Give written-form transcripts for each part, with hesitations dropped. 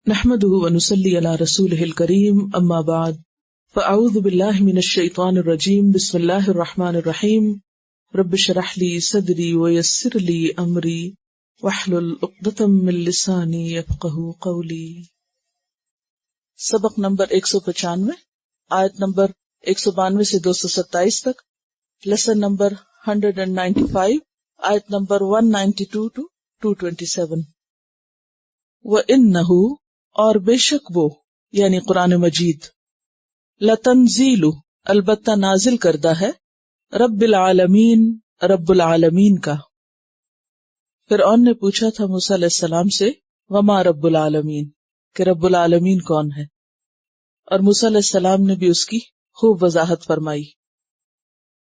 نحمده ونصلي على رسوله الكريم اما بعد فاعوذ بالله من الشيطان الرجيم بسم الله الرحمن الرحيم رب اشرح لي صدري ويسر لي امري واحلل عقدة من لساني يفقهوا قولي۔ سبق نمبر 195، آیت نمبر 192 سے 227 تک، لیسن نمبر 195، آیت نمبر 192 to 227۔ وَإِنَّهُ، اور بے شک وہ یعنی قرآن مجید، لتنزیل، البتہ نازل کردہ ہے، رب العالمین، رب العالمین کا۔ فرعون نے پوچھا تھا موسیٰ علیہ السلام سے وما رب العالمین، کہ رب العالمین کون ہے، اور موسیٰ علیہ السلام نے بھی اس کی خوب وضاحت فرمائی۔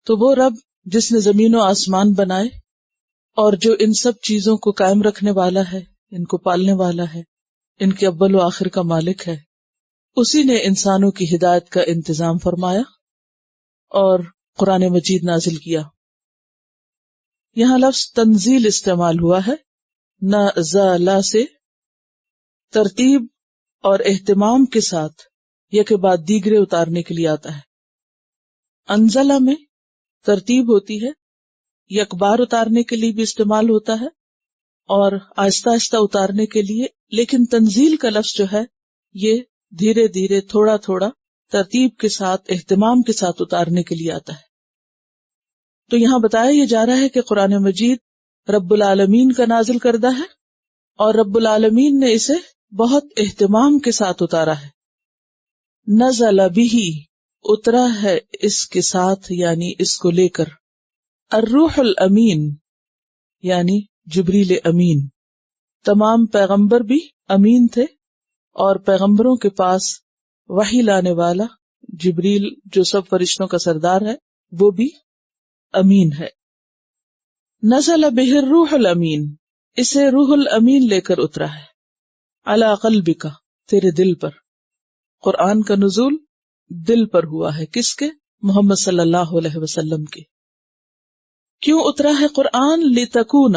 تو وہ رب جس نے زمین و آسمان بنائے اور جو ان سب چیزوں کو قائم رکھنے والا ہے، ان کو پالنے والا ہے، ان کے اول و آخر کا مالک ہے، اسی نے انسانوں کی ہدایت کا انتظام فرمایا اور قرآن مجید نازل کیا۔ یہاں لفظ تنزیل استعمال ہوا ہے، نزل سے ترتیب اور اہتمام کے ساتھ یک بعد دیگرے اتارنے کے لیے آتا ہے۔ انزلہ میں ترتیب ہوتی ہے، یک بار اتارنے کے لیے بھی استعمال ہوتا ہے اور آہستہ آہستہ اتارنے کے لیے، لیکن تنزیل کا لفظ جو ہے یہ دھیرے دھیرے تھوڑا تھوڑا ترتیب کے ساتھ اہتمام کے ساتھ اتارنے کے لیے آتا ہے۔ تو یہاں بتایا یہ جا رہا ہے کہ قرآن مجید رب العالمین کا نازل کردہ ہے اور رب العالمین نے اسے بہت اہتمام کے ساتھ اتارا ہے۔ نزل بہ، اترا ہے اس کے ساتھ یعنی اس کو لے کر، الروح الامین یعنی جبریل امین۔ تمام پیغمبر بھی امین تھے اور پیغمبروں کے پاس وحی لانے والا جبریل جو سب فرشتوں کا سردار ہے وہ بھی امین ہے۔ نزل بہ الروح الامین، اسے روح الامین لے کر اترا ہے، علی قلبک، تیرے دل پر۔ قرآن کا نزول دل پر ہوا ہے، کس کے؟ محمد صلی اللہ علیہ وسلم کے۔ کیوں اترا ہے قرآن؟ لتکون،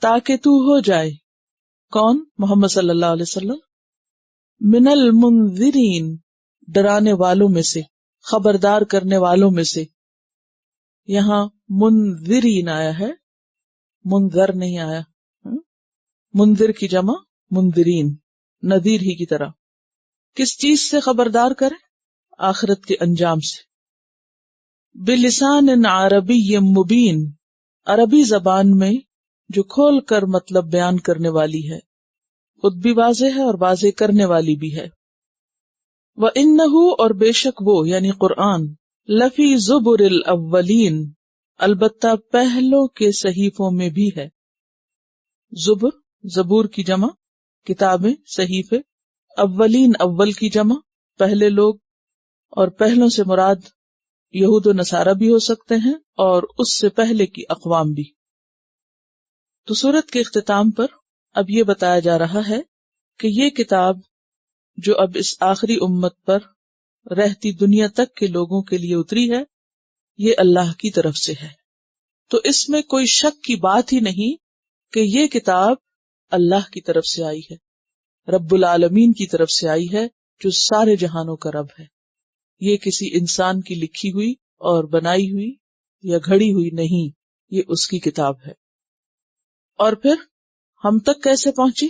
تاکہ تو ہو جائے، کون؟ محمد صلی اللہ علیہ وسلم، من المنذرین، ڈرانے والوں میں سے، خبردار کرنے والوں میں سے۔ یہاں منذرین آیا ہے، منذر نہیں آیا۔ منذر کی جمع منذرین، نذیر ہی کی طرح۔ کس چیز سے خبردار کرے؟ آخرت کے انجام سے۔ بلسان عربی مبین، عربی زبان میں جو کھول کر مطلب بیان کرنے والی ہے، خود بھی واضح ہے اور واضح کرنے والی بھی ہے۔ وَإِنَّهُ، اور بے شک وہ یعنی قرآن، لفی زبر الاولین، البتہ پہلوں کے صحیفوں میں بھی ہے۔ زبر، زبور کی جمع کتابیں، صحیفے۔ اولین، اول کی جمع پہلے لوگ، اور پہلوں سے مراد یہود و نصارہ بھی ہو سکتے ہیں اور اس سے پہلے کی اقوام بھی۔ تو سورت کے اختتام پر اب یہ بتایا جا رہا ہے کہ یہ کتاب جو اب اس آخری امت پر رہتی دنیا تک کے لوگوں کے لیے اتری ہے، یہ اللہ کی طرف سے ہے۔ تو اس میں کوئی شک کی بات ہی نہیں کہ یہ کتاب اللہ کی طرف سے آئی ہے، رب العالمین کی طرف سے آئی ہے، جو سارے جہانوں کا رب ہے۔ یہ کسی انسان کی لکھی ہوئی اور بنائی ہوئی یا گھڑی ہوئی نہیں، یہ اس کی کتاب ہے۔ اور پھر ہم تک کیسے پہنچی؟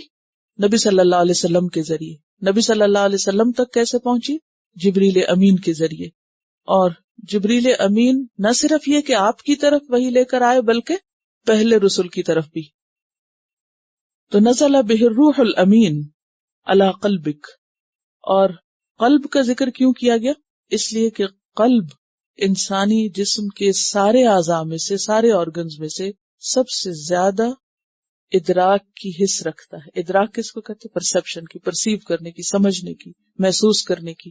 نبی صلی اللہ علیہ وسلم کے ذریعے۔ نبی صلی اللہ علیہ وسلم تک کیسے پہنچی؟ جبریل امین کے ذریعے۔ اور جبریل امین نہ صرف یہ کہ آپ کی طرف وہی لے کر آئے، بلکہ پہلے رسل کی طرف بھی۔ تو نزل بہ الروح الامین علی قلبک، اور قلب کا ذکر کیوں کیا گیا؟ اس لیے کہ قلب انسانی جسم کے سارے اعضاء میں سے، سارے آرگنز میں سے سب سے زیادہ ادراک کی حس رکھتا ہے۔ ادراک کس کو کہتے ہیں؟ پرسپشن کی، پرسیو کرنے کی، سمجھنے کی، محسوس کرنے کی۔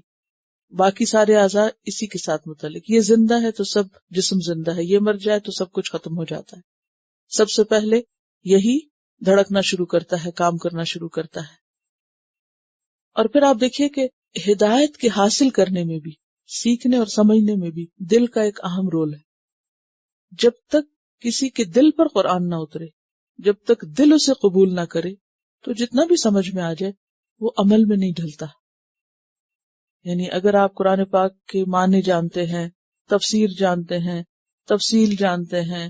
باقی سارے اعضاء اسی کے ساتھ متعلق۔ یہ زندہ ہے تو سب جسم زندہ ہے، یہ مر جائے تو سب کچھ ختم ہو جاتا ہے۔ سب سے پہلے یہی دھڑکنا شروع کرتا ہے، کام کرنا شروع کرتا ہے۔ اور پھر آپ دیکھیے کہ ہدایت کے حاصل کرنے میں بھی، سیکھنے اور سمجھنے میں بھی دل کا ایک اہم رول ہے۔ جب تک کسی کے دل پر قرآن نہ اترے، جب تک دل اسے قبول نہ کرے، تو جتنا بھی سمجھ میں آ جائے وہ عمل میں نہیں ڈھلتا. یعنی اگر آپ قرآن پاک کے معنی جانتے ہیں، تفسیر جانتے ہیں، تفصیل جانتے ہیں،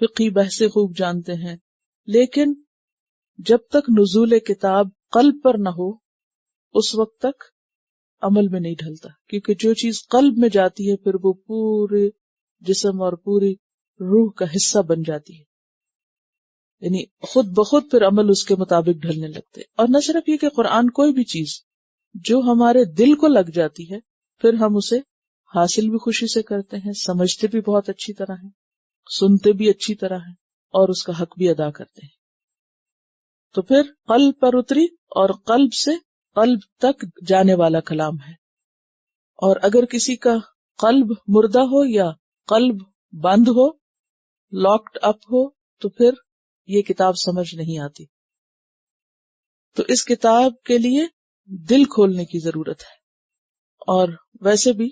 فقہی بحثیں خوب جانتے ہیں، لیکن جب تک نزول کتاب قلب پر نہ ہو اس وقت تک عمل میں نہیں ڈھلتا. کیونکہ جو چیز قلب میں جاتی ہے پھر وہ پورے جسم اور پوری روح کا حصہ بن جاتی ہے، یعنی خود بخود پھر عمل اس کے مطابق ڈھلنے لگتے. اور نہ صرف یہ کہ قرآن، کوئی بھی چیز جو ہمارے دل کو لگ جاتی ہے پھر ہم اسے حاصل بھی خوشی سے کرتے ہیں، سمجھتے بھی بہت اچھی طرح ہیں، سنتے بھی اچھی طرح ہیں اور اس کا حق بھی ادا کرتے ہیں. تو پھر قلب پر اتری اور قلب سے قلب تک جانے والا کلام ہے. اور اگر کسی کا قلب مردہ ہو یا قلب بند ہو، لاکڈ اپ ہو، تو پھر یہ کتاب سمجھ نہیں آتی. تو اس کتاب کے لیے دل کھولنے کی ضرورت ہے. اور ویسے بھی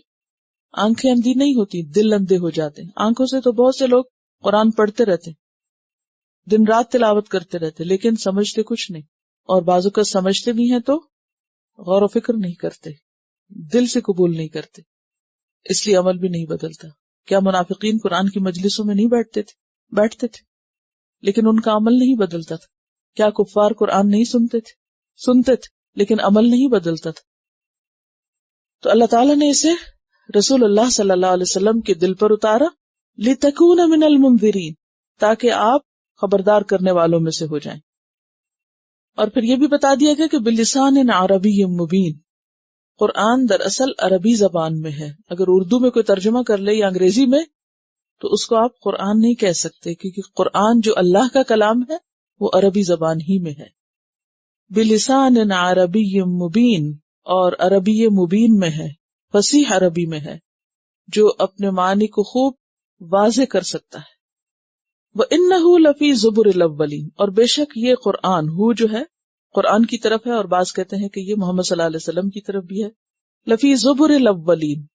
آنکھیں اندھی نہیں ہوتی، دل اندھے ہو جاتے ہیں. آنکھوں سے تو بہت سے لوگ قرآن پڑھتے رہتے، دن رات تلاوت کرتے رہتے، لیکن سمجھتے کچھ نہیں. اور بعض اوقات سمجھتے بھی ہیں تو غور و فکر نہیں کرتے، دل سے قبول نہیں کرتے، اس لیے عمل بھی نہیں بدلتا. کیا منافقین قرآن کی مجلسوں میں نہیں بیٹھتے تھے لیکن ان کا عمل نہیں بدلتا تھا؟ کیا کفار قرآن نہیں سنتے تھے لیکن عمل نہیں بدلتا تھا؟ تو اللہ تعالیٰ نے اسے رسول اللہ صلی اللہ علیہ وسلم کے دل پر اتارا، لِتَكُونَ مِنَ الْمُنذِرِينَ، تاکہ آپ خبردار کرنے والوں میں سے ہو جائیں. اور پھر یہ بھی بتا دیا گیا کہ بِلِسَانٍ عَرَبِيٍّ مُبِينٍ، قرآن دراصل عربی زبان میں ہے. اگر اردو میں کوئی ترجمہ کر لے یا انگریزی میں تو اس کو آپ قرآن نہیں کہہ سکتے، کیونکہ قرآن جو اللہ کا کلام ہے وہ عربی زبان ہی میں ہے. بِلِسَانٍ عَرَبِيٍّ مُبِينٍ، اور عربی مبین میں ہے، فصیح عربی میں ہے، جو اپنے معنی کو خوب واضح کر سکتا ہے. وَإِنَّهُ لَفِي زُبُرِ الْأَوَّلِينَ، اور بے شک یہ قرآن جو ہے قرآن کی طرف ہے، اور بعض کہتے ہیں کہ یہ محمد صلی اللہ علیہ وسلم کی طرف بھی ہے. لفی زبر الاولین،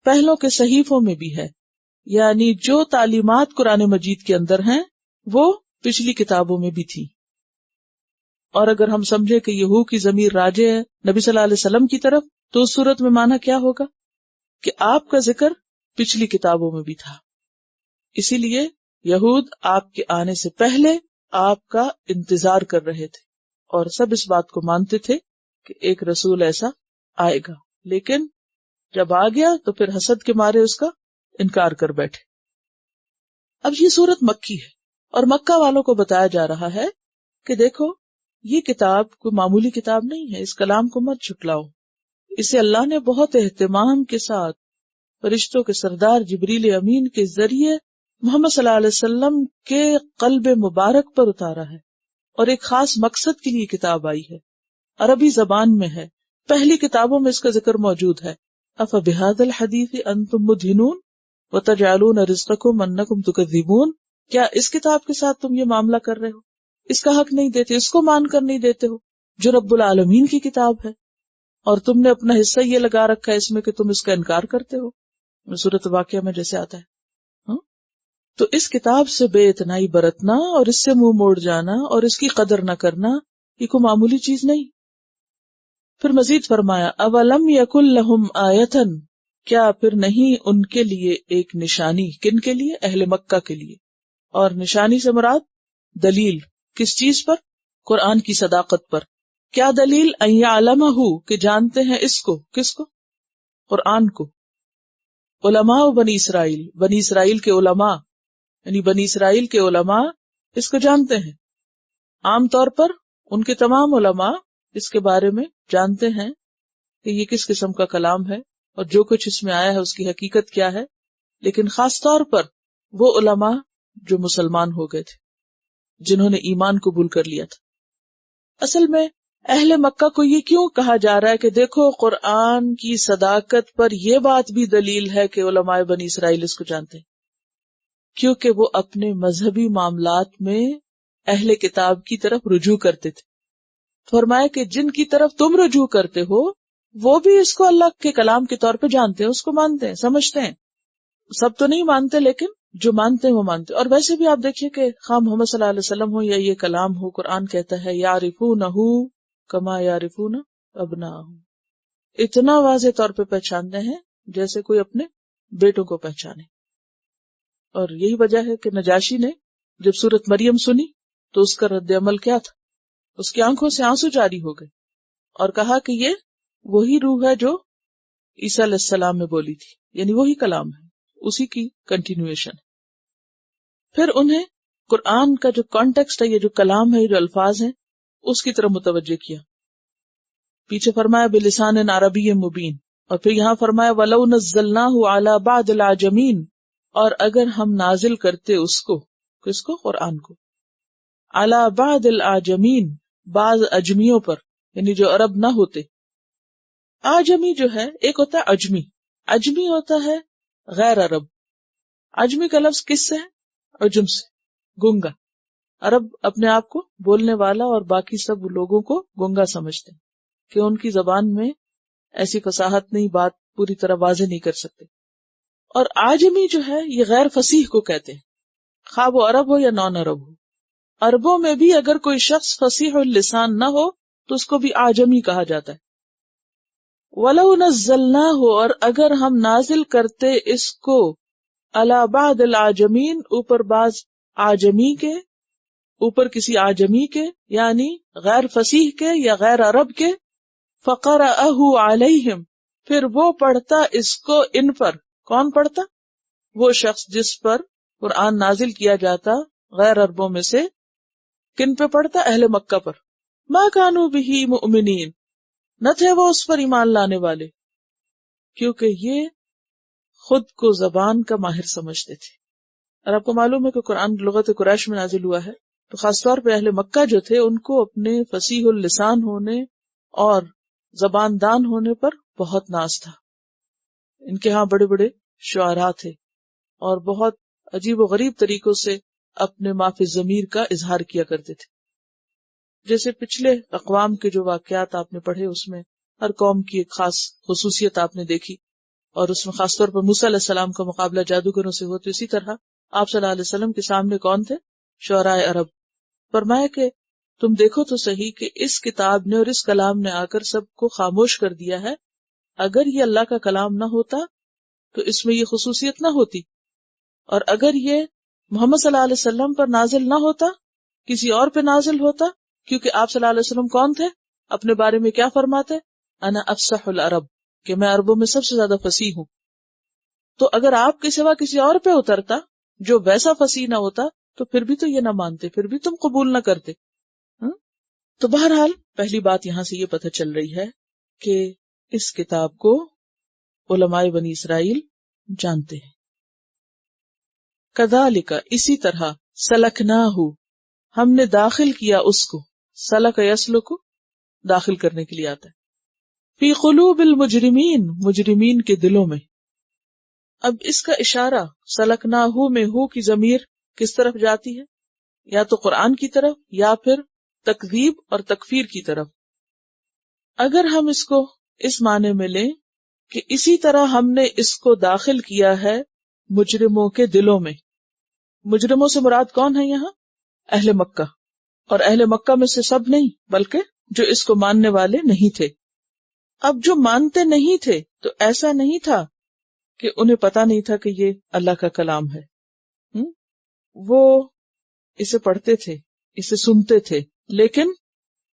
پہلوں کے صحیفوں میں بھی ہے، یعنی جو تعلیمات قرآن مجید کے اندر ہیں وہ پچھلی کتابوں میں بھی تھی. اور اگر ہم سمجھے کہ یہ کی ضمیر راجع ہے نبی صلی اللہ علیہ وسلم کی طرف، تو اس صورت میں معنی کیا ہوگا کہ آپ کا ذکر پچھلی کتابوں میں بھی تھا. اسی لیے یہود آپ کے آنے سے پہلے آپ کا انتظار کر رہے تھے اور سب اس بات کو مانتے تھے کہ ایک رسول ایسا آئے گا، لیکن جب آ گیا تو پھر حسد کے مارے اس کا انکار کر بیٹھے. اب یہ سورت مکی ہے اور مکہ والوں کو بتایا جا رہا ہے کہ دیکھو یہ کتاب کوئی معمولی کتاب نہیں ہے، اس کلام کو مت جھٹلاؤ. اسے اللہ نے بہت اہتمام کے ساتھ فرشتوں کے سردار جبریل امین کے ذریعے محمد صلی اللہ علیہ وسلم کے قلب مبارک پر اتارا ہے، اور ایک خاص مقصد کے لیے کتاب آئی ہے، عربی زبان میں ہے. پہلی کتابوں میں اس کا ذکر موجود ہے. افبہذا الحدیث انتم مدہنون وتجعلون رزقکم انکم تکذبون، کیا اس کتاب کے ساتھ تم یہ معاملہ کر رہے ہو، اس کا حق نہیں دیتے، اس کو مان کر نہیں دیتے ہو جو رب العالمین کی کتاب ہے، اور تم نے اپنا حصہ یہ لگا رکھا ہے اس میں کہ تم اس کا انکار کرتے ہو. سورۃ واقعہ میں جیسے آتا ہے. تو اس کتاب سے بے اتنائی برتنا اور اس سے منہ موڑ جانا اور اس کی قدر نہ کرنا یہ کوئی معمولی چیز نہیں. پھر مزید فرمایا اولم یکن لہم آیتن، کیا پھر نہیں ان کے لیے ایک نشانی، کن کے لیے؟ اہل مکہ کے لیے. اور نشانی سے مراد دلیل، کس چیز پر؟ قرآن کی صداقت پر. کیا دلیل؟ ان یعلمہ، کہ جانتے ہیں اس کو، کس کو؟ قرآن کو. علماء بنی اسرائیل، بنی اسرائیل کے علماء، یعنی بنی اسرائیل کے علماء اس کو جانتے ہیں. عام طور پر ان کے تمام علماء اس کے بارے میں جانتے ہیں کہ یہ کس قسم کا کلام ہے اور جو کچھ اس میں آیا ہے اس کی حقیقت کیا ہے. لیکن خاص طور پر وہ علماء جو مسلمان ہو گئے تھے، جنہوں نے ایمان قبول کر لیا تھا. اصل میں اہل مکہ کو یہ کیوں کہا جا رہا ہے کہ دیکھو قرآن کی صداقت پر یہ بات بھی دلیل ہے کہ علماء بنی اسرائیل اس کو جانتے ہیں، کیونکہ وہ اپنے مذہبی معاملات میں اہل کتاب کی طرف رجوع کرتے تھے. فرمایا کہ جن کی طرف تم رجوع کرتے ہو وہ بھی اس کو اللہ کے کلام کے طور پہ جانتے ہیں، اس کو مانتے ہیں، سمجھتے ہیں. سب تو نہیں مانتے لیکن جو مانتے ہیں وہ مانتے. اور ویسے بھی آپ دیکھیے کہ خواہ محمد صلی اللہ علیہ وسلم ہو یا یہ کلام ہو، قرآن کہتا ہے یعرفونہ کما یعرفون ابناءہم، اتنا واضح طور پہ پہچانتے ہیں جیسے کوئی اپنے بیٹوں کو پہچانے. اور یہی وجہ ہے کہ نجاشی نے جب سورۃ مریم سنی تو اس کا رد عمل کیا تھا؟ اس کی آنکھوں سے آنسو جاری ہو گئے اور کہا کہ یہ وہی روح ہے جو عیسیٰ علیہ السلام میں بولی تھی، یعنی وہی کلام ہے، اسی کی کنٹینیویشن. پھر انہیں قرآن کا جو کانٹیکسٹ ہے، یہ جو کلام ہے، یہ جو الفاظ ہیں، اس کی طرف متوجہ کیا. پیچھے فرمایا بلسان عربی مبین، اور پھر یہاں فرمایا وَلَوْ نَزَّلْنَاهُ عَلَى بَعْضِ الْأَعْجَمِينَ، اور اگر ہم نازل کرتے اس کو، کس کو؟ قرآن کو، عَلَى بَعْضِ الْأَعْجَمِينَ، بعض اجمیوں پر، یعنی جو عرب نہ ہوتے. آجمی جو ہے، ایک ہوتا ہے اجمی، اجمی ہوتا ہے غیر عرب. اجمی کا لفظ کس سے ہے؟ عجم سے، گنگا. عرب اپنے آپ کو بولنے والا اور باقی سب لوگوں کو گنگا سمجھتے ہیں کہ ان کی زبان میں ایسی فصاحت نہیں، بات پوری طرح واضح نہیں کر سکتے. اور آجمی جو ہے یہ غیر فصیح کو کہتے ہیں، خواہ وہ عرب ہو یا نان عرب ہو. عربوں میں بھی اگر کوئی شخص فصیح اللسان نہ ہو تو اس کو بھی آجمی کہا جاتا ہے. وَلَوْ نَزَّلْنَاهُ، اور اگر ہم نازل کرتے اس کو، عَلَى بَعْضِ الْأَعْجَمِينَ، اوپر بعض آجمی کے، اوپر کسی آجمی کے، یعنی غیر فصیح کے یا غیر عرب کے، فَقَرَأَهُ عَلَيْهِمْ، پھر وہ پڑھتا اس کو ان پر. کون پڑھتا؟ وہ شخص جس پر قرآن نازل کیا جاتا غیر عربوں میں سے. کن پہ پڑھتا؟ اہل مکہ پر. مَا كَانُوا بِهِ مُؤْمِنِينَ، نہ تھے وہ اس پر ایمان لانے والے، کیونکہ یہ خود کو زبان کا ماہر سمجھتے تھے. اور آپ کو معلوم ہے کہ قرآن لغت قریش میں نازل ہوا ہے، تو خاص طور پہ اہل مکہ جو تھے ان کو اپنے فصیح اللسان ہونے اور زبان دان ہونے پر بہت ناز تھا. ان کے ہاں بڑے بڑے شعراء تھے اور بہت عجیب و غریب طریقوں سے اپنے ما فی الضمیر کا اظہار کیا کرتے تھے. جیسے پچھلے اقوام کے جو واقعات آپ نے پڑھے، اس میں ہر قوم کی ایک خاص خصوصیت آپ نے دیکھی، اور اس میں خاص طور پر موسیٰ علیہ السلام کا مقابلہ جادوگروں سے ہوا. تو اسی طرح آپ صلی اللہ علیہ وسلم کے سامنے کون تھے؟ شعراء عرب. فرمایا کہ تم دیکھو تو صحیح کہ اس کتاب نے اور اس کلام نے آ کر سب کو خاموش کر دیا ہے. اگر یہ اللہ کا کلام نہ ہوتا تو اس میں یہ خصوصیت نہ ہوتی، اور اگر یہ محمد صلی اللہ علیہ وسلم پر نازل نہ ہوتا، کسی اور پہ نازل ہوتا، کیونکہ آپ صلی اللہ علیہ وسلم کون تھے؟ اپنے بارے میں کیا فرماتے؟ انا افصح العرب، کہ میں عربوں میں سب سے زیادہ فصیح ہوں. تو اگر آپ کے سوا کسی اور پہ اترتا جو ویسا فصیح نہ ہوتا تو پھر بھی تو یہ نہ مانتے، پھر بھی تم قبول نہ کرتے. تو بہرحال پہلی بات یہاں سے یہ پتہ چل رہی ہے کہ اس کتاب کو علماء بنی اسرائیل جانتے ہیں. کذالک، اسی طرح، سلکناہ، ہم نے داخل کیا اس کو. سلک یسلک، داخل کرنے کے لیے آتا ہے. فی قلوب المجرمین، مجرمین کے دلوں میں. اب اس کا اشارہ سلکناہ میں ہو کی ضمیر کس طرف جاتی ہے؟ یا تو قرآن کی طرف یا پھر تکذیب اور تکفیر کی طرف. اگر ہم اس کو اس معنی میں لیں کہ اسی طرح ہم نے اس کو داخل کیا ہے مجرموں کے دلوں میں. مجرموں سے مراد کون ہے یہاں؟ اہل مکہ. اور اہل مکہ میں سے سب نہیں، بلکہ جو اس کو ماننے والے نہیں تھے. اب جو مانتے نہیں تھے تو ایسا نہیں تھا کہ انہیں پتا نہیں تھا کہ یہ اللہ کا کلام ہے. وہ اسے پڑھتے تھے، اسے سنتے تھے، لیکن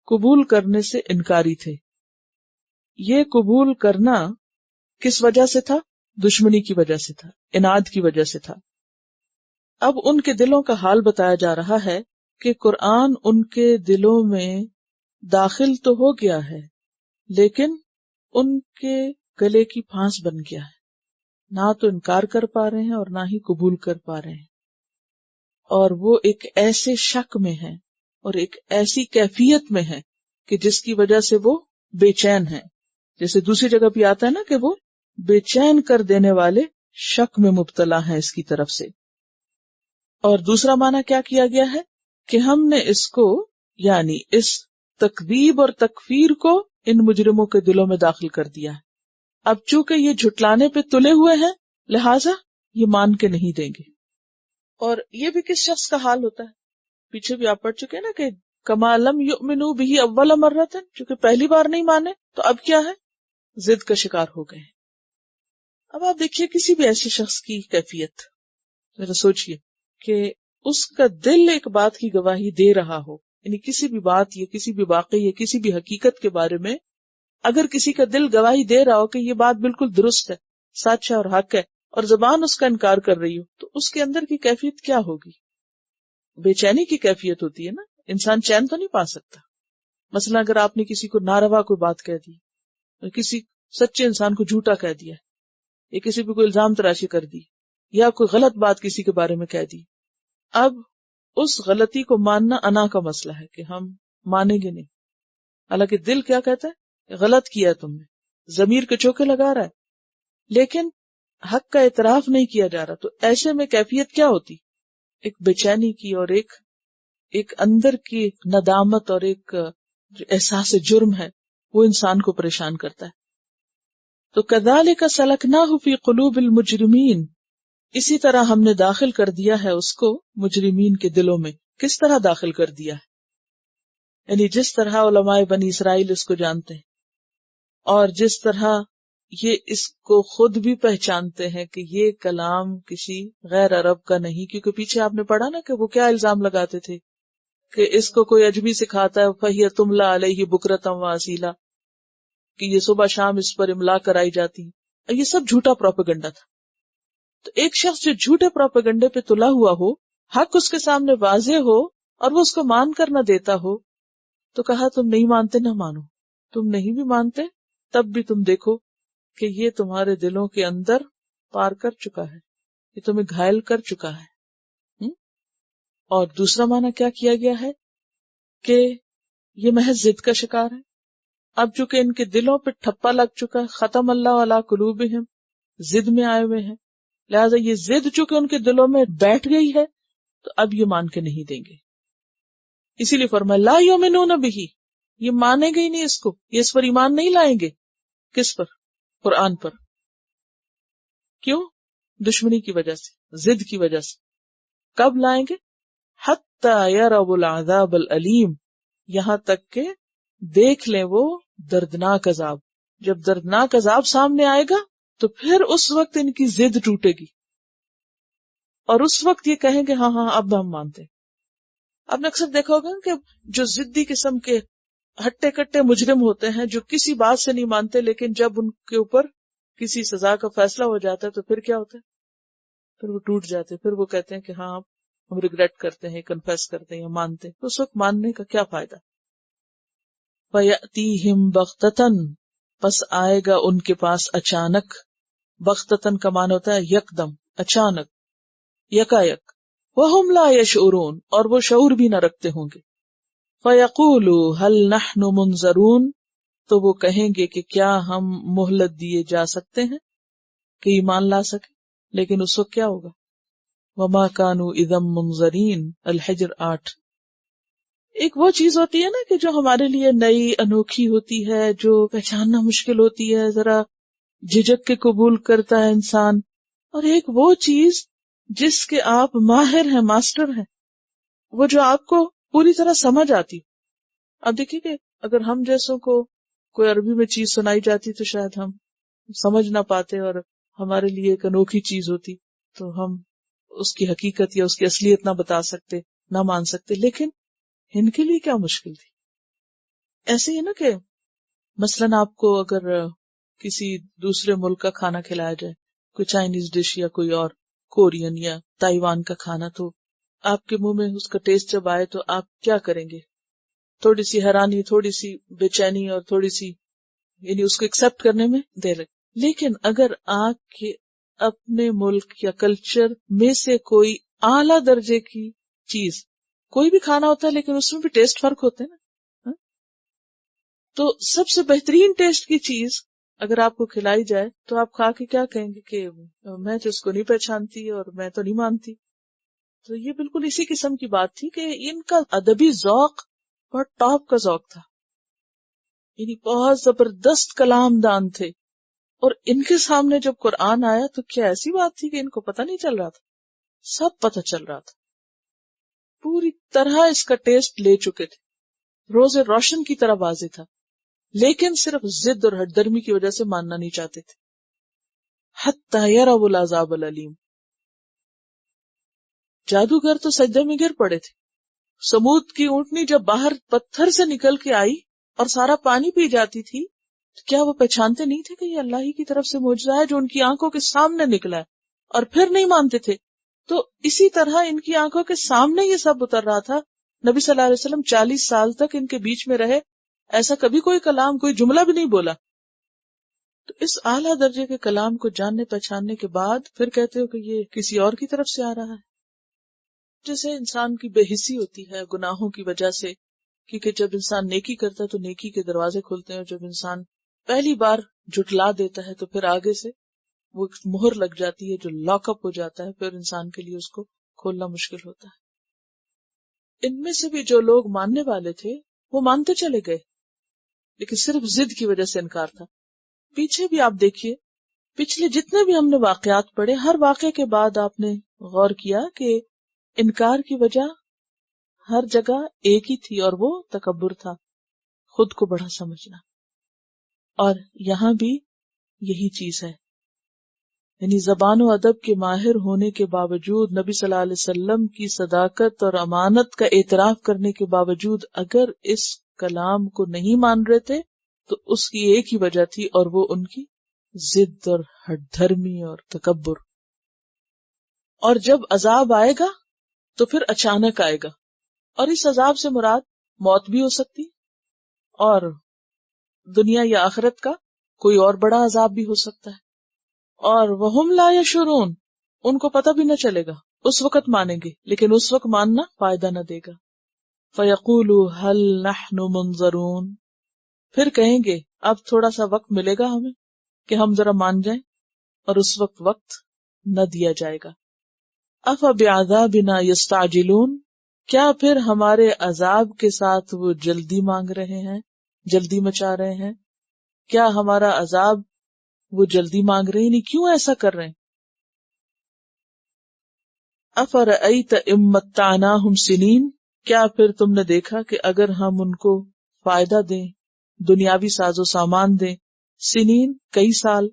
قبول کرنے سے انکاری تھے. یہ قبول کرنا کس وجہ سے تھا؟ دشمنی کی وجہ سے تھا، عناد کی وجہ سے تھا. اب ان کے دلوں کا حال بتایا جا رہا ہے کہ قرآن ان کے دلوں میں داخل تو ہو گیا ہے، لیکن ان کے گلے کی پھانس بن گیا ہے. نہ تو انکار کر پا رہے ہیں اور نہ ہی قبول کر پا رہے ہیں. اور وہ ایک ایسے شک میں ہے اور ایک ایسی کیفیت میں ہے کہ جس کی وجہ سے وہ بے چین ہیں. جیسے دوسری جگہ بھی آتا ہے نا کہ وہ بے چین کر دینے والے شک میں مبتلا ہیں اس کی طرف سے. اور دوسرا معنی کیا کیا گیا ہے کہ ہم نے اس کو، یعنی اس تکذیب اور تکفیر کو ان مجرموں کے دلوں میں داخل کر دیا ہے. اب چونکہ یہ جھٹلانے پہ تلے ہوئے ہیں لہٰذا یہ مان کے نہیں دیں گے. اور یہ بھی کس شخص کا حال ہوتا ہے؟ پیچھے بھی آپ پڑھ چکے نا کہ کما لم یؤمنوا بہ اول مرۃ، چونکہ پہلی بار نہیں مانے تو اب کیا ہے، ضد کا شکار ہو گئے. اب آپ دیکھیے کسی بھی ایسے شخص کی کیفیت، ذرا سوچئے کہ اس کا دل ایک بات کی گواہی دے رہا ہو، یعنی کسی بھی بات یا کسی بھی واقعے یا کسی بھی حقیقت کے بارے میں اگر کسی کا دل گواہی دے رہا ہو کہ یہ بات بالکل درست ہے، سچ ہے اور حق ہے، اور زبان اس کا انکار کر رہی ہو، تو اس کے اندر کی کیفیت کیا ہوگی؟ بے چینی کی کیفیت ہوتی ہے نا. انسان چین تو نہیں پا سکتا. مثلا اگر آپ نے کسی کو ناروا کوئی بات کہہ دی، کسی سچے انسان کو جھوٹا کہہ دیا، یا کسی پہ کوئی الزام تراشی کر دی، یا کوئی غلط بات کسی کے بارے میں کہہ دی، اب اس غلطی کو ماننا انا کا مسئلہ ہے کہ ہم مانیں گے نہیں، حالانکہ دل کیا کہتا ہے، غلط کیا تم نے، ضمیر کے چوکے لگا رہا ہے، لیکن حق کا اعتراف نہیں کیا جا رہا. تو ایسے میں کیفیت کیا ہوتی؟ ایک بے چینی کی، اور ایک اندر کی ندامت، اور ایک جو احساس جرم ہے وہ انسان کو پریشان کرتا ہے. تو کذالک سلکناہ فی قلوب المجرمین، اسی طرح ہم نے داخل کر دیا ہے اس کو مجرمین کے دلوں میں. کس طرح داخل کر دیا ہے؟ یعنی جس طرح علماء بنی اسرائیل اس کو جانتے ہیں، اور جس طرح یہ اس کو خود بھی پہچانتے ہیں کہ یہ کلام کسی غیر عرب کا نہیں، کیونکہ پیچھے آپ نے پڑھا نا کہ وہ کیا الزام لگاتے تھے کہ اس کو کوئی اجمی سکھاتا ہے، فَهِيَ تُمْلَى عَلَيْهِ بُكْرَةً وَأَصِيلًا، کہ یہ صبح شام اس پر املا کرائی جاتی. یہ سب جھوٹا پروپیگنڈا تھا. تو ایک شخص جو جھوٹے پروپیگنڈے پہ تلا ہوا ہو، حق اس کے سامنے واضح ہو، اور وہ اس کو مان کر نہ دیتا ہو، تو کہا تم نہیں مانتے نہ مانو. تم نہیں بھی مانتے تب بھی تم دیکھو کہ یہ تمہارے دلوں کے اندر پار کر چکا ہے، یہ تمہیں گھائل کر چکا ہے. اور دوسرا معنی کیا کیا گیا ہے کہ یہ محض ضد کا شکار ہے. اب چونکہ ان کے دلوں پہ ٹھپا لگ چکا ہے، ختم اللہ علی قلوبہم، ضد میں آئے ہوئے ہیں، لہذا یہ ضد چونکہ ان کے دلوں میں بیٹھ گئی ہے تو اب یہ مان کے نہیں دیں گے. اسی لیے فرمایا لا یؤمنون بہ، یہ مانیں گے ہی نہیں اس کو، یہ اس پر ایمان نہیں لائیں گے. کس پر؟ قرآن پر. کیوں؟ دشمنی کی وجہ سے، ضد کی وجہ سے. کب لائیں گے؟ حتی یروا العذاب العلیم، یہاں تک کہ دیکھ لیں وہ دردناک عذاب. جب دردناک عذاب سامنے آئے گا تو پھر اس وقت ان کی ضد ٹوٹے گی، اور اس وقت یہ کہیں گے ہاں اب ہم مانتے. آپ نے اکثر دیکھا ہوگا کہ جو ضدی قسم کے ہٹے کٹے مجرم ہوتے ہیں جو کسی بات سے نہیں مانتے، لیکن جب ان کے اوپر کسی سزا کا فیصلہ ہو جاتا ہے تو پھر کیا ہوتا ہے؟ پھر وہ ٹوٹ جاتے، پھر وہ کہتے ہیں کہ ہاں ہم ریگریٹ کرتے ہیں، کنفیس کرتے ہیں، مانتے ہیں. تو اس وقت ماننے کا کیا فائدہ؟ فَيَأْتِيهِمْ بَغْتَةً، پس آئے گا ان کے پاس اچانک. بغتتاً کا معنی ہوتا ہے یکدم، اچانک، یکایک. وَهُمْ لَا يَشْعُرُونَ، اور وہ شعور بھی نہ رکھتے ہوں گے. فَيَقُولُوا هَلْ نَحْنُ مُنْظَرُونَ، تو وہ کہیں گے کہ کیا ہم مہلت دیے جا سکتے ہیں کہ ایمان لا سکے. لیکن اس وقت کیا ہوگا؟ وَمَا كَانُوا إِذًا مُنْظَرِينَ، الحجر 8. ایک وہ چیز ہوتی ہے نا کہ جو ہمارے لیے نئی انوکھی ہوتی ہے، جو پہچاننا مشکل ہوتی ہے، ذرا جھجک کے قبول کرتا ہے انسان، اور ایک وہ چیز جس کے آپ ماہر ہیں، ماسٹر ہیں، وہ جو آپ کو پوری طرح سمجھ آتی. اب دیکھیے کہ اگر ہم جیسوں کو کوئی عربی میں چیز سنائی جاتی تو شاید ہم سمجھ نہ پاتے، اور ہمارے لیے ایک انوکھی چیز ہوتی تو ہم اس کی حقیقت یا اس کی اصلیت نہ بتا سکتے، نہ مان سکتے. لیکن ان کے لیے کیا مشکل تھی؟ ایسے ہی نا کہ مثلاً آپ کو اگر کسی دوسرے ملک کا کھانا کھلایا جائے، کوئی چائنیز ڈش یا کوئی اور کورین یا تائیوان کا کھانا، تو آپ کے منہ میں اس کا ٹیسٹ جب آئے تو آپ کیا کریں گے؟ تھوڑی سی حیرانی، تھوڑی سی بے چینی، اور تھوڑی سی یعنی اس کو ایکسپٹ کرنے میں دیر لگے. لیکن اگر آپ کے اپنے ملک یا کلچر میں سے کوئی اعلیٰ درجے کی چیز، کوئی بھی کھانا ہوتا ہے لیکن اس میں بھی ٹیسٹ فرق ہوتے ہیں نا، تو سب سے بہترین ٹیسٹ کی چیز اگر آپ کو کھلائی جائے تو آپ کھا کے کیا کہیں گے کہ میں تو اس کو نہیں پہچانتی اور میں تو نہیں مانتی. تو یہ بالکل اسی قسم کی بات تھی کہ ان کا ادبی ذوق بہت ٹاپ کا ذوق تھا، یعنی بہت زبردست کلام دان تھے. اور ان کے سامنے جب قرآن آیا تو کیا ایسی بات تھی کہ ان کو پتہ نہیں چل رہا تھا؟ سب پتہ چل رہا تھا، پوری طرح اس کا ٹیسٹ لے چکے تھے. روز روشن کی طرح واضح تھا، لیکن صرف ضد اور ہٹ درمی کی وجہ سے ماننا نہیں چاہتے تھے. حتی یروا العذاب العلیم. جادوگر تو سجدے میں گر پڑے تھے. سمود کی اونٹنی جب باہر پتھر سے نکل کے آئی اور سارا پانی پی جاتی تھی تو کیا وہ پہچانتے نہیں تھے کہ یہ اللہ ہی کی طرف سے معجزہ ہے جو ان کی آنکھوں کے سامنے نکلا ہے، اور پھر نہیں مانتے تھے؟ تو اسی طرح ان کی آنکھوں کے سامنے یہ سب اتر رہا تھا. نبی صلی اللہ علیہ وسلم 40 سال تک ان کے بیچ میں رہے، ایسا کبھی کوئی کلام، کوئی جملہ بھی نہیں بولا. تو اس اعلیٰ درجے کے کلام کو جاننے پہچاننے کے بعد پھر کہتے ہو کہ یہ کسی اور کی طرف سے آ رہا ہے. جیسے انسان کی بے حسی ہوتی ہے گناہوں کی وجہ سے، کیونکہ جب انسان نیکی کرتا ہے تو نیکی کے دروازے کھلتے ہیں، اور جب انسان پہلی بار جھٹلا دیتا ہے تو پھر آگے سے وہ مہر لگ جاتی ہے جو لاک اپ ہو جاتا ہے، پھر انسان کے لیے اس کو کھولنا مشکل ہوتا ہے. ان میں سے بھی جو لوگ ماننے والے تھے وہ مانتے چلے گئے، لیکن صرف ضد کی وجہ سے انکار تھا. پیچھے بھی آپ دیکھیے، پچھلے جتنے بھی ہم نے واقعات پڑھے، ہر واقعے کے بعد آپ نے غور کیا کہ انکار کی وجہ ہر جگہ ایک ہی تھی، اور وہ تکبر تھا، خود کو بڑا سمجھنا. اور یہاں بھی یہی چیز ہے، یعنی زبان و ادب کے ماہر ہونے کے باوجود، نبی صلی اللہ علیہ وسلم کی صداقت اور امانت کا اعتراف کرنے کے باوجود اگر اس کلام کو نہیں مان رہے تھے تو اس کی ایک ہی وجہ تھی، اور وہ ان کی ضد اور ہٹ دھرمی اور تکبر. اور جب عذاب آئے گا تو پھر اچانک آئے گا، اور اس عذاب سے مراد موت بھی ہو سکتی، اور دنیا یا آخرت کا کوئی اور بڑا عذاب بھی ہو سکتا ہے. اور وَهُمْ لَا يَشْعُرُونَ، ان کو پتہ بھی نہ چلے گا. اس وقت مانیں گے لیکن اس وقت ماننا فائدہ نہ دے گا. فَيَقُولُوا هَلْ نَحْنُ مُنظَرُونَ، پھر کہیں گے اب تھوڑا سا وقت ملے گا ہمیں کہ ہم ذرا مان جائیں، اور اس وقت نہ دیا جائے گا. أَفَبِعَذَابِنَا يَسْتَعْجِلُونَ، کیا پھر ہمارے عذاب کے ساتھ وہ جلدی مانگ رہے ہیں، جلدی مچا رہے ہیں؟ کیا ہمارا عذاب وہ جلدی مانگ رہے ہیں؟ نہیں، کیوں ایسا کر رہے ہیں؟ أَفَرَأَيْتَ إِن مَّتَّعْنَاهُمْ سِنِينَ، کیا پھر تم نے دیکھا کہ اگر ہم ان کو فائدہ دیں، دنیاوی ساز و سامان دیں، سنین کئی سال،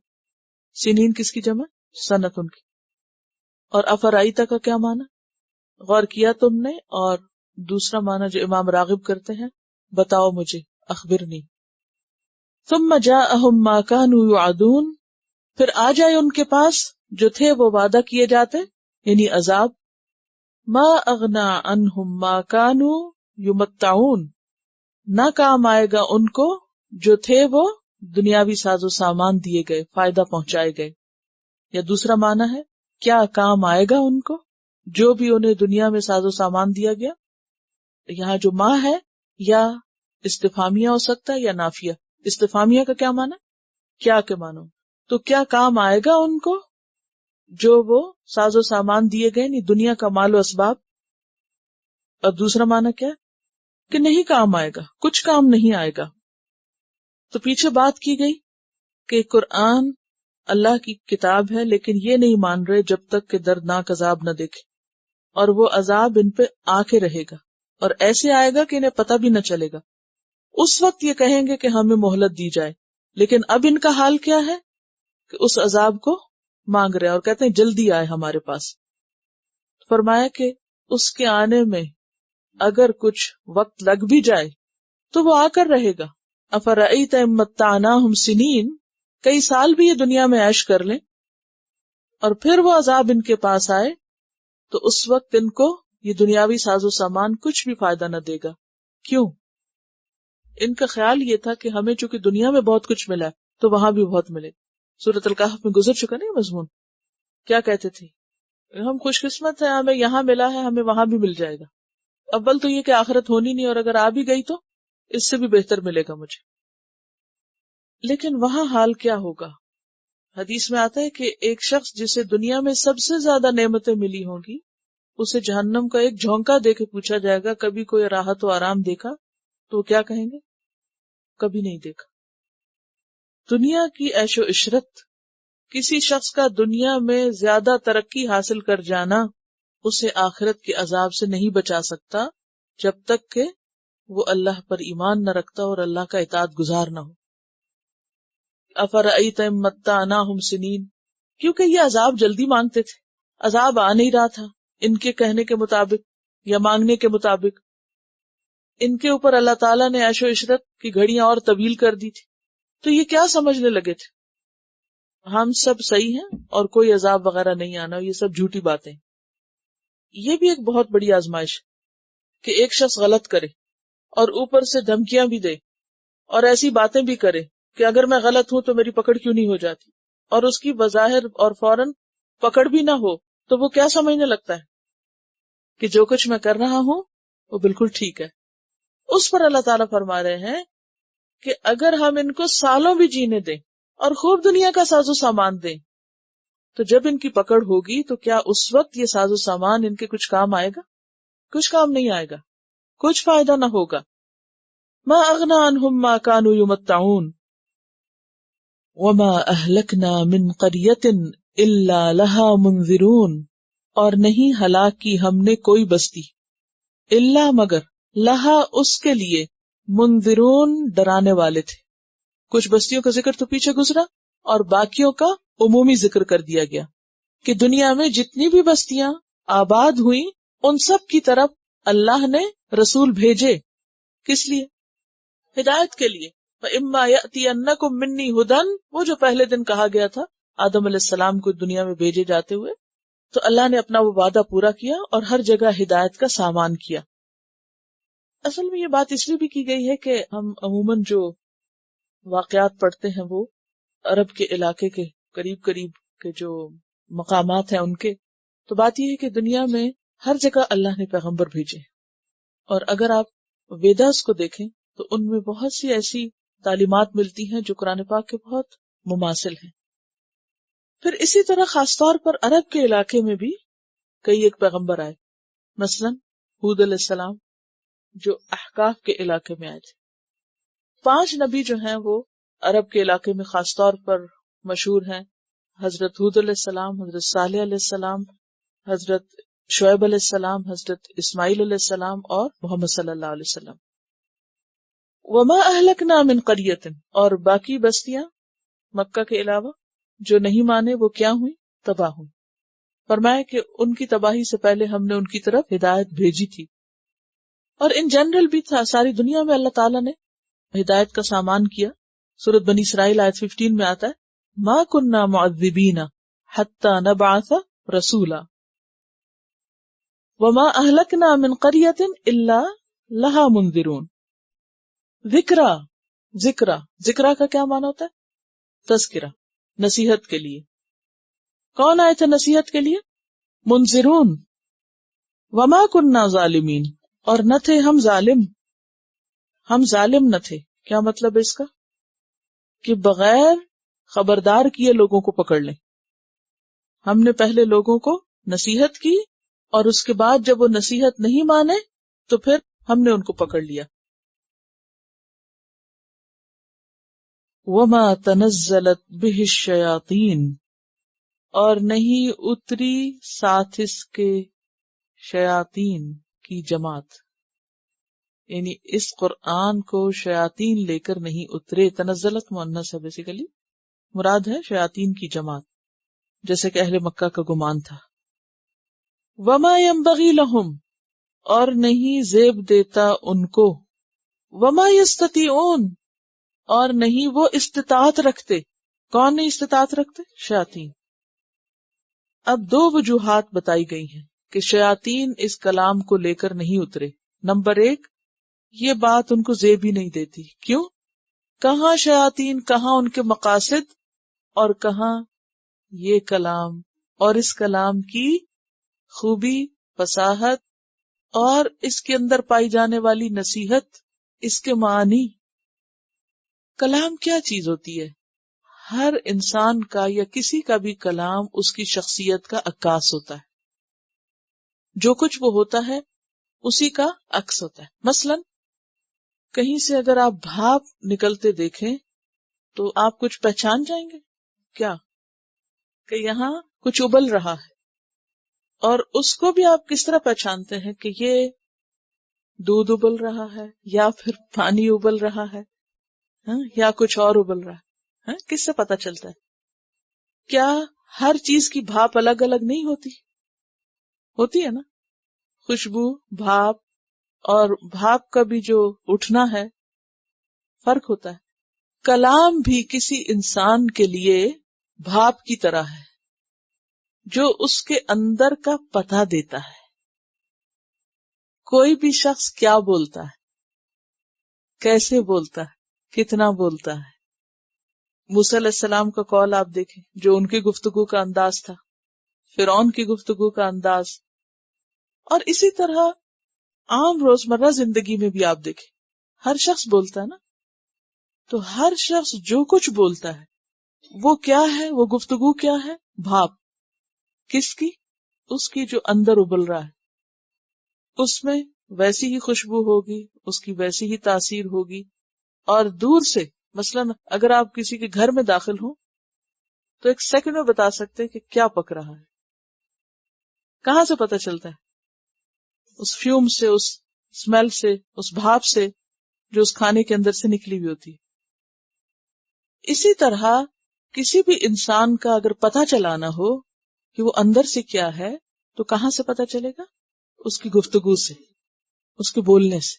سنین کس کی جمع؟ سنت ان کی. اور افرائیتا کا کیا معنی؟ غور کیا تم نے؟ اور دوسرا معنی جو امام راغب کرتے ہیں، بتاؤ مجھے، اخبرنی. ثم جاءہم ما كانوا يوعدون، پھر آ جائے ان کے پاس جو تھے وہ وعدہ کیے جاتے، یعنی عذاب. ما اغنا عنہم ما كانوا یمتعون، نہ کام آئے گا ان کو جو تھے وہ دنیاوی ساز و سامان دیے گئے، فائدہ پہنچائے گئے. یا دوسرا معنی ہے کیا کام آئے گا ان کو جو بھی انہیں دنیا میں ساز و سامان دیا گیا. یہاں جو ماں ہے یا استفہامیہ ہو سکتا ہے یا نافیہ. استفہامیہ کا کیا معنی؟ کیا کے معنی. تو کیا کام آئے گا ان کو جو وہ ساز و سامان دیے گئے، نہیں دنیا کا مال و اسباب. اور دوسرا معنی کیا؟ کہ نہیں کام آئے گا، کچھ کام نہیں آئے گا. تو پیچھے بات کی گئی کہ قرآن اللہ کی کتاب ہے، لیکن یہ نہیں مان رہے جب تک کہ دردناک عذاب نہ دیکھے، اور وہ عذاب ان پہ آ کے رہے گا، اور ایسے آئے گا کہ انہیں پتہ بھی نہ چلے گا. اس وقت یہ کہیں گے کہ ہمیں مہلت دی جائے، لیکن اب ان کا حال کیا ہے کہ اس عذاب کو مانگ رہے ہیں اور کہتے ہیں جلدی آئے ہمارے پاس. فرمایا کہ اس کے آنے میں اگر کچھ وقت لگ بھی جائے تو وہ آ کر رہے گا. افرأیت ان متعناہم سنین، کئی سال بھی یہ دنیا میں عیش کر لیں اور پھر وہ عذاب ان کے پاس آئے تو اس وقت ان کو یہ دنیاوی ساز و سامان کچھ بھی فائدہ نہ دے گا. کیوں؟ ان کا خیال یہ تھا کہ ہمیں چونکہ دنیا میں بہت کچھ ملا تو وہاں بھی بہت ملے. سورۃ الکہف میں گزر چکا نہیں مضمون. کیا کہتے تھے؟ ہم خوش قسمت ہیں، ہمیں یہاں ملا ہے، ہمیں وہاں بھی مل جائے گا. اول تو یہ کہ آخرت ہونی نہیں، اور اگر آ بھی گئی تو اس سے بھی بہتر ملے گا مجھے. لیکن وہاں حال کیا ہوگا؟ حدیث میں آتا ہے کہ ایک شخص جسے دنیا میں سب سے زیادہ نعمتیں ملی ہوں گی، اسے جہنم کا ایک جھونکا دے کے پوچھا جائے گا کبھی کوئی راحت و آرام دیکھا؟ تو وہ کیا کہیں گے؟ کبھی نہیں دیکھا. دنیا کی عیش و عشرت، کسی شخص کا دنیا میں زیادہ ترقی حاصل کر جانا اسے آخرت کے عذاب سے نہیں بچا سکتا جب تک کہ وہ اللہ پر ایمان نہ رکھتا اور اللہ کا اطاعت گزار نہ ہو. افرأیت ان متعناہم سنین، کیونکہ یہ عذاب جلدی مانگتے تھے، عذاب آ نہیں رہا تھا ان کے کہنے کے مطابق یا مانگنے کے مطابق. ان کے اوپر اللہ تعالیٰ نے عیش و عشرت کی گھڑیاں اور طویل کر دی تھی، تو یہ کیا سمجھنے لگے تھے ہم سب صحیح ہیں اور کوئی عذاب وغیرہ نہیں آنا، یہ سب جھوٹی باتیں. یہ بھی ایک بہت بڑی آزمائش کہ ایک شخص غلط کرے اور اوپر سے دھمکیاں بھی دے اور ایسی باتیں بھی کرے کہ اگر میں غلط ہوں تو میری پکڑ کیوں نہیں ہو جاتی، اور اس کی بظاہر اور فوراً پکڑ بھی نہ ہو تو وہ کیا سمجھنے لگتا ہے کہ جو کچھ میں کر رہا ہوں وہ بالکل ٹھیک ہے. اس پر اللہ تعالیٰ فرما رہے ہیں کہ اگر ہم ان کو سالوں بھی جینے دیں اور خوب دنیا کا ساز و سامان دیں تو جب ان کی پکڑ ہوگی تو کیا اس وقت یہ ساز و سامان ان کے کچھ کام آئے گا؟ کچھ کام نہیں آئے گا، کچھ فائدہ نہ ہوگا. ما اغنی عنہم ما کانوا یمتعون وما اہلکنا من قریۃ الا لہا منذرون، اور نہیں ہلاک کی ہم نے کوئی بستی الا مگر لہا اس کے لیے منذرون ڈرانے والے تھے. کچھ بستیوں کا ذکر تو پیچھے گزرا اور باقیوں کا عمومی ذکر کر دیا گیا کہ دنیا میں جتنی بھی بستیاں آباد ہوئیں ان سب کی طرف اللہ نے رسول بھیجے. کس لیے؟ ہدایت کے لیے. فَإِمَّا يَأْتِيَنَّكُم مِّنِّي هُدًى، وہ جو پہلے دن کہا گیا تھا آدم علیہ السلام کو دنیا میں بھیجے جاتے ہوئے، تو اللہ نے اپنا وہ وعدہ پورا کیا اور ہر جگہ ہدایت کا سامان کیا. اصل میں یہ بات اس لیے بھی کی گئی ہے کہ ہم عموماً جو واقعات پڑھتے ہیں وہ عرب کے علاقے کے قریب قریب کے جو مقامات ہیں ان کے، تو بات یہ ہے کہ دنیا میں ہر جگہ اللہ نے پیغمبر بھیجے، اور اگر آپ ویداس کو دیکھیں تو ان میں بہت سی ایسی تعلیمات ملتی ہیں جو قرآن پاک کے بہت مماثل ہیں. پھر اسی طرح خاص طور پر عرب کے علاقے میں بھی کئی ایک پیغمبر آئے، مثلا ہود علیہ السلام جو احقاف کے علاقے میں آئے تھے. 5 نبی جو ہیں وہ عرب کے علاقے میں خاص طور پر مشہور ہیں، حضرت ہود علیہ السلام، حضرت صالح علیہ السلام، حضرت شعیب علیہ السلام، حضرت اسماعیل علیہ السلام اور محمد صلی اللہ علیہ وسلم. وما اہلکنا من قریۃ، اور باقی بستیاں مکہ کے علاوہ جو نہیں مانے وہ کیا ہوئی؟ تباہ ہوئی. فرمایا کہ ان کی تباہی سے پہلے ہم نے ان کی طرف ہدایت بھیجی تھی. اور ان جنرل بھی تھا، ساری دنیا میں اللہ تعالیٰ نے ہدایت کا سامان کیا. سورۃ بنی اسرائیل آیت 15 میں آتا ہے ما کننا معذبین حتی نبعث رسولا وما اہلکنا من قریۃ الا لہا منذرون. ذکرہ کا کیا معنی ہوتا ہے؟ تذکرہ، نصیحت کے لیے. کون آئے تھے نصیحت کے لیے؟ منذرون. وما کننا ظالمین، اور نہ تھے ہم ظالم نہ تھے. کیا مطلب ہے اس کا؟ کہ بغیر خبردار کیے لوگوں کو پکڑ لیں. ہم نے پہلے لوگوں کو نصیحت کی اور اس کے بعد جب وہ نصیحت نہیں مانے تو پھر ہم نے ان کو پکڑ لیا. وما تنزلت به الشیاطین، اور نہیں اتری ساتھ اس کے شیاطین کی جماعت، یعنی اس قرآن کو شیاطین لے کر نہیں اترے. تنزلت مؤنث ہے، بیسیکلی مراد ہے شیاطین کی جماعت، جیسے کہ اہل مکہ کا گمان تھا. وما ينبغی لہم، اور نہیں زیب دیتا ان کو. وما یستطیعون، اور نہیں وہ استطاعت رکھتے. کون نہیں استطاعت رکھتے؟ شیاطین. اب 2 وجوہات بتائی گئی ہیں کہ شیاطین اس کلام کو لے کر نہیں اترے. نمبر 1، یہ بات ان کو زیب ہی نہیں دیتی. کیوں؟ کہاں شیاطین، کہاں ان کے مقاصد، اور کہاں یہ کلام اور اس کلام کی خوبی، فصاحت اور اس کے اندر پائی جانے والی نصیحت، اس کے معنی. کلام کیا چیز ہوتی ہے؟ ہر انسان کا یا کسی کا بھی کلام اس کی شخصیت کا عکاس ہوتا ہے. جو کچھ وہ ہوتا ہے اسی کا عکس ہوتا ہے. مثلا کہیں سے اگر آپ بھاپ نکلتے دیکھیں تو آپ کچھ پہچان جائیں گے کیا؟ کہ یہاں کچھ ابل رہا ہے. اور اس کو بھی آپ کس طرح پہچانتے ہیں کہ یہ دودھ ابل رہا ہے یا پھر پانی ابل رہا ہے یا کچھ اور ابل رہا ہے؟ کس سے پتا چلتا ہے؟ کیا ہر چیز کی بھاپ الگ الگ نہیں ہوتی ہے نا؟ خوشبو، بھاپ اور بھاپ کا بھی جو اٹھنا ہے فرق ہوتا ہے. کلام بھی کسی انسان کے لیے بھاپ کی طرح ہے جو اس کے اندر کا پتہ دیتا ہے. کوئی بھی شخص کیا بولتا ہے، کیسے بولتا ہے، کتنا بولتا ہے. موسیٰ علیہ السلام کا قول آپ دیکھیں، جو ان کی گفتگو کا انداز تھا، فرعون کی گفتگو کا انداز، اور اسی طرح عام روزمرہ زندگی میں بھی آپ دیکھیں ہر شخص بولتا ہے نا. تو ہر شخص جو کچھ بولتا ہے وہ کیا ہے؟ وہ گفتگو کیا ہے؟ بھاپ. کس کی؟ اس کی جو اندر ابل رہا ہے. اس میں ویسی ہی خوشبو ہوگی، اس کی ویسی ہی تاثیر ہوگی. اور دور سے مثلا اگر آپ کسی کے گھر میں داخل ہوں تو ایک سیکنڈ میں بتا سکتے ہیں کہ کیا پک رہا ہے. کہاں سے پتہ چلتا ہے؟ اس فیوم سے، اس اسمیل سے، اس بھاپ سے جو اس کھانے کے اندر سے نکلی ہوئی ہوتی ہے. اسی طرح کسی بھی انسان کا اگر پتہ چلانا ہو کہ وہ اندر سے کیا ہے تو کہاں سے پتہ چلے گا؟ اس کی گفتگو سے، اس کے بولنے سے.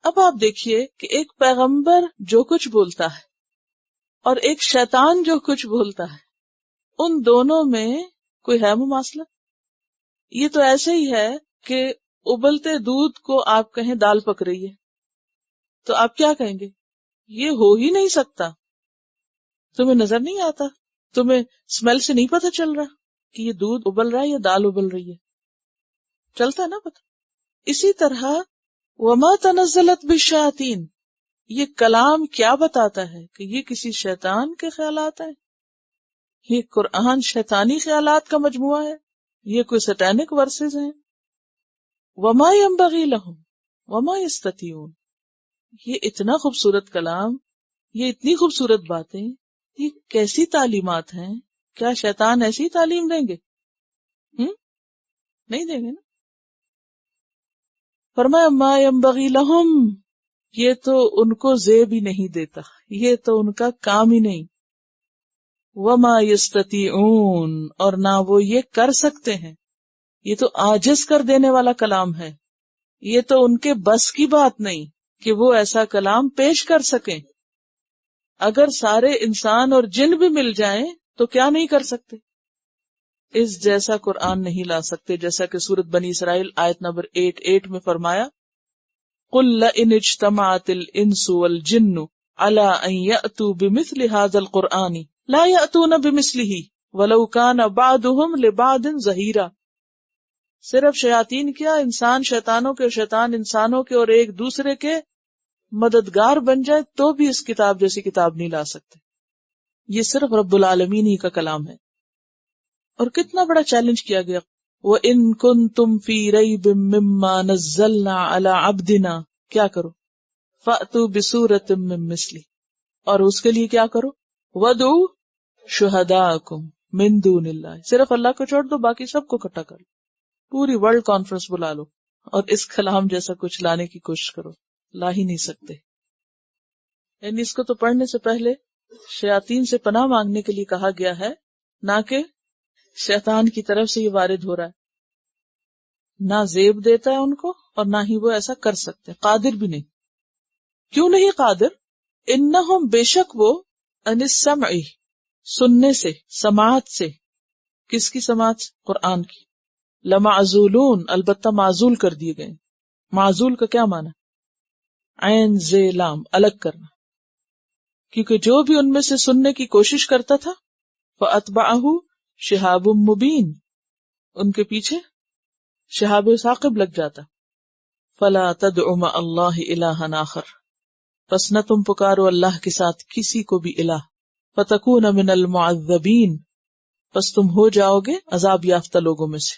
اب آپ دیکھیے کہ ایک پیغمبر جو کچھ بولتا ہے اور ایک شیطان جو کچھ بولتا ہے، ان دونوں میں کوئی ہے مماثلت؟ یہ تو ایسے ہی ہے کہ ابلتے دودھ کو آپ کہیں دال پک رہی ہے تو آپ کیا کہیں گے؟ یہ ہو ہی نہیں سکتا. تمہیں نظر نہیں آتا؟ تمہیں اسمیل سے نہیں پتا چل رہا کہ یہ دودھ ابل رہا ہے یا دال ابل رہی ہے؟ چلتا ہے نا پتا. اسی طرح وما تنزلت بالشیاطین، یہ کلام کیا بتاتا ہے کہ یہ کسی شیطان کے خیالات ہیں؟ یہ قرآن شیطانی خیالات کا مجموعہ ہے؟ یہ کوئی سٹینک ورسز ہیں؟ وما ينبغي لهم وما يستطيعون، یہ اتنا خوبصورت کلام، یہ اتنی خوبصورت باتیں، یہ کیسی تعلیمات ہیں؟ کیا شیطان ایسی تعلیم دیں گے؟ نہیں دیں گے نا. فرمایا ما ينبغي لهم، یہ تو ان کو زیب ہی نہیں دیتا، یہ تو ان کا کام ہی نہیں. وما يستطيعون، اور نہ وہ یہ کر سکتے ہیں. یہ تو عاجز کر دینے والا کلام ہے، یہ تو ان کے بس کی بات نہیں کہ وہ ایسا کلام پیش کر سکیں. اگر سارے انسان اور جن بھی مل جائیں تو کیا نہیں کر سکتے؟ اس جیسا قرآن نہیں لا سکتے. جیسا کہ سورۃ بنی اسرائیل آیت نمبر 8 میں فرمایا قُلْ لَئِنِ اجْتَمَعَتِ الْإِنسُ وَالْجِنُّ عَلَىٰ أَن يَأْتُوا بِمِثْلِ هَٰذَا الْقُرْآنِ لَا يَأْتُونَ بِمِثْلِهِ وَلَوْ كَانَ بَعْضُهُمْ لِبَعْضٍ ظَهِيرًا. صرف شیاطین کیا، انسان شیطانوں کے، شیطان انسانوں کے، اور ایک دوسرے کے مددگار بن جائے تو بھی اس کتاب جیسی کتاب نہیں لا سکتے. یہ صرف رب العالمین ہی کا کلام ہے. اور کتنا بڑا چیلنج کیا گیا، وَإِن كُنتُمْ فِي رَيْبٍ مِّمَّا نَزَّلْنَا عَلَىٰ عَبْدِنَا، کیا کرو؟ فَأْتُوا بِسُورَةٍ مِّن مِّثْلِهِ، اور اس کے لیے کیا کرو؟ وَادْعُوا شُهَدَاءَكُم مِّن دُونِ اللَّهِ، صرف اللہ کو چھوڑ دو، باقی سب کو اکٹھا کر لو، پوری ورلڈ کانفرنس بلا لو اور اس کلام جیسا کچھ لانے کی کوشش کرو. لا ہی نہیں سکتے. یعنی اس کو تو پڑھنے سے پہلے شیاطین سے پناہ مانگنے کے لیے کہا گیا ہے، نہ کہ شیطان کی طرف سے یہ وارد ہو رہا ہے. نہ زیب دیتا ہے ان کو اور نہ ہی وہ ایسا کر سکتے، قادر بھی نہیں. کیوں نہیں قادر؟ انہم، بے شک وہ، عن السمع، سننے سے، سماعت سے. کس کی سماعت؟ قرآن کی. لمعزولون، البتہ معزول کر دیے گئے. معزول کا کیا معنی؟ عین زے لام، الگ کرنا. کیونکہ جو بھی ان میں سے سننے کی کوشش کرتا تھا فَأَتْبَعَهُ شِهَابٌ مُبِينٌ، ان کے پیچھے شہاب ثاقب لگ جاتا. فَلَا تَدْعُ مَعَ اللَّهِ إِلَٰهًا آخَرَ، پس نہ تم پکارو اللہ کے ساتھ کسی کو بھی الہ. فَتَكُونَ مِنَ الْمُعَذَّبِينَ، پس تم ہو جاؤ گے عذاب یافتہ لوگوں میں سے.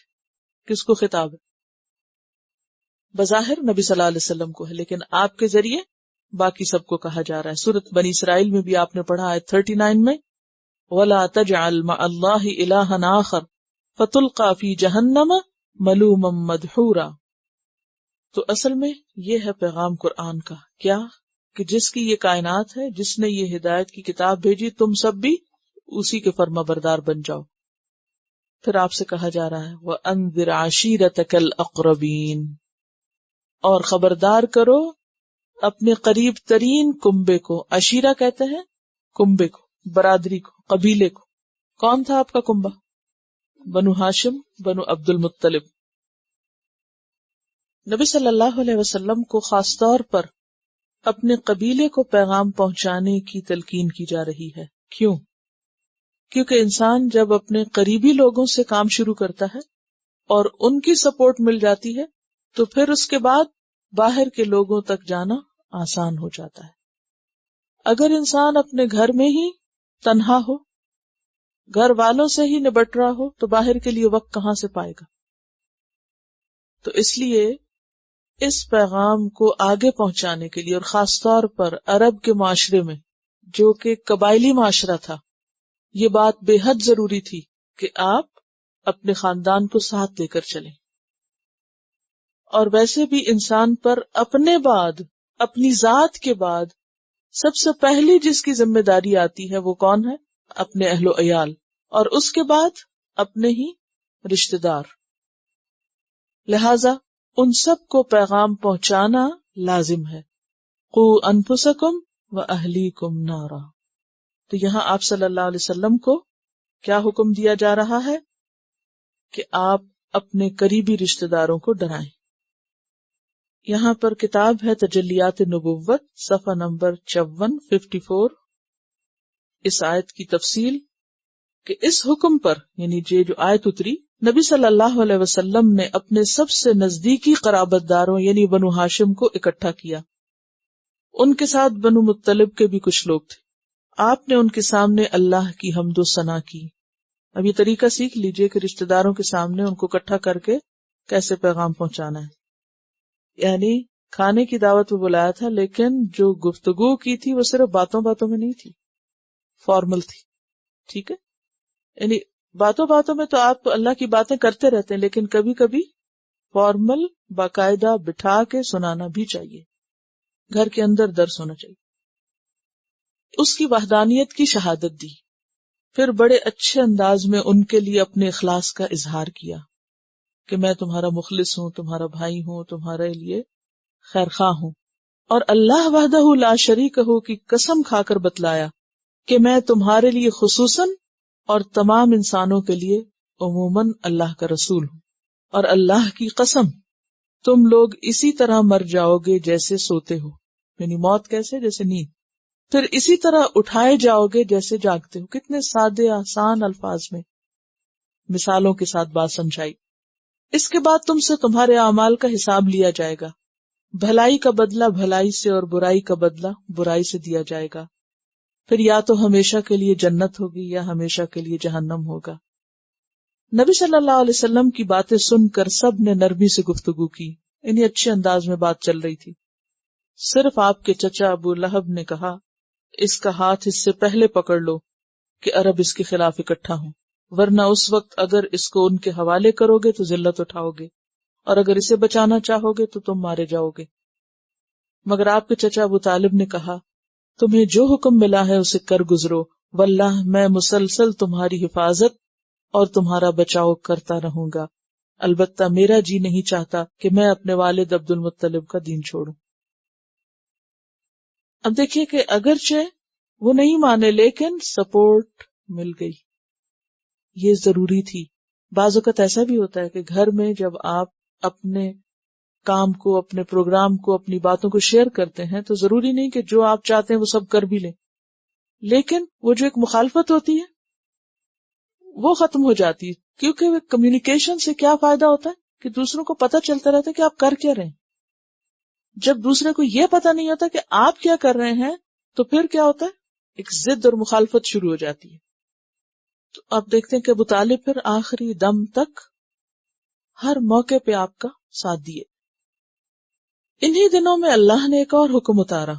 کس کو خطاب ہے؟ بظاہر نبی صلی اللہ علیہ وسلم کو ہے، لیکن آپ کے ذریعے باقی سب کو کہا جا رہا ہے. سورۃ بنی اسرائیل میں بھی آپ نے پڑھا ہے 39 میں وَلَا تَجْعَلْ مَعَ اللَّهِ إِلَٰهًا آخَرَ فَتُلْقَىٰ فِي جَهَنَّمَ مَلُومًا مَدْحُورًا. تو اصل میں یہ ہے پیغام قرآن کا، کیا کہ جس کی یہ کائنات ہے، جس نے یہ ہدایت کی کتاب بھیجی، تم سب بھی اسی کے فرما بردار بن جاؤ۔ پھر آپ سے کہا جا رہا ہے وَأَنذِرْ عَشِيرَتَكَ الْأَقْرَبِينَ، اور خبردار کرو اپنے قریب ترین کنبے کو۔ عشیرہ کہتے ہیں کنبے کو، برادری کو، قبیلے کو۔ کون تھا آپ کا کنبہ؟ بنو ہاشم، بنو عبد المطلب۔ نبی صلی اللہ علیہ وسلم کو خاص طور پر اپنے قبیلے کو پیغام پہنچانے کی تلقین کی جا رہی ہے۔ کیوں؟ کیونکہ انسان جب اپنے قریبی لوگوں سے کام شروع کرتا ہے اور ان کی سپورٹ مل جاتی ہے تو پھر اس کے بعد باہر کے لوگوں تک جانا آسان ہو جاتا ہے۔ اگر انسان اپنے گھر میں ہی تنہا ہو، گھر والوں سے ہی نبٹ رہا ہو، تو باہر کے لیے وقت کہاں سے پائے گا؟ تو اس لیے اس پیغام کو آگے پہنچانے کے لیے، اور خاص طور پر عرب کے معاشرے میں جو کہ قبائلی معاشرہ تھا، یہ بات بے حد ضروری تھی کہ آپ اپنے خاندان کو ساتھ لے کر چلیں۔ اور ویسے بھی انسان پر اپنے بعد، اپنی ذات کے بعد سب سے پہلی جس کی ذمہ داری آتی ہے وہ کون ہے؟ اپنے اہل و عیال، اور اس کے بعد اپنے ہی رشتہ دار۔ لہذا ان سب کو پیغام پہنچانا لازم ہے۔ قُوا أَنفُسَكُمْ وَأَهْلِيكُمْ نَارًا۔ تو یہاں آپ صلی اللہ علیہ وسلم کو کیا حکم دیا جا رہا ہے کہ آپ اپنے قریبی رشتہ داروں کو ڈرائیں۔ یہاں پر کتاب ہے تجلیات نبوت، صفحہ نمبر 54 اس آیت کی تفصیل کہ اس حکم پر، یعنی جو آیت اتری، نبی صلی اللہ علیہ وسلم نے اپنے سب سے نزدیکی قرابت داروں یعنی بنو ہاشم کو اکٹھا کیا۔ ان کے ساتھ بنو مطلب کے بھی کچھ لوگ تھے۔ آپ نے ان کے سامنے اللہ کی حمد و ثنا کی۔ اب یہ طریقہ سیکھ لیجئے کہ رشتہ داروں کے سامنے ان کو اکٹھا کر کے کیسے پیغام پہنچانا ہے۔ یعنی کھانے کی دعوت میں بلایا تھا، لیکن جو گفتگو کی تھی وہ صرف باتوں باتوں میں نہیں تھی، فارمل تھی۔ ٹھیک ہے، یعنی باتوں باتوں میں تو آپ اللہ کی باتیں کرتے رہتے ہیں، لیکن کبھی کبھی فارمل باقاعدہ بٹھا کے سنانا بھی چاہیے، گھر کے اندر درس ہونا چاہیے۔ اس کی وحدانیت کی شہادت دی، پھر بڑے اچھے انداز میں ان کے لیے اپنے اخلاص کا اظہار کیا کہ میں تمہارا مخلص ہوں، تمہارا بھائی ہوں، تمہارے لیے خیر خواہ ہوں، اور اللہ وحدہ لا شریک ہو کی قسم کھا کر بتلایا کہ میں تمہارے لیے خصوصاً اور تمام انسانوں کے لیے عموماً اللہ کا رسول ہوں، اور اللہ کی قسم تم لوگ اسی طرح مر جاؤ گے جیسے سوتے ہو، یعنی موت کیسے؟ جیسے نیند، پھر اسی طرح اٹھائے جاؤ گے جیسے جاگتے ہو۔ کتنے سادے آسان الفاظ میں مثالوں کے ساتھ بات سمجھائی۔ اس کے بعد تم سے تمہارے اعمال کا حساب لیا جائے گا، بھلائی کا بدلہ بھلائی سے اور برائی کا بدلہ برائی سے دیا جائے گا، پھر یا تو ہمیشہ کے لیے جنت ہوگی یا ہمیشہ کے لیے جہنم ہوگا۔ نبی صلی اللہ علیہ وسلم کی باتیں سن کر سب نے نرمی سے گفتگو کی، انہیں اچھے انداز میں بات چل رہی تھی۔ صرف آپ کے چچا ابو لہب نے کہا اس کا ہاتھ اس سے پہلے پکڑ لو کہ عرب اس کے خلاف اکٹھا ہوں، ورنہ اس وقت اگر اس کو ان کے حوالے کرو گے تو ذلت اٹھاؤ گے، اور اگر اسے بچانا چاہو گے تو تم مارے جاؤ گے۔ مگر آپ کے چچا ابو طالب نے کہا تمہیں جو حکم ملا ہے اسے کر گزرو، واللہ میں مسلسل تمہاری حفاظت اور تمہارا بچاؤ کرتا رہوں گا، البتہ میرا جی نہیں چاہتا کہ میں اپنے والد عبد المطلب کا دین چھوڑوں۔ اب دیکھیے کہ اگرچہ وہ نہیں مانے لیکن سپورٹ مل گئی، یہ ضروری تھی۔ بعض اوقات ایسا بھی ہوتا ہے کہ گھر میں جب آپ اپنے کام کو، اپنے پروگرام کو، اپنی باتوں کو شیئر کرتے ہیں تو ضروری نہیں کہ جو آپ چاہتے ہیں وہ سب کر بھی لیں، لیکن وہ جو ایک مخالفت ہوتی ہے وہ ختم ہو جاتی ہے، کیونکہ کمیونیکیشن سے کیا فائدہ ہوتا ہے کہ دوسروں کو پتہ چلتا رہتا ہے کہ آپ کر کیا رہے ہیں۔ جب دوسرے کو یہ پتہ نہیں ہوتا کہ آپ کیا کر رہے ہیں تو پھر کیا ہوتا ہے، ایک ضد اور مخالفت شروع ہو جاتی ہے۔ تو آپ دیکھتے ہیں کہ ابو طالب پھر آخری دم تک ہر موقع پہ آپ کا ساتھ دیے۔ انہی دنوں میں اللہ نے ایک اور حکم اتارا،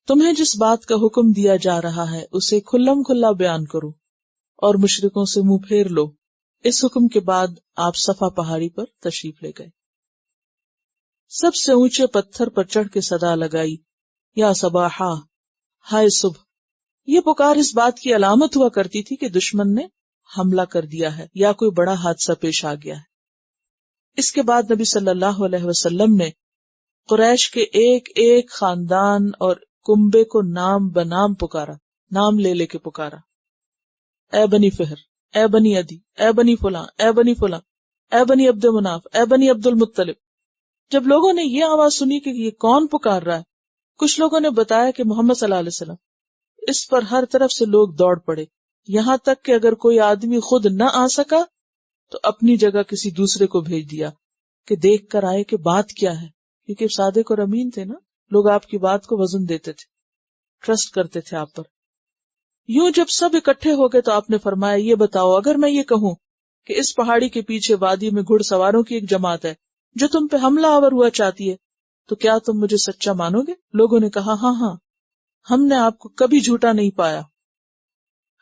تمہیں جس بات کا حکم دیا جا رہا ہے اسے کھلم کھلا بیان کرو اور مشرکوں سے منہ پھیر لو۔ اس حکم کے بعد آپ صفا پہاڑی پر تشریف لے گئے۔ سب سے اونچے پتھر پر چڑھ کے صدا لگائی، یا صباحا، ہائے صبح۔ یہ پکار اس بات کی علامت ہوا کرتی تھی کہ دشمن نے حملہ کر دیا ہے یا کوئی بڑا حادثہ پیش آ گیا ہے۔ اس کے بعد نبی صلی اللہ علیہ وسلم نے قریش کے ایک ایک خاندان اور کنبے کو نام بنام پکارا، نام لے لے کے پکارا، اے بنی فہر، اے بنی عدی، اے بنی فلاں، اے بنی فلاں، اے بنی عبد مناف، اے بنی عبد المطلب۔ جب لوگوں نے یہ آواز سنی کہ یہ کون پکار رہا ہے، کچھ لوگوں نے بتایا کہ محمد صلی اللہ علیہ وسلم۔ اس پر ہر طرف سے لوگ دوڑ پڑے، یہاں تک کہ اگر کوئی آدمی خود نہ آ سکا تو اپنی جگہ کسی دوسرے کو بھیج دیا کہ دیکھ کر آئے کہ بات کیا ہے، کیونکہ صادق اور امین تھے نا، لوگ آپ کی بات کو وزن دیتے تھے، ٹرسٹ کرتے تھے آپ پر۔ یوں جب سب اکٹھے ہو گئے تو آپ نے فرمایا، یہ بتاؤ اگر میں یہ کہوں کہ اس پہاڑی کے پیچھے وادی میں گھڑ سواروں کی ایک جماعت ہے جو تم پہ حملہ آور ہوا چاہتی ہے، تو کیا تم مجھے سچا مانو گے؟ لوگوں نے کہا، ہاں ہاں، ہم نے آپ کو کبھی جھوٹا نہیں پایا،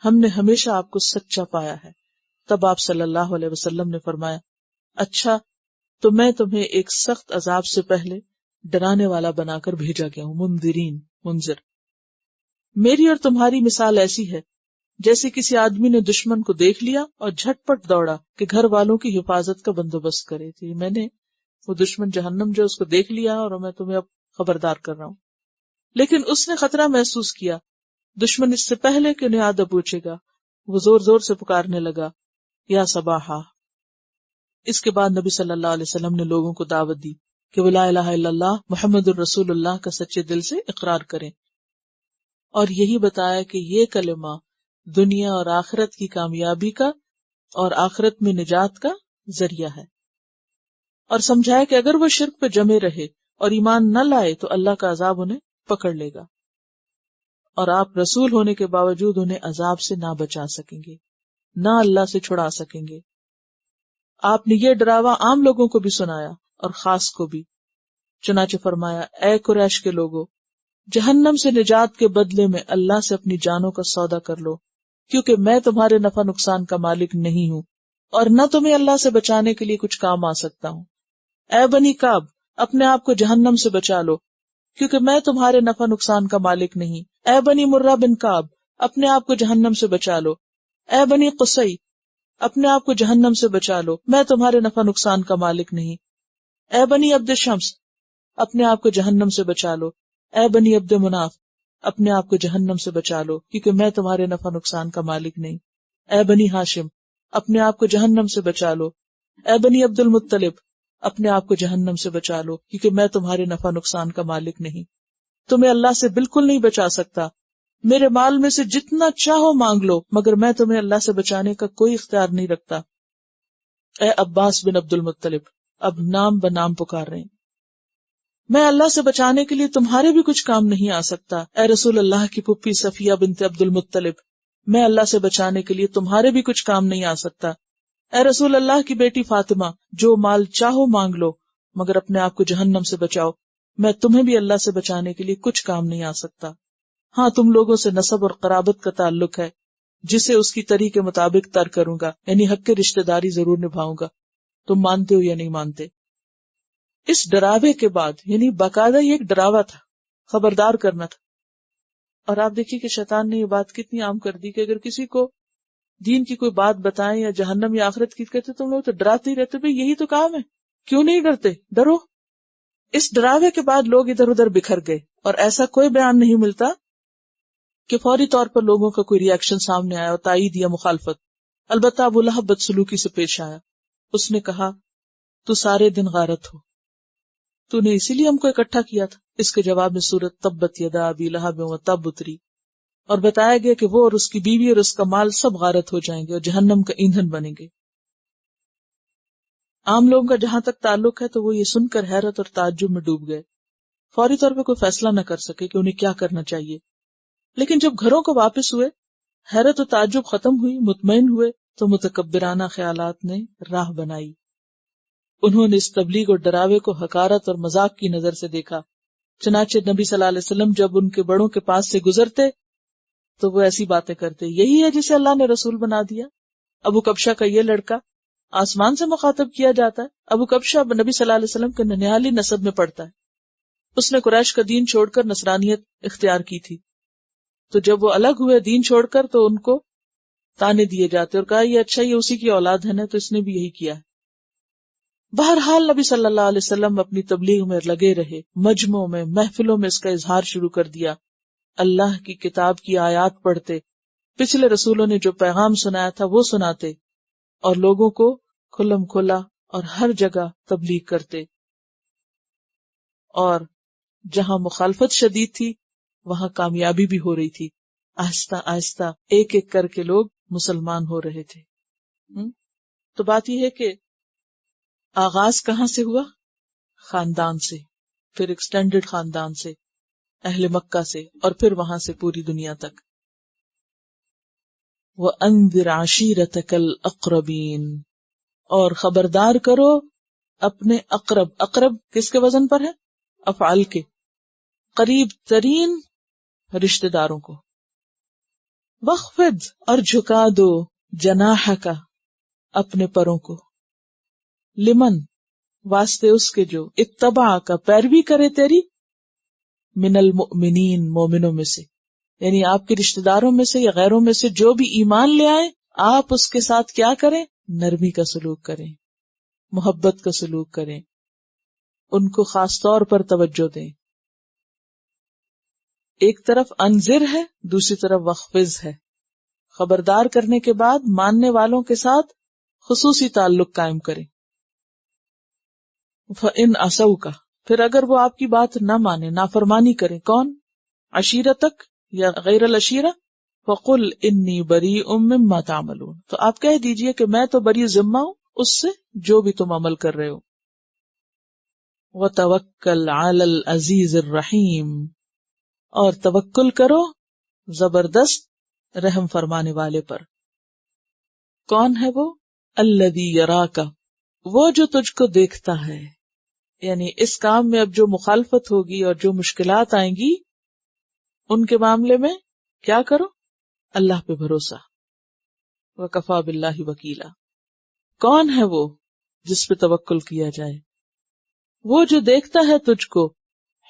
ہم نے ہمیشہ آپ کو سچا پایا ہے۔ تب آپ صلی اللہ علیہ وسلم نے فرمایا، اچھا تو میں تمہیں ایک سخت عذاب سے پہلے ڈرانے والا بنا کر بھیجا گیا ہوں، منذرین، منذر۔ میری اور تمہاری مثال ایسی ہے جیسے کسی آدمی نے دشمن کو دیکھ لیا اور جھٹ پٹ دوڑا کہ گھر والوں کی حفاظت کا بندوبست کرے تھی۔ میں نے وہ دشمن جہنم جو اس کو دیکھ لیا اور میں تمہیں اب خبردار کر رہا ہوں، لیکن اس نے خطرہ محسوس کیا۔ دشمن اس سے پہلے کہ انہیں آدھا پوچھے گا وہ زور زور سے پکارنے لگا، یا صباحا۔ اس کے بعد نبی صلی اللہ علیہ وسلم نے لوگوں کو دعوت دی کہ وہ لا الہ الا اللہ محمد الرسول اللہ کا سچے دل سے اقرار کریں، اور یہی بتایا کہ یہ کلمہ دنیا اور آخرت کی کامیابی کا اور آخرت میں نجات کا ذریعہ ہے، اور سمجھایا کہ اگر وہ شرک پہ جمے رہے اور ایمان نہ لائے تو اللہ کا عذاب انہیں پکڑ لے گا، اور آپ رسول ہونے کے باوجود انہیں عذاب سے نہ بچا سکیں گے، نہ اللہ سے چھڑا سکیں گے۔ آپ نے یہ ڈراوا عام لوگوں کو بھی سنایا اور خاص کو بھی، چنانچہ فرمایا، اے قریش کے لوگوں، جہنم سے نجات کے بدلے میں اللہ سے اپنی جانوں کا سودا کر لو، کیونکہ میں تمہارے نفع نقصان کا مالک نہیں ہوں اور نہ تمہیں اللہ سے بچانے کے لیے کچھ کام آ سکتا ہوں۔ اے بنی کعب، اپنے آپ کو جہنم سے بچا لو، کیونکہ میں تمہارے نفع نقصان کا مالک نہیں۔ اے بنی مرہ بن کعب، اپنے آپ کو جہنم سے بچا لو۔ اے بنی قصی، اپنے آپ کو جہنم سے بچا لو، میں تمہارے نفع نقصان کا مالک نہیں۔ اے بنی عبد شمس، اپنے آپ کو جہنم سے بچا لو۔ اے بنی عبد مناف، اپنے آپ کو جہنم سے بچا لو، کیونکہ میں تمہارے نفع نقصان کا مالک نہیں۔ اے بنی ہاشم، اپنے آپ کو جہنم سے بچا لو۔ اے بنی عبد المطلب، اپنے آپ کو جہنم سے بچا لو، کیونکہ میں تمہارے نفع نقصان کا مالک نہیں۔ تمہیں اللہ سے بالکل نہیں بچا سکتا، میرے مال میں سے جتنا چاہو مانگ لو، مگر میں تمہیں اللہ سے بچانے کا کوئی اختیار نہیں رکھتا۔ اے عباس بن عبد المطلب، اب نام بنام پکار رہے ہیں، میں اللہ سے بچانے کے لیے تمہارے بھی کچھ کام نہیں آ سکتا۔ اے رسول اللہ کی پھپھی صفیہ بنت عبد المطلب، میں اللہ سے بچانے کے لیے تمہارے بھی کچھ کام نہیں آ سکتا۔ اے رسول اللہ کی بیٹی فاطمہ، جو مال چاہو مانگ لو، مگر اپنے آپ کو جہنم سے بچاؤ، میں تمہیں بھی اللہ سے بچانے کے لیے کچھ کام نہیں آ سکتا۔ ہاں، تم لوگوں سے نسب اور قرابت کا تعلق ہے، جسے اس کی طریق کے مطابق ترک کروں گا، یعنی حق کی رشتہ داری ضرور نبھاؤں گا، تم مانتے ہو یا نہیں مانتے۔ اس ڈراوے کے بعد، یعنی باقاعدہ یہ ایک ڈراوا تھا، خبردار کرنا تھا، اور آپ دیکھیے کہ شیطان نے یہ بات کتنی عام کر دی کہ اگر کسی کو دین کی کوئی بات بتائیں یا جہنم یا آخرت کی کہتے تم لوگ تو ڈراتے ہی رہتے، بھئی یہی تو کام ہے، کیوں نہیں ڈرتے، ڈرو۔ اس ڈراوے کے بعد لوگ ادھر ادھر بکھر گئے، اور ایسا کوئی بیان نہیں ملتا کہ فوری طور پر لوگوں کا کوئی ری ایکشن سامنے آیا اور تائید یا مخالفت۔ البتہ ابو لہب بدسلوکی سے پیش آیا، اس نے کہا، تو سارے دن غارت ہو، تو نے اسی لیے ہم کو اکٹھا کیا تھا۔ اس کے جواب میں سورۃ تبت یدا ابی لہب وتب اتری، اور بتایا گیا کہ وہ اور اس کی بیوی اور اس کا مال سب غارت ہو جائیں گے اور جہنم کا ایندھن بنیں گے۔ عام لوگوں کا جہاں تک تعلق ہے تو وہ یہ سن کر حیرت اور تعجب میں ڈوب گئے، فوری طور پہ کوئی فیصلہ نہ کر سکے کہ انہیں کیا کرنا چاہیے۔ لیکن جب گھروں کو واپس ہوئے، حیرت و تعجب ختم ہوئی، مطمئن ہوئے، تو متکبرانہ خیالات نے راہ بنائی۔ انہوں نے اس تبلیغ اور ڈراوے کو حقارت اور مذاق کی نظر سے دیکھا، چنانچہ نبی صلی اللہ علیہ وسلم جب ان کے بڑوں کے پاس سے گزرتے تو وہ ایسی باتیں کرتے، یہی ہے جسے اللہ نے رسول بنا دیا۔ ابو کبشہ کا یہ لڑکا آسمان سے مخاطب کیا جاتا ہے. ابو کبشہ نبی صلی اللہ علیہ وسلم کے ننیالی نسب میں پڑتا ہے. اس نے قریش کا دین چھوڑ کر نصرانیت اختیار کی تھی. تو جب وہ الگ ہوئے دین چھوڑ کر تو ان کو تانے دیے جاتے اور کہا یہ اچھا یہ اسی کی اولاد ہے نا, تو اس نے بھی یہی کیا ہے. بہرحال نبی صلی اللہ علیہ وسلم اپنی تبلیغ میں لگے رہے, مجمعوں میں محفلوں میں اس کا اظہار شروع کر دیا. اللہ کی کتاب کی آیات پڑھتے, پچھلے رسولوں نے جو پیغام سنایا تھا وہ سناتے, اور لوگوں کو کھلم کھلا اور ہر جگہ تبلیغ کرتے. اور جہاں مخالفت شدید تھی وہاں کامیابی بھی ہو رہی تھی. آہستہ آہستہ ایک ایک کر کے لوگ مسلمان ہو رہے تھے. تو بات یہ ہے کہ آغاز کہاں سے ہوا؟ خاندان سے, پھر ایکسٹینڈڈ خاندان سے, اہل مکہ سے, اور پھر وہاں سے پوری دنیا تک. وَأَنذِرْ عَشِيرَتَكَ الْأَقْرَبِينَ, اور خبردار کرو اپنے اقرب. اقرب کس کے وزن پر ہے؟ افعال کے, قریب ترین رشتہ داروں کو. وَخْفِضْ, اور جھکا دو, جناحک, اپنے پروں کو, لمن, واسطے اس کے جو, اتبعک, پیروی کرے تیری, من المؤمنین, مومنوں میں سے, یعنی آپ کے رشتہ داروں میں سے یا غیروں میں سے جو بھی ایمان لے آئے, آپ اس کے ساتھ کیا کریں؟ نرمی کا سلوک کریں, محبت کا سلوک کریں, ان کو خاص طور پر توجہ دیں. ایک طرف انذر ہے, دوسری طرف وخفض ہے. خبردار کرنے کے بعد ماننے والوں کے ساتھ خصوصی تعلق قائم کریں. فَإِنْ عَصَوْكَ, پھر اگر وہ آپ کی بات نہ مانے, نافرمانی کریں, کون؟ عشیرتک یا غیر العشیرہ, فَقُلْ إِنِّي بَرِيءٌ مِّمَّا تَعْمَلُونَ, تو آپ کہہ دیجئے کہ میں تو بری ذمہ ہوں اس سے جو بھی تم عمل کر رہے ہو. وَتَوَكَّلْ عَلَى الْعَزِيزِ الرَّحِيمِ, اور توکل کرو زبردست رحم فرمانے والے پر. کون ہے وہ؟ الذی یراک, وہ جو تجھ کو دیکھتا ہے. یعنی اس کام میں اب جو مخالفت ہوگی اور جو مشکلات آئیں گی ان کے معاملے میں کیا کرو؟ اللہ پہ بھروسہ. وکفی باللہ وکیلا, کون ہے وہ جس پہ توکل کیا جائے؟ وہ جو دیکھتا ہے تجھ کو,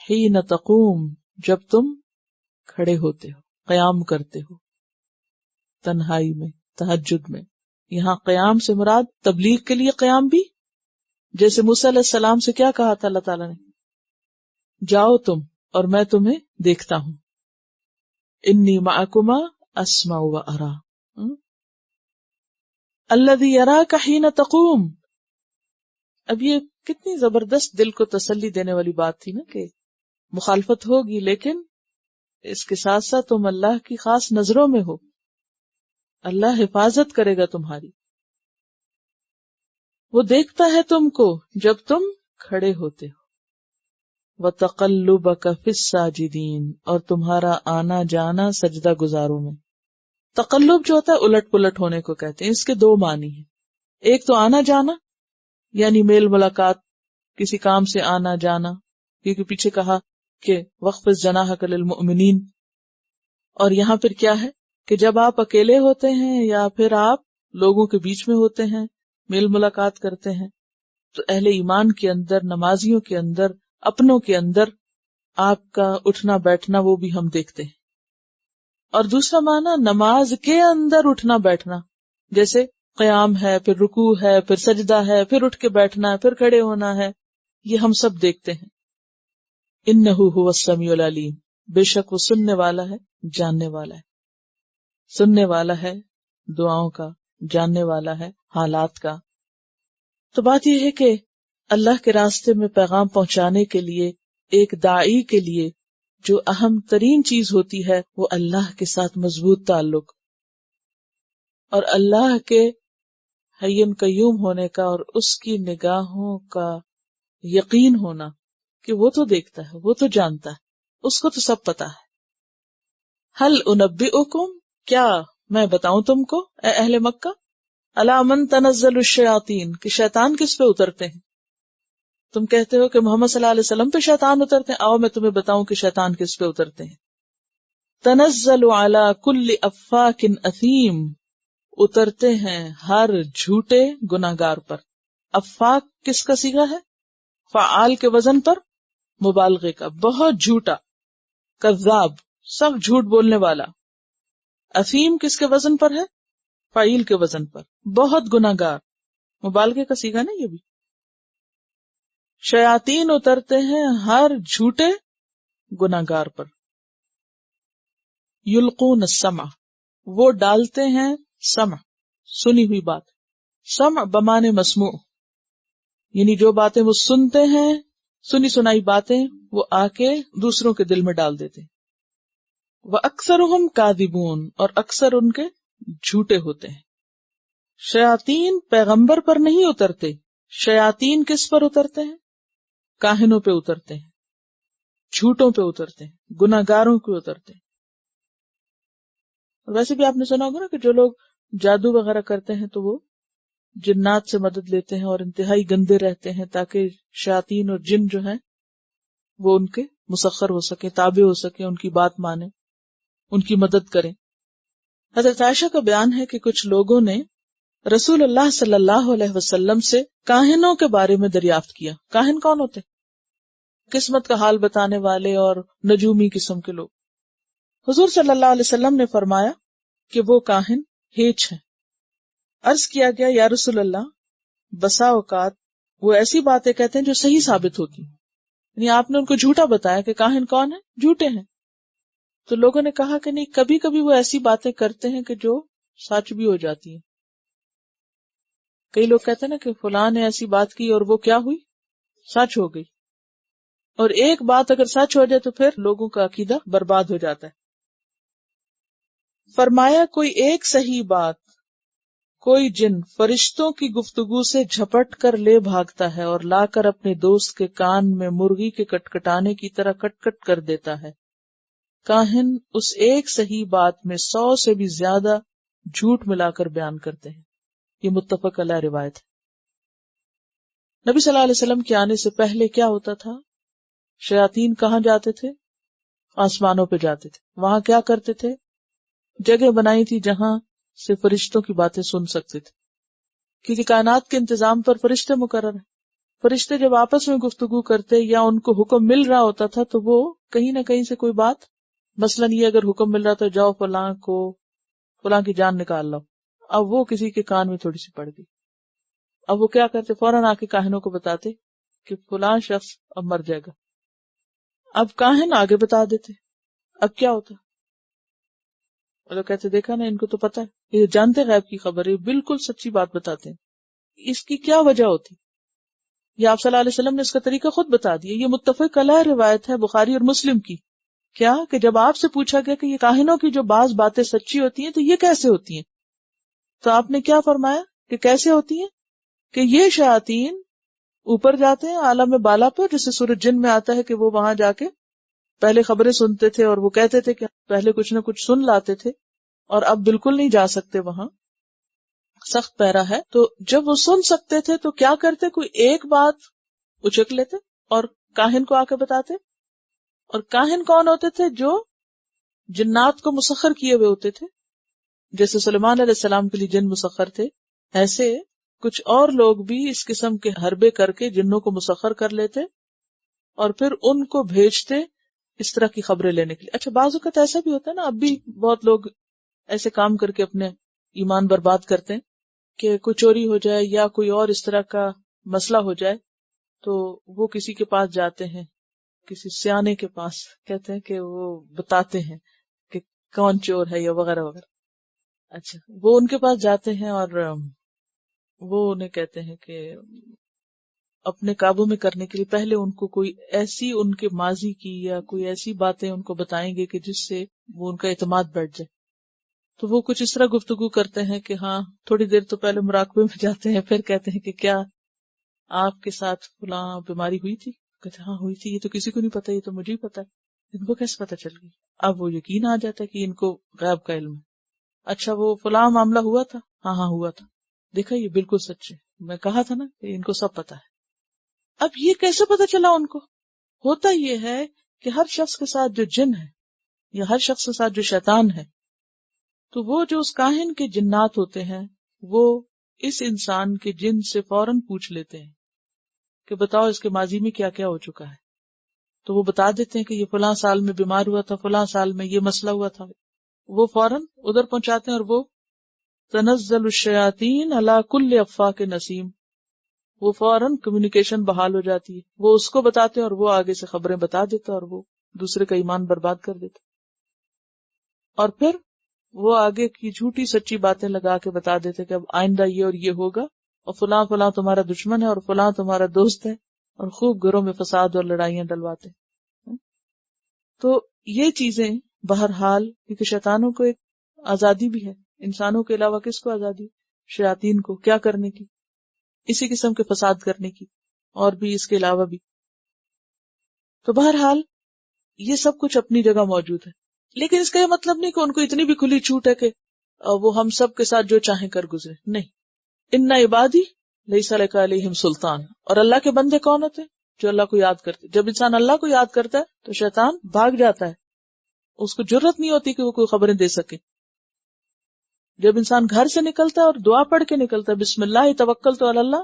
حین تقوم, جب تم کھڑے ہوتے ہو, قیام کرتے ہو, تنہائی میں, تہجد میں. یہاں قیام سے مراد تبلیغ کے لیے قیام بھی, جیسے موسیٰ علیہ السلام سے کیا کہا تھا اللہ تعالیٰ نے؟ جاؤ تم اور میں تمہیں دیکھتا ہوں. انی معکما اسمع و ارا. الذی یراک حین تقوم. اب یہ کتنی زبردست دل کو تسلی دینے والی بات تھی نا, کہ مخالفت ہوگی لیکن اس کے ساتھ ساتھ تم اللہ کی خاص نظروں میں ہو, اللہ حفاظت کرے گا تمہاری. وہ دیکھتا ہے تم کو جب تم کھڑے ہوتے ہو. وَتَقَلُّبَكَ فِي السَّاجِدِينَ, اور تمہارا آنا جانا سجدہ گزاروں میں. تقلب جو ہوتا ہے الٹ پلٹ ہونے کو کہتے ہیں. اس کے دو معنی ہیں. ایک تو آنا جانا یعنی میل ملاقات, کسی کام سے آنا جانا, کیونکہ پیچھے کہا کہ وَخْفِضْ جَنَاحَكَ لِلْمُؤْمِنِينَ. اور یہاں پھر کیا ہے کہ جب آپ اکیلے ہوتے ہیں یا پھر آپ لوگوں کے بیچ میں ہوتے ہیں, میل ملاقات کرتے ہیں, تو اہل ایمان کے اندر, نمازیوں کے اندر, اپنوں کے اندر آپ کا اٹھنا بیٹھنا وہ بھی ہم دیکھتے ہیں. اور دوسرا معنی نماز کے اندر اٹھنا بیٹھنا, جیسے قیام ہے, پھر رکوع ہے, پھر سجدہ ہے, پھر اٹھ کے بیٹھنا ہے, پھر کھڑے ہونا ہے, یہ ہم سب دیکھتے ہیں. انہ هو السمیع العلیم, بے شک وہ سننے والا ہے, جاننے والا ہے. سننے والا ہے دعاؤں کا, جاننے والا ہے حالات کا. تو بات یہ ہے کہ اللہ کے راستے میں پیغام پہنچانے کے لیے ایک داعی کے لیے جو اہم ترین چیز ہوتی ہے وہ اللہ کے ساتھ مضبوط تعلق, اور اللہ کے حی قیوم ہونے کا, اور اس کی نگاہوں کا یقین ہونا کہ وہ تو دیکھتا ہے, وہ تو جانتا ہے, اس کو تو سب پتا ہے. هل انبئکم, کیا میں بتاؤں تم کو اے اہل مکہ, الا من تنزل الشیاطین, کہ شیطان کس پہ اترتے ہیں. تم کہتے ہو کہ محمد صلی اللہ علیہ وسلم پہ شیطان اترتے ہیں, آؤ میں تمہیں بتاؤں کہ شیطان کس پہ اترتے ہیں. تنزل علی کل افاک اثیم, اترتے ہیں ہر جھوٹے گناہگار پر. افاق کس کا صیغہ ہے؟ فعال کے وزن پر مبالغے کا، بہت جھوٹا. کذاب، سب جھوٹ بولنے والا. اثیم کس کے وزن پر ہے؟ فعیل کے وزن پر، بہت گناہگار، مبالغے کا صیغہ نہیں یہ بھی. شیاطین اترتے ہیں ہر جھوٹے گناہگار پر. یلقون السمع، وہ ڈالتے ہیں سمع، سنی ہوئی بات. سمع بمانے مسموع، یعنی جو باتیں وہ سنتے ہیں، سنی سنائی باتیں وہ آ کے دوسروں کے دل میں ڈال دیتے. وَأَكْثَرُهُمْ كَاذِبُونَ، اور اکثر ان کے جھوٹے ہوتے ہیں. شیاطین پیغمبر پر نہیں اترتے، شیاطین کس پر اترتے ہیں؟ کاہنوں پہ اترتے ہیں، جھوٹوں پہ اترتے ہیں، گناہگاروں پہ اترتے ہیں. ویسے بھی آپ نے سنا ہوگا نا کہ جو لوگ جادو وغیرہ کرتے ہیں تو وہ جنات سے مدد لیتے ہیں اور انتہائی گندے رہتے ہیں تاکہ شیاطین اور جن جو ہیں وہ ان کے مسخر ہو سکے، تابع ہو سکے، ان کی بات مانیں، ان کی مدد کریں. حضرت عائشہ کا بیان ہے کہ کچھ لوگوں نے رسول اللہ صلی اللہ علیہ وسلم سے کاہنوں کے بارے میں دریافت کیا. کاہن کون ہوتے؟ قسمت کا حال بتانے والے اور نجومی قسم کے لوگ. حضور صلی اللہ علیہ وسلم نے فرمایا کہ وہ کاہن ہیچ ہیں. عرض کیا گیا یا رسول اللہ، بسا اوقات وہ ایسی باتیں کہتے ہیں جو صحیح ثابت ہوتی ہیں، یعنی آپ نے ان کو جھوٹا بتایا کہ کاہن کون ہے؟ جھوٹے ہیں. تو لوگوں نے کہا کہ نہیں، کبھی کبھی وہ ایسی باتیں کرتے ہیں کہ جو سچ بھی ہو جاتی ہیں. کئی لوگ کہتے ہیں نا کہ فلاں نے ایسی بات کی اور وہ کیا ہوئی؟ سچ ہو گئی. اور ایک بات اگر سچ ہو جائے تو پھر لوگوں کا عقیدہ برباد ہو جاتا ہے. فرمایا کوئی ایک صحیح بات کوئی جن فرشتوں کی گفتگو سے جھپٹ کر لے بھاگتا ہے اور لا کر اپنے دوست کے کان میں مرغی کے کٹکٹانے کی طرح کٹ کٹ کر دیتا ہے. کاہن اس ایک صحیح بات میں 100 سے بھی زیادہ جھوٹ ملا کر بیان کرتے ہیں. یہ متفق علیہ روایت ہے. نبی صلی اللہ علیہ وسلم کے آنے سے پہلے کیا ہوتا تھا؟ شیاطین کہاں جاتے تھے؟ آسمانوں پہ جاتے تھے. وہاں کیا کرتے تھے؟ جگہ بنائی تھی جہاں سے فرشتوں کی باتیں سن سکتے تھے، کیونکہ کائنات کے انتظام پر فرشتے مقرر ہیں. فرشتے جب آپس میں گفتگو کرتے یا ان کو حکم مل رہا ہوتا تھا تو وہ کہیں نہ کہیں سے کوئی بات، مثلاً یہ اگر حکم مل رہا تو جاؤ فلاں کی جان نکال لاؤ، اب وہ کسی کے کان میں تھوڑی سی پڑ گئی. اب وہ کیا کرتے؟ فوراً آ کے کاہنوں کو بتاتے کہ فلاں شخص اب مر جائے گا. اب کاہن آگے بتا دیتے. اب کیا ہوتا؟ لوگ کہتے دیکھا نا، ان کو تو پتا ہے، یہ جانتے غیب کی خبر ہے، بالکل سچی بات بتاتے ہیں. اس کی کیا وجہ ہوتی؟ یہ آپ صلی اللہ علیہ وسلم نے اس کا طریقہ خود بتا دیا. یہ متفق علیہ روایت ہے بخاری اور مسلم کی. کیا کہ جب آپ سے پوچھا گیا کہ یہ کاہنوں کی جو بعض باتیں سچی ہوتی ہیں تو یہ کیسے ہوتی ہیں، تو آپ نے کیا فرمایا کہ کیسے ہوتی ہیں؟ کہ یہ شیاطین اوپر جاتے ہیں عالم بالا پر، جیسے سورۃ جن میں آتا ہے کہ وہ وہاں جا کے پہلے خبریں سنتے تھے اور وہ کہتے تھے کہ پہلے کچھ نہ کچھ سن لاتے تھے اور اب بالکل نہیں جا سکتے، وہاں سخت پہرا ہے. تو جب وہ سن سکتے تھے تو کیا کرتے؟ کوئی ایک بات اچک لیتے اور کاہن کو آ کے بتاتے. اور کاہن کون ہوتے تھے؟ جو جنات کو مسخر کیے ہوئے ہوتے تھے. جیسے سلیمان علیہ السلام کے لیے جن مسخر تھے، ایسے کچھ اور لوگ بھی اس قسم کے حربے کر کے جنوں کو مسخر کر لیتے اور پھر ان کو بھیجتے اس طرح کی خبریں لینے کے لیے. اچھا، بعض اوقات ایسا بھی ہوتا ہے نا، اب بھی بہت لوگ ایسے کام کر کے اپنے ایمان برباد کرتے ہیں کہ کوئی چوری ہو جائے یا کوئی اور اس طرح کا مسئلہ ہو جائے تو وہ کسی کے پاس جاتے ہیں، کسی سیانے کے پاس، کہتے ہیں کہ وہ بتاتے ہیں کہ کون چور ہے یا وغیرہ وغیرہ. اچھا، وہ ان کے پاس جاتے ہیں اور وہ انہیں کہتے ہیں کہ اپنے قابو میں کرنے کے لیے پہلے ان کو کوئی ایسی ان کے ماضی کی یا کوئی ایسی باتیں ان کو بتائیں گے کہ جس سے وہ ان کا اعتماد بیٹھ جائے. تو وہ کچھ اس طرح گفتگو کرتے ہیں کہ ہاں، تھوڑی دیر تو پہلے مراقبے میں جاتے ہیں، پھر کہتے ہیں کہ کیا آپ کے ساتھ فلاں بیماری ہوئی تھی؟ کہتے ہاں ہوئی تھی. یہ تو کسی کو نہیں پتا، یہ تو مجھے ہی پتا ہے. ان کو کیسے پتا چل گئی؟ اب وہ یقین آ جاتا ہے کہ ان کو غیب کا علم ہے. اچھا، وہ فلاں معاملہ ہوا تھا؟ ہاں ہوا تھا. دیکھا، یہ بالکل سچ ہے، میں کہا تھا نا کہ ان کو سب پتا ہے. اب یہ کیسے پتا چلا ان کو؟ ہوتا یہ ہے کہ ہر شخص کے ساتھ جو جن ہے یا ہر شخص کے ساتھ جو شیطان ہے تو وہ جو اس کاہن کے جنات ہوتے ہیں وہ اس انسان کے جن سے فوراً پوچھ لیتے ہیں کہ بتاؤ اس کے ماضی میں کیا کیا ہو چکا ہے. تو وہ بتا دیتے ہیں کہ یہ فلاں سال میں بیمار ہوا تھا، فلاں سال میں یہ مسئلہ ہوا تھا. وہ فوراً ادھر پہنچاتے ہیں اور وہ تنزل الشیاطین علی کل افاک نسیم، وہ فوراً کمیونیکیشن بحال ہو جاتی ہے. وہ اس کو بتاتے ہیں اور وہ آگے سے خبریں بتا دیتا اور وہ دوسرے کا ایمان برباد کر دیتا. اور پھر وہ آگے کی جھوٹی سچی باتیں لگا کے بتا دیتے کہ اب آئندہ یہ اور یہ ہوگا اور فلاں فلاں تمہارا دشمن ہے اور فلاں تمہارا دوست ہے، اور خوب گھروں میں فساد اور لڑائیاں ڈلواتے. تو یہ چیزیں بہرحال، کیونکہ شیطانوں کو ایک آزادی بھی ہے، انسانوں کے علاوہ کس کو آزادی؟ شیاطین کو. کیا کرنے کی؟ اسی قسم کے فساد کرنے کی، اور بھی اس کے علاوہ بھی. تو بہرحال یہ سب کچھ اپنی جگہ موجود ہے، لیکن اس کا یہ مطلب نہیں کہ ان کو اتنی بھی کھلی چھوٹ ہے کہ وہ ہم سب کے ساتھ جو چاہیں کر گزرے. نہیں. ان عبادی لیس لک علیہم سلطان. اور اللہ کے بندے کون ہوتے ہیں؟ جو اللہ کو یاد کرتے. جب انسان اللہ کو یاد کرتا ہے تو شیطان بھاگ جاتا ہے، اس کو جرت نہیں ہوتی کہ وہ کوئی خبریں دے سکے. جب انسان گھر سے نکلتا ہے اور دعا پڑھ کے نکلتا ہے، بسم اللہ توکلت علی اللہ،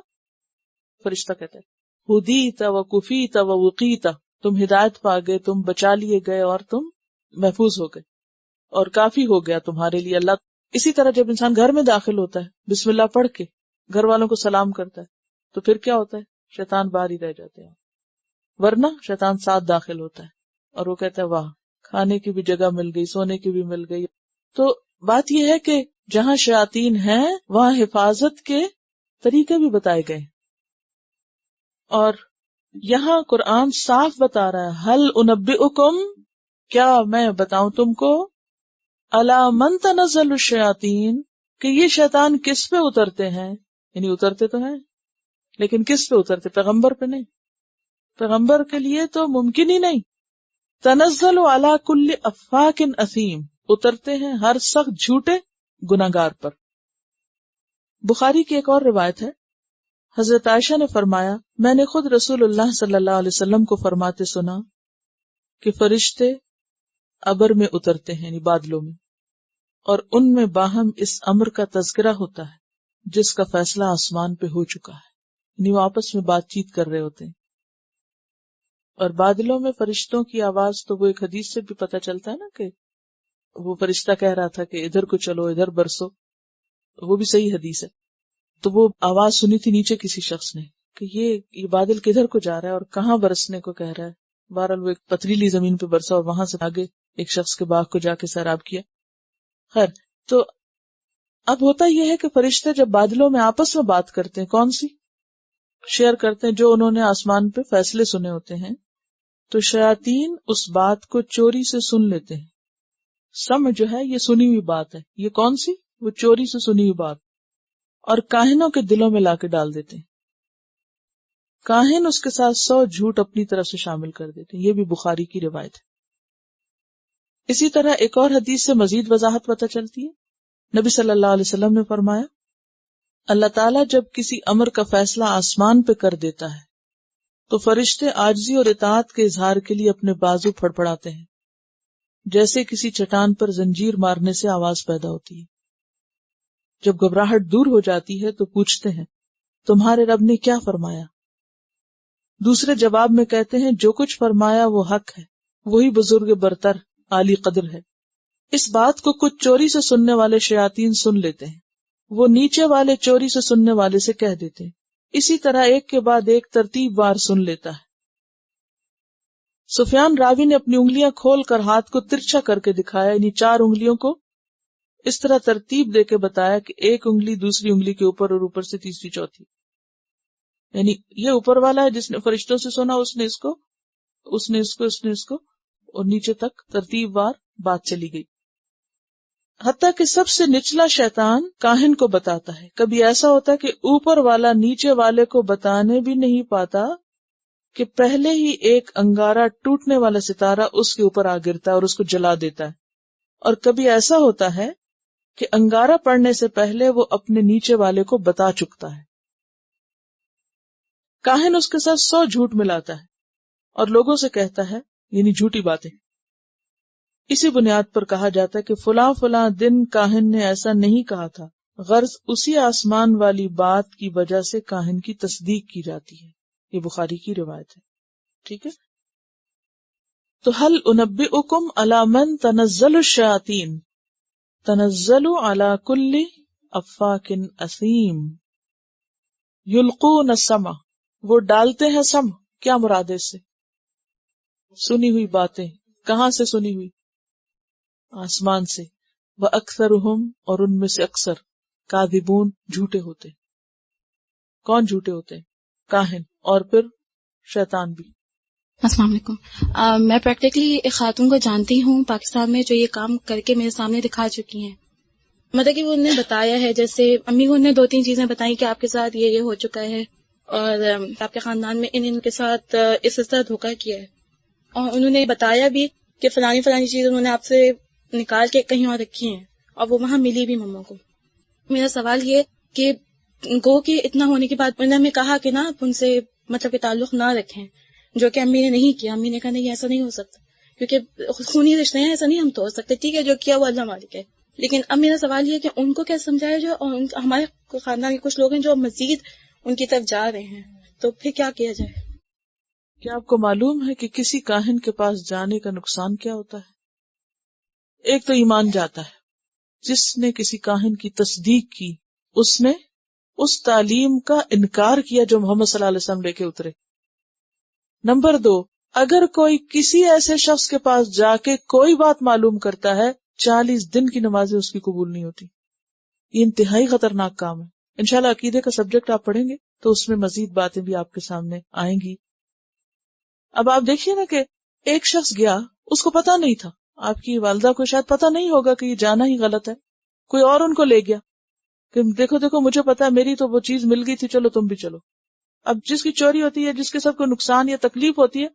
فرشتہ کہتا ہے ہدیت وکفیت ووقیت، تم ہدایت پا گئے، تم بچا لیے گئے اور تم محفوظ ہو گئے اور کافی ہو گیا تمہارے لیے اللہ. اسی طرح جب انسان گھر میں داخل ہوتا ہے بسم اللہ پڑھ کے گھر والوں کو سلام کرتا ہے تو پھر کیا ہوتا ہے؟ شیطان باہر ہی رہ جاتے ہیں، ورنہ شیطان ساتھ داخل ہوتا ہے اور وہ کہتا ہے واہ، کھانے کی بھی جگہ مل گئی، سونے کی بھی مل گئی. تو بات یہ ہے کہ جہاں شیاطین ہیں وہاں حفاظت کے طریقے بھی بتائے گئے. اور یہاں قرآن صاف بتا رہا ہے ہل انبئکم، کیا میں بتاؤں تم کو، الا من تنزل الشیاطین، کہ یہ شیطان کس پہ اترتے ہیں. یعنی اترتے تو ہیں لیکن کس پہ اترتے؟ پیغمبر پہ نہیں. پیغمبر کے لیے تو ممکن ہی نہیں. تنزل علی کل افاک اثیم، اترتے ہیں ہر سخت جھوٹے گناہگار پر. بخاری کی ایک اور روایت ہے، حضرت عائشہ نے فرمایا میں نے خود رسول اللہ صلی اللہ علیہ وسلم کو فرماتے سنا کہ فرشتے ابر میں اترتے ہیں، یعنی بادلوں میں، اور ان میں باہم اس امر کا تذکرہ ہوتا ہے جس کا فیصلہ آسمان پہ ہو چکا ہے. یعنی وہ آپس میں بات چیت کر رہے ہوتے ہیں. اور بادلوں میں فرشتوں کی آواز تو وہ ایک حدیث سے بھی پتہ چلتا ہے نا کہ وہ فرشتہ کہہ رہا تھا کہ ادھر کو چلو، ادھر برسو، وہ بھی صحیح حدیث ہے. تو وہ آواز سنی تھی نیچے کسی شخص نے کہ یہ بادل کدھر کو جا رہا ہے اور کہاں برسنے کو کہہ رہا ہے. بہرحال وہ ایک پتریلی زمین پہ برسا اور وہاں سے آگے ایک شخص کے باغ کو جا کے سیراب کیا. خیر، تو اب ہوتا یہ ہے کہ فرشتے جب بادلوں میں آپس میں بات کرتے ہیں، کون سی شیئر کرتے ہیں؟ جو انہوں نے آسمان پہ فیصلے سنے ہوتے ہیں. تو شیاطین اس بات کو چوری سے سن لیتے ہیں. سمجھ جو ہے یہ سنی ہوئی بات ہے، یہ کون سی؟ وہ چوری سے سنی ہوئی بات، اور کاہنوں کے دلوں میں لا کے ڈال دیتے ہیں. کاہن اس کے ساتھ 100 جھوٹ اپنی طرف سے شامل کر دیتے ہیں. یہ بھی بخاری کی روایت ہے. اسی طرح ایک اور حدیث سے مزید وضاحت پتہ چلتی ہے. نبی صلی اللہ علیہ وسلم نے فرمایا اللہ تعالیٰ جب کسی امر کا فیصلہ آسمان پہ کر دیتا ہے تو فرشتے عاجزی اور اطاعت کے اظہار کے لیے اپنے بازو پھڑپڑاتے ہیں، جیسے کسی چٹان پر زنجیر مارنے سے آواز پیدا ہوتی ہے. جب گھبراہٹ دور ہو جاتی ہے تو پوچھتے ہیں تمہارے رب نے کیا فرمایا؟ دوسرے جواب میں کہتے ہیں جو کچھ فرمایا وہ حق ہے، وہی بزرگ برتر عالی قدر ہے. اس بات کو کچھ چوری سے سننے والے شیاطین سن لیتے ہیں، وہ نیچے والے چوری سے سننے والے سے کہہ دیتے ہیں. اسی طرح ایک کے بعد ایک ترتیب وار سن لیتا ہے. سفیان راوی نے اپنی انگلیاں کھول کر ہاتھ کو ترچھا کر کے دکھایا، یعنی 4 انگلیوں کو اس طرح ترتیب دے کے بتایا کہ ایک انگلی دوسری انگلی کے اوپر اور اوپر سے تیسری چوتھی. یعنی یہ اوپر والا ہے جس نے فرشتوں سے سنا، اس نے اس کو، اس نے اس کو، اس نے اس کو، اور نیچے تک ترتیب وار بات چلی گئی. حتیٰ کہ سب سے نچلا شیطان کاہن کو بتاتا ہے. کبھی ایسا ہوتا ہے کہ اوپر والا نیچے والے کو بتانے بھی نہیں پاتا کہ پہلے ہی ایک انگارہ ٹوٹنے والا ستارہ اس کے اوپر آ گرتا ہے اور اس کو جلا دیتا ہے. اور کبھی ایسا ہوتا ہے کہ انگارہ پڑنے سے پہلے وہ اپنے نیچے والے کو بتا چکتا ہے. کاہن اس کے ساتھ 100 جھوٹ ملاتا ہے اور لوگوں سے کہتا ہے، یعنی جھوٹی باتیں، اسی بنیاد پر کہا جاتا ہے کہ فلاں فلاں دن کاہن نے ایسا نہیں کہا تھا، غرض اسی آسمان والی بات کی وجہ سے کاہن کی تصدیق کی جاتی ہے. یہ بخاری کی روایت ہے. ٹھیک ہے. تو هل انبئکم علی من تنزل الشیاطین تنزل علی کل افاک اثیم یلقون السمع، وہ ڈالتے ہیں سم. کیا مراد ہے اس سے؟ سنی ہوئی باتیں. کہاں سے سنی ہوئی؟ آسمان سے. وَأَكْثَرُهُمْ، اور ان میں سے اکثر، کاذبون، جھوٹے ہوتے. کون جھوٹے ہوتے ہیں؟ کاہن، اور پھر شیطان بھی. السلام علیکم. میں پریکٹیکلی ایک خاتون کو جانتی ہوں پاکستان میں جو یہ کام کر کے میرے سامنے دکھا چکی ہیں. مطلب کہ وہ انہوں نے بتایا ہے، جیسے امی کو انہوں نے 2-3 چیزیں بتائی کہ آپ کے ساتھ یہ ہو چکا ہے، اور آپ کے خاندان میں ان کے ساتھ اس طرح دھوکہ کیا ہے، اور انہوں نے بتایا بھی کہ فلانی چیز انہوں نے آپ سے نکال کے کہیں اور رکھی ہیں، اور وہ وہاں ملی بھی مما کو. میرا سوال یہ کہ گو کہ اتنا ہونے کے بعد انہوں نے ہمیں کہا کہ نا آپ ان سے مطلب کہ تعلق نہ رکھیں، جو کہ امی نے نہیں کیا. امی نے کہا نہیں ایسا نہیں ہو سکتا، کیونکہ خونی رشتے ہیں، ایسا نہیں ہم توڑ سکتے. ٹھیک ہے، جو کیا وہ اللہ مالک ہے. لیکن اب میرا سوال یہ کہ ان کو کیسے سمجھایا جائے، اور ہمارے خاندان کے کچھ لوگ ہیں جو مزید ان کی طرف جا رہے ہیں، تو پھر کیا کیا جائے؟ کیا آپ کو معلوم ہے کہ کسی کاہن کے پاس جانے کا نقصان کیا ہوتا ہے؟ ایک تو ایمان جاتا ہے. جس نے کسی کاہن کی تصدیق کی، اس نے اس تعلیم کا انکار کیا جو محمد صلی اللہ علیہ وسلم لے کے اترے. نمبر 2، اگر کوئی کسی ایسے شخص کے پاس جا کے کوئی بات معلوم کرتا ہے، 40 دن کی نمازیں اس کی قبول نہیں ہوتی. یہ انتہائی خطرناک کام ہے. انشاءاللہ عقیدے کا سبجیکٹ آپ پڑھیں گے تو اس میں مزید باتیں بھی آپ کے سامنے آئیں گی. اب آپ دیکھیے نا کہ ایک شخص گیا، اس کو پتا نہیں تھا، آپ کی والدہ کو شاید پتا نہیں ہوگا کہ یہ جانا ہی غلط ہے، کوئی اور ان کو لے گیا کہ دیکھو مجھے پتا ہے، میری تو وہ چیز مل گئی تھی، چلو تم بھی چلو. اب جس کی چوری ہوتی ہے، جس کے سب کو نقصان یا تکلیف ہوتی ہے،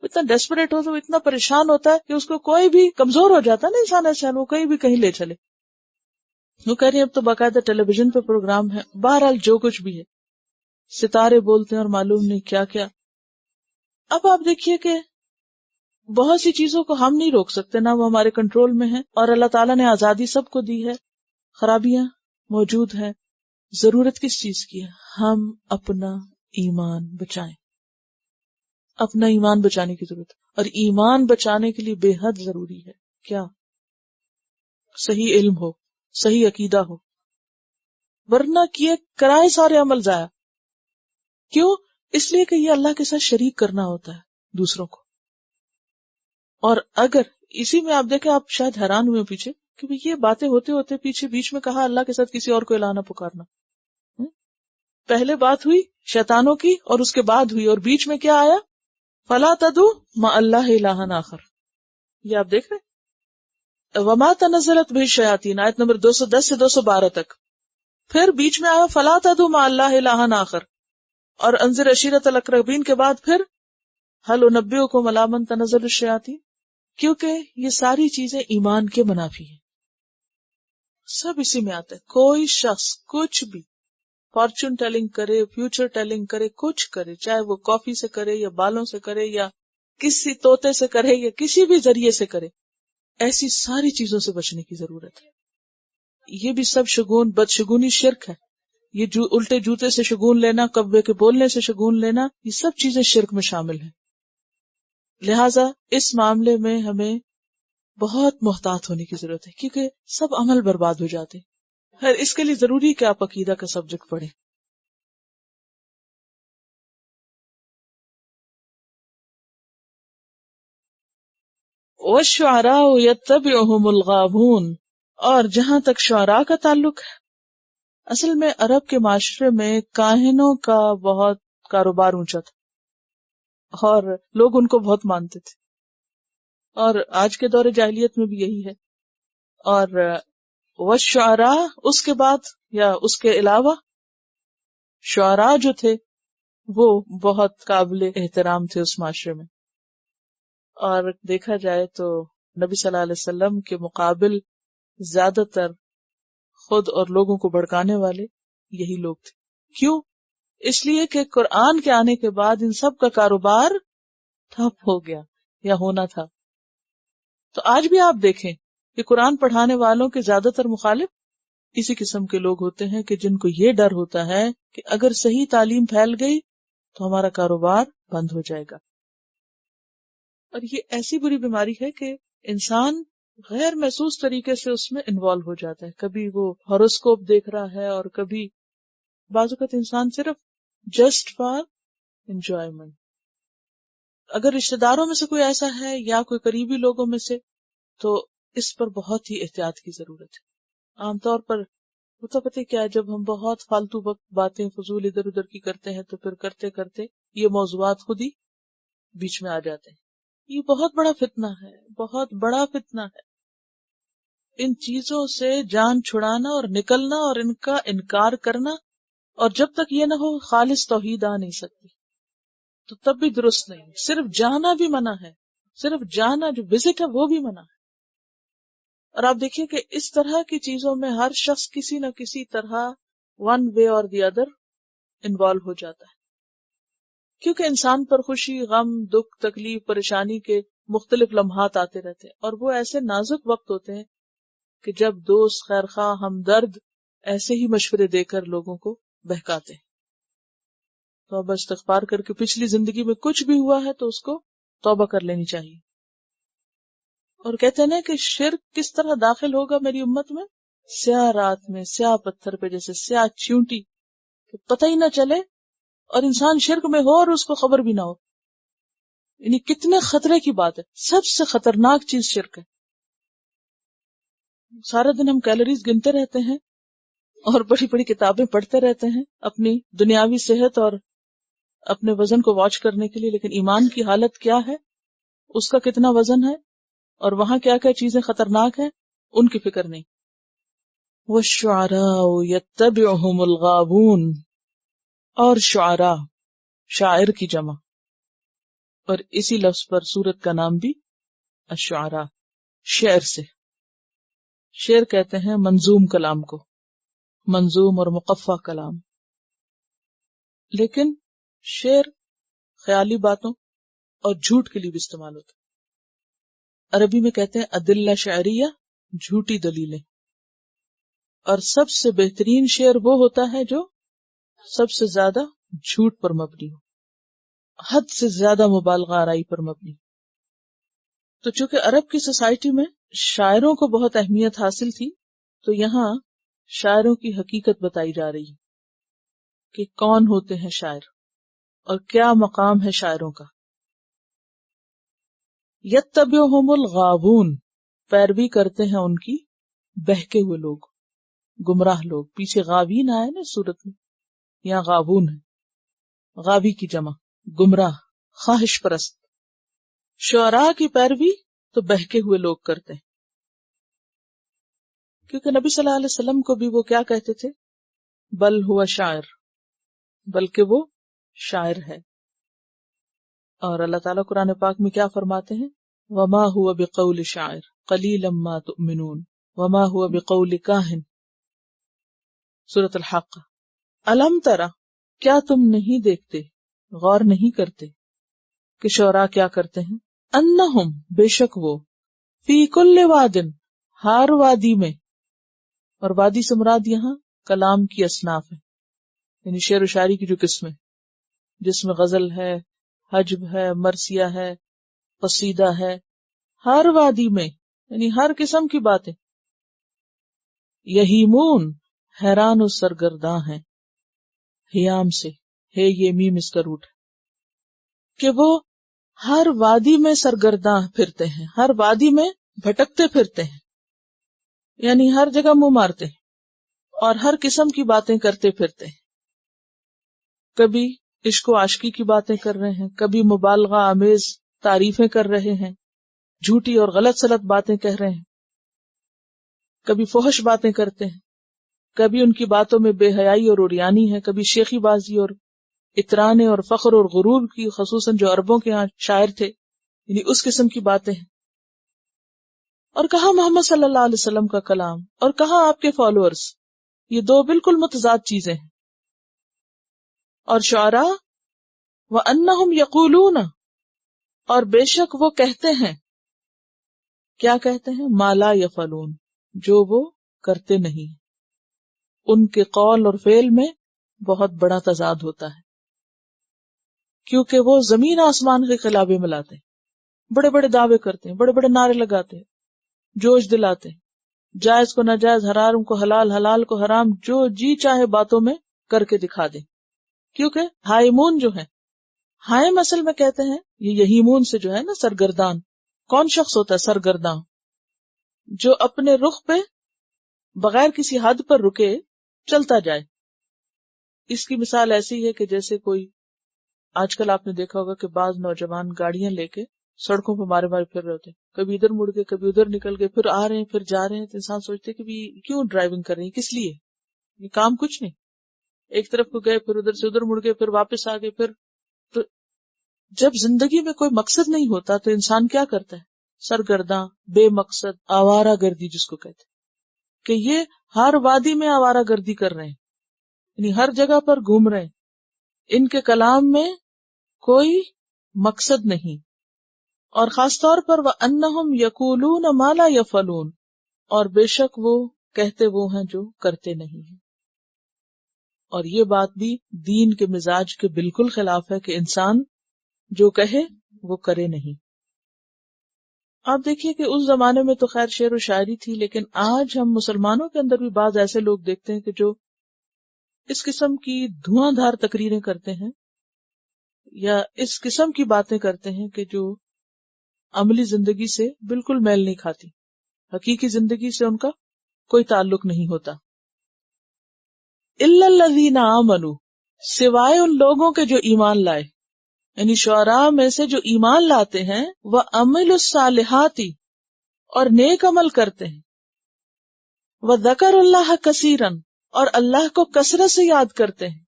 وہ اتنا ڈیسپریٹ ہوتا ہے، وہ اتنا پریشان ہوتا ہے کہ اس کو کوئی بھی کمزور ہو جاتا ہے نا انسان، ایسا وہ کہیں بھی کہیں لے چلے. وہ کہہ رہی ہیں اب تو باقاعدہ ٹیلی ویژن پہ پروگرام ہے، بہرحال جو کچھ بھی ہے، ستارے بولتے ہیں اور معلوم نہیں کیا کیا. اب آپ دیکھیے کہ بہت سی چیزوں کو ہم نہیں روک سکتے، نہ وہ ہمارے کنٹرول میں ہے، اور اللہ تعالیٰ نے آزادی سب کو دی ہے. خرابیاں موجود ہیں. ضرورت کس چیز کی ہے؟ ہم اپنا ایمان بچائیں. اپنا ایمان بچانے کی ضرورت ہے، اور ایمان بچانے کے لیے بے حد ضروری ہے کیا؟ صحیح علم ہو، صحیح عقیدہ ہو، ورنہ کیے کرائے سارے عمل ضائع. کیوں؟ اس لیے کہ یہ اللہ کے ساتھ شریک کرنا ہوتا ہے دوسروں کو. اور اگر اسی میں آپ دیکھیں، آپ شاید حیران ہوئے پیچھے کہ یہ باتیں ہوتے ہوتے پیچھے بیچ میں کہا اللہ کے ساتھ کسی اور کو الہ نہ پکارنا. پہلے بات ہوئی شیطانوں کی، اور اس کے بعد ہوئی، اور بیچ میں کیا آیا؟ فلا تدعو مع اللہ الہا آخر. یہ آپ دیکھ رہے، وما تنزلت به الشیاطین، آیت نمبر 210 سے 212 تک. پھر بیچ میں آیا فلا تدعو مع اللہ الہا آخر، اور انذر عشیرت الاقربین کے بعد پھر هل انبئکم علی من تنزل الشیاطین. کیونکہ یہ ساری چیزیں ایمان کے منافی ہیں، سب اسی میں آتا ہے. کوئی شخص کچھ بھی فارچون ٹیلنگ کرے، فیوچر ٹیلنگ کرے، کچھ کرے، چاہے وہ کافی سے کرے یا بالوں سے کرے یا کسی طوطے سے کرے یا کسی بھی ذریعے سے کرے، ایسی ساری چیزوں سے بچنے کی ضرورت ہے. یہ بھی سب شگون، بدشگونی شرک ہے. یہ الٹے جوتے سے شگون لینا، کبے کے بولنے سے شگون لینا، یہ سب چیزیں شرک میں شامل ہیں. لہٰذا اس معاملے میں ہمیں بہت محتاط ہونے کی ضرورت ہے، کیونکہ سب عمل برباد ہو جاتے. خیر، اس کے لیے ضروری ہے کہ آپ عقیدہ کا سبجیکٹ پڑھیں. وَالشُّعَرَاءُ يَتَّبِعُهُمُ الْغَاوُونَ، اور جہاں تک شعراء کا تعلق ہے، اصل میں عرب کے معاشرے میں کاہنوں کا بہت کاروبار اونچا تھا، اور لوگ ان کو بہت مانتے تھے، اور آج کے دور جاہلیت میں بھی یہی ہے. اور والشعراء اس کے بعد یا اس کے علاوہ شعراء جو تھے وہ بہت قابل احترام تھے اس معاشرے میں. اور دیکھا جائے تو نبی صلی اللہ علیہ وسلم کے مقابل زیادہ تر خود اور لوگوں کو بھڑکانے والے یہی لوگ تھے. کیوں؟ اس لیے کہ قرآن کے آنے کے بعد ان سب کا کاروبار ٹھپ ہو گیا یا ہونا تھا. تو آج بھی آپ دیکھیں کہ قرآن پڑھانے والوں کے زیادہ تر مخالف اسی قسم کے لوگ ہوتے ہیں کہ جن کو یہ ڈر ہوتا ہے کہ اگر صحیح تعلیم پھیل گئی تو ہمارا کاروبار بند ہو جائے گا. اور یہ ایسی بری بیماری ہے کہ انسان غیر محسوس طریقے سے اس میں انوالو ہو جاتا ہے. کبھی وہ ہاروسکوپ دیکھ رہا ہے اور کبھی بعض اوقات انسان صرف جسٹ فار انجوائمنٹ. اگر رشتہ داروں میں سے کوئی ایسا ہے یا کوئی قریبی لوگوں میں سے تو اس پر بہت ہی احتیاط کی ضرورت ہے. عام طور پر ہوتا پتہ کیا ہے، جب ہم بہت فالتو وقت باتیں فضول ادھر ادھر کی کرتے ہیں تو پھر کرتے کرتے یہ موضوعات خود ہی بیچ میں آ جاتے ہیں. یہ بہت بڑا فتنہ ہے، بہت بڑا فتنہ ہے. ان چیزوں سے جان چھڑانا اور نکلنا اور ان کا انکار کرنا، اور جب تک یہ نہ ہو خالص توحید آ نہیں سکتی تو تب بھی درست نہیں. صرف جانا بھی منع ہے، صرف جانا جو وزٹ ہے وہ بھی منع ہے. اور آپ دیکھیے کہ اس طرح کی چیزوں میں ہر شخص کسی نہ کسی طرح ون وے اور دی ادر انوالو ہو جاتا ہے، کیونکہ انسان پر خوشی، غم، دکھ، تکلیف، پریشانی کے مختلف لمحات آتے رہتے ہیں، اور وہ ایسے نازک وقت ہوتے ہیں کہ جب دوست، خیرخواہ، ہمدرد ایسے ہی مشورے دے کر لوگوں کو بہکاتے ہیں. توبہ استغفار کر کے پچھلی زندگی میں کچھ بھی ہوا ہے تو اس کو توبہ کر لینی چاہیے. اور کہتے ہیں نا کہ شرک کس طرح داخل ہوگا میری امت میں؟ سیاہ رات میں سیاہ پتھر پہ جیسے سیاہ چیونٹی، کہ پتہ ہی نہ چلے اور انسان شرک میں ہو اور اس کو خبر بھی نہ ہو. یعنی کتنے خطرے کی بات ہے. سب سے خطرناک چیز شرک ہے. سارا دن ہم کیلوریز گنتے رہتے ہیں اور بڑی بڑی کتابیں پڑھتے رہتے ہیں اپنی دنیاوی صحت اور اپنے وزن کو واچ کرنے کے لیے، لیکن ایمان کی حالت کیا ہے، اس کا کتنا وزن ہے اور وہاں کیا کیا چیزیں خطرناک ہیں ان کی فکر نہیں. وَالشُّعَرَاءُ يَتَّبِعُهُمُ الْغَاوُونَ، اور شعراء شاعر کی جمع، اور اسی لفظ پر سورت کا نام بھی الشعراء، شعر سے. شعر کہتے ہیں منظوم کلام کو، منظوم اور مقفع کلام. لیکن شعر خیالی باتوں اور جھوٹ کے لیے بھی استعمال ہوتا ہے. عربی میں کہتے ہیں ادلہ شعریہ، جھوٹی دلیلیں. اور سب سے بہترین شعر وہ ہوتا ہے جو سب سے زیادہ جھوٹ پر مبنی ہو، حد سے زیادہ مبالغہ آرائی پر مبنی. تو چونکہ عرب کی سوسائٹی میں شاعروں کو بہت اہمیت حاصل تھی، تو یہاں شاعروں کی حقیقت بتائی جا رہی ہے کہ کون ہوتے ہیں شاعر اور کیا مقام ہے شاعروں کا. یتبعہم الغاوون، پیروی کرتے ہیں ان کی بہکے ہوئے لوگ، گمراہ لوگ. پیچھے غاوین آئے نا سورت میں، یہاں غاوون ہے، غاوی کی جمع، گمراہ، خواہش پرست. شعراء کی پیروی تو بہکے ہوئے لوگ کرتے ہیں، کیونکہ نبی صلی اللہ علیہ وسلم کو بھی وہ کیا کہتے تھے؟ بل ہوا شاعر، بلکہ وہ شاعر ہے. اور اللہ تعالیٰ قرآن پاک میں کیا فرماتے ہیں؟ وما هو بقول شاعر قلیلا ما تؤمنون وما هو بقول کاہن. سورۃ الحق. الم ترى، کیا تم نہیں دیکھتے، غور نہیں کرتے کہ شعراء کیا کرتے ہیں؟ انہم، بے شک وہ، فی کل واد، ہر وادی میں. اور وادی سے مراد یہاں کلام کی اصناف ہے، یعنی شعر و شاعری کی جو قسمیں، جس میں غزل ہے، حجب ہے، مرثیہ ہے، قصیدہ ہے، ہر وادی میں یعنی ہر قسم کی باتیں. یہیمون، حیران و سرگرداں ہیں، ہیام سے ہے یہ میم اس کا روٹ ہے، کہ وہ ہر وادی میں سرگرداں پھرتے ہیں، ہر وادی میں بھٹکتے پھرتے ہیں، یعنی ہر جگہ منہ مارتے ہیں اور ہر قسم کی باتیں کرتے پھرتے ہیں. کبھی عشق و عاشقی کی باتیں کر رہے ہیں، کبھی مبالغہ آمیز تعریفیں کر رہے ہیں، جھوٹی اور غلط سلط باتیں کہہ رہے ہیں، کبھی فحش باتیں کرتے ہیں، کبھی ان کی باتوں میں بے حیائی اور عریانی ہے، کبھی شیخی بازی اور اطرانے اور فخر اور غرور کی، خصوصاً جو عربوں کے ہاں شاعر تھے، یعنی اس قسم کی باتیں ہیں. اور کہاں محمد صلی اللہ علیہ وسلم کا کلام اور کہاں آپ کے فالوورز، یہ دو بالکل متضاد چیزیں ہیں. اور شعراء وَأَنَّهُمْ يَقُولُونَ، اور بے شک وہ کہتے ہیں، کیا کہتے ہیں؟ ما لا یفعلون، جو وہ کرتے نہیں. ان کے قول اور فعل میں بہت بڑا تضاد ہوتا ہے، کیونکہ وہ زمین آسمان کے خلابے ملاتے ہیں، بڑے بڑے دعوے کرتے ہیں، بڑے بڑے نعرے لگاتے ہیں، جوش دلاتے ہیں، جائز کو ناجائز، حرام کو حلال، حلال کو حرام، جو جی چاہے باتوں میں کر کے دکھا دیں. کیونکہ ہائمون جو ہے، ہائم اصل میں کہتے ہیں یہ یہیمون سے جو ہے نا سرگردان. کون شخص ہوتا ہے سرگرداں؟ جو اپنے رخ پہ بغیر کسی حد پر رکے چلتا جائے. اس کی مثال ایسی ہے کہ جیسے کوئی، آج کل آپ نے دیکھا ہوگا کہ بعض نوجوان گاڑیاں لے کے سڑکوں پہ مارے مارے پھر رہے ہوتے ہیں، کبھی ادھر مڑ گئے، کبھی ادھر نکل گئے، پھر آ رہے ہیں، پھر جا رہے ہیں. تو انسان سوچتے کہ بھی کیوں ڈرائیونگ کر رہی ہیں، کس لیے؟ یہ کام کچھ نہیں، ایک طرف کو گئے، پھر ادھر سے ادھر مڑ گئے، پھر واپس آ گئے. پھر تو جب زندگی میں کوئی مقصد نہیں ہوتا تو انسان کیا کرتا ہے؟ سرگرداں، بے مقصد، آوارہ گردی جس کو کہتے ہیں، کہ یہ ہر وادی میں آوارہ گردی کر رہے ہیں، یعنی ہر جگہ پر گھوم رہے ہیں. ان کے کلام میں کوئی مقصد نہیں. اور خاص طور پر وَأَنَّهُمْ يَقُولُونَ مَا لَا يَفْعَلُونَ، اور بے شک وہ کہتے وہ ہیں جو کرتے نہیں ہیں. اور یہ بات بھی دین کے مزاج کے بالکل خلاف ہے کہ انسان جو کہے وہ کرے نہیں. آپ دیکھیے کہ اس زمانے میں تو خیر شعر و شاعری تھی، لیکن آج ہم مسلمانوں کے اندر بھی بعض ایسے لوگ دیکھتے ہیں کہ جو اس قسم کی دھواں دھار تقریریں کرتے ہیں یا اس قسم کی باتیں کرتے ہیں کہ جو عملی زندگی سے بالکل میل نہیں کھاتی، حقیقی زندگی سے ان کا کوئی تعلق نہیں ہوتا. اِلَّا الَّذِينَ آمَنُوا، سوائے ان لوگوں کے جو ایمان لائے، یعنی شعراء میں سے جو ایمان لاتے ہیں، وَعَمِلُوا الصَّالِحَاتِ، اور نیک عمل کرتے ہیں، وَذَكَرُوا اللَّهَ كَثِيرًا، اور اللہ کو کثرت سے یاد کرتے ہیں،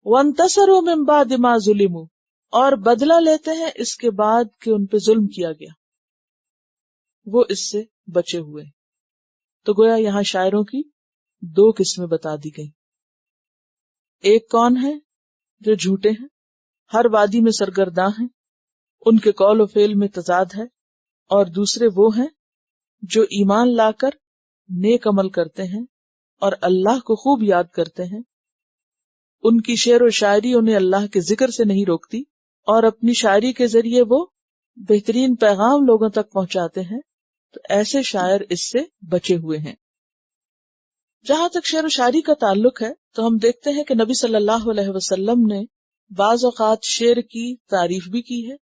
وَانتَصَرُوا مِن بَعْدِ مَا ظُلِمُوا، اور بدلہ لیتے ہیں اس کے بعد کہ ان پہ ظلم کیا گیا، وہ اس سے بچے ہوئے. تو گویا یہاں شاعروں کی دو قسمیں بتا دی گئی. ایک کون ہے؟ جو جھوٹے ہیں، ہر وادی میں سرگرداں ہیں، ان کے قول و فعل میں تضاد ہے. اور دوسرے وہ ہیں جو ایمان لا کر نیک عمل کرتے ہیں اور اللہ کو خوب یاد کرتے ہیں. ان کی شعر و شاعری انہیں اللہ کے ذکر سے نہیں روکتی، اور اپنی شاعری کے ذریعے وہ بہترین پیغام لوگوں تک پہنچاتے ہیں. تو ایسے شاعر اس سے بچے ہوئے ہیں. جہاں تک شعر و شاعری کا تعلق ہے تو ہم دیکھتے ہیں کہ نبی صلی اللہ علیہ وسلم نے بعض اوقات شعر کی تعریف بھی کی ہے،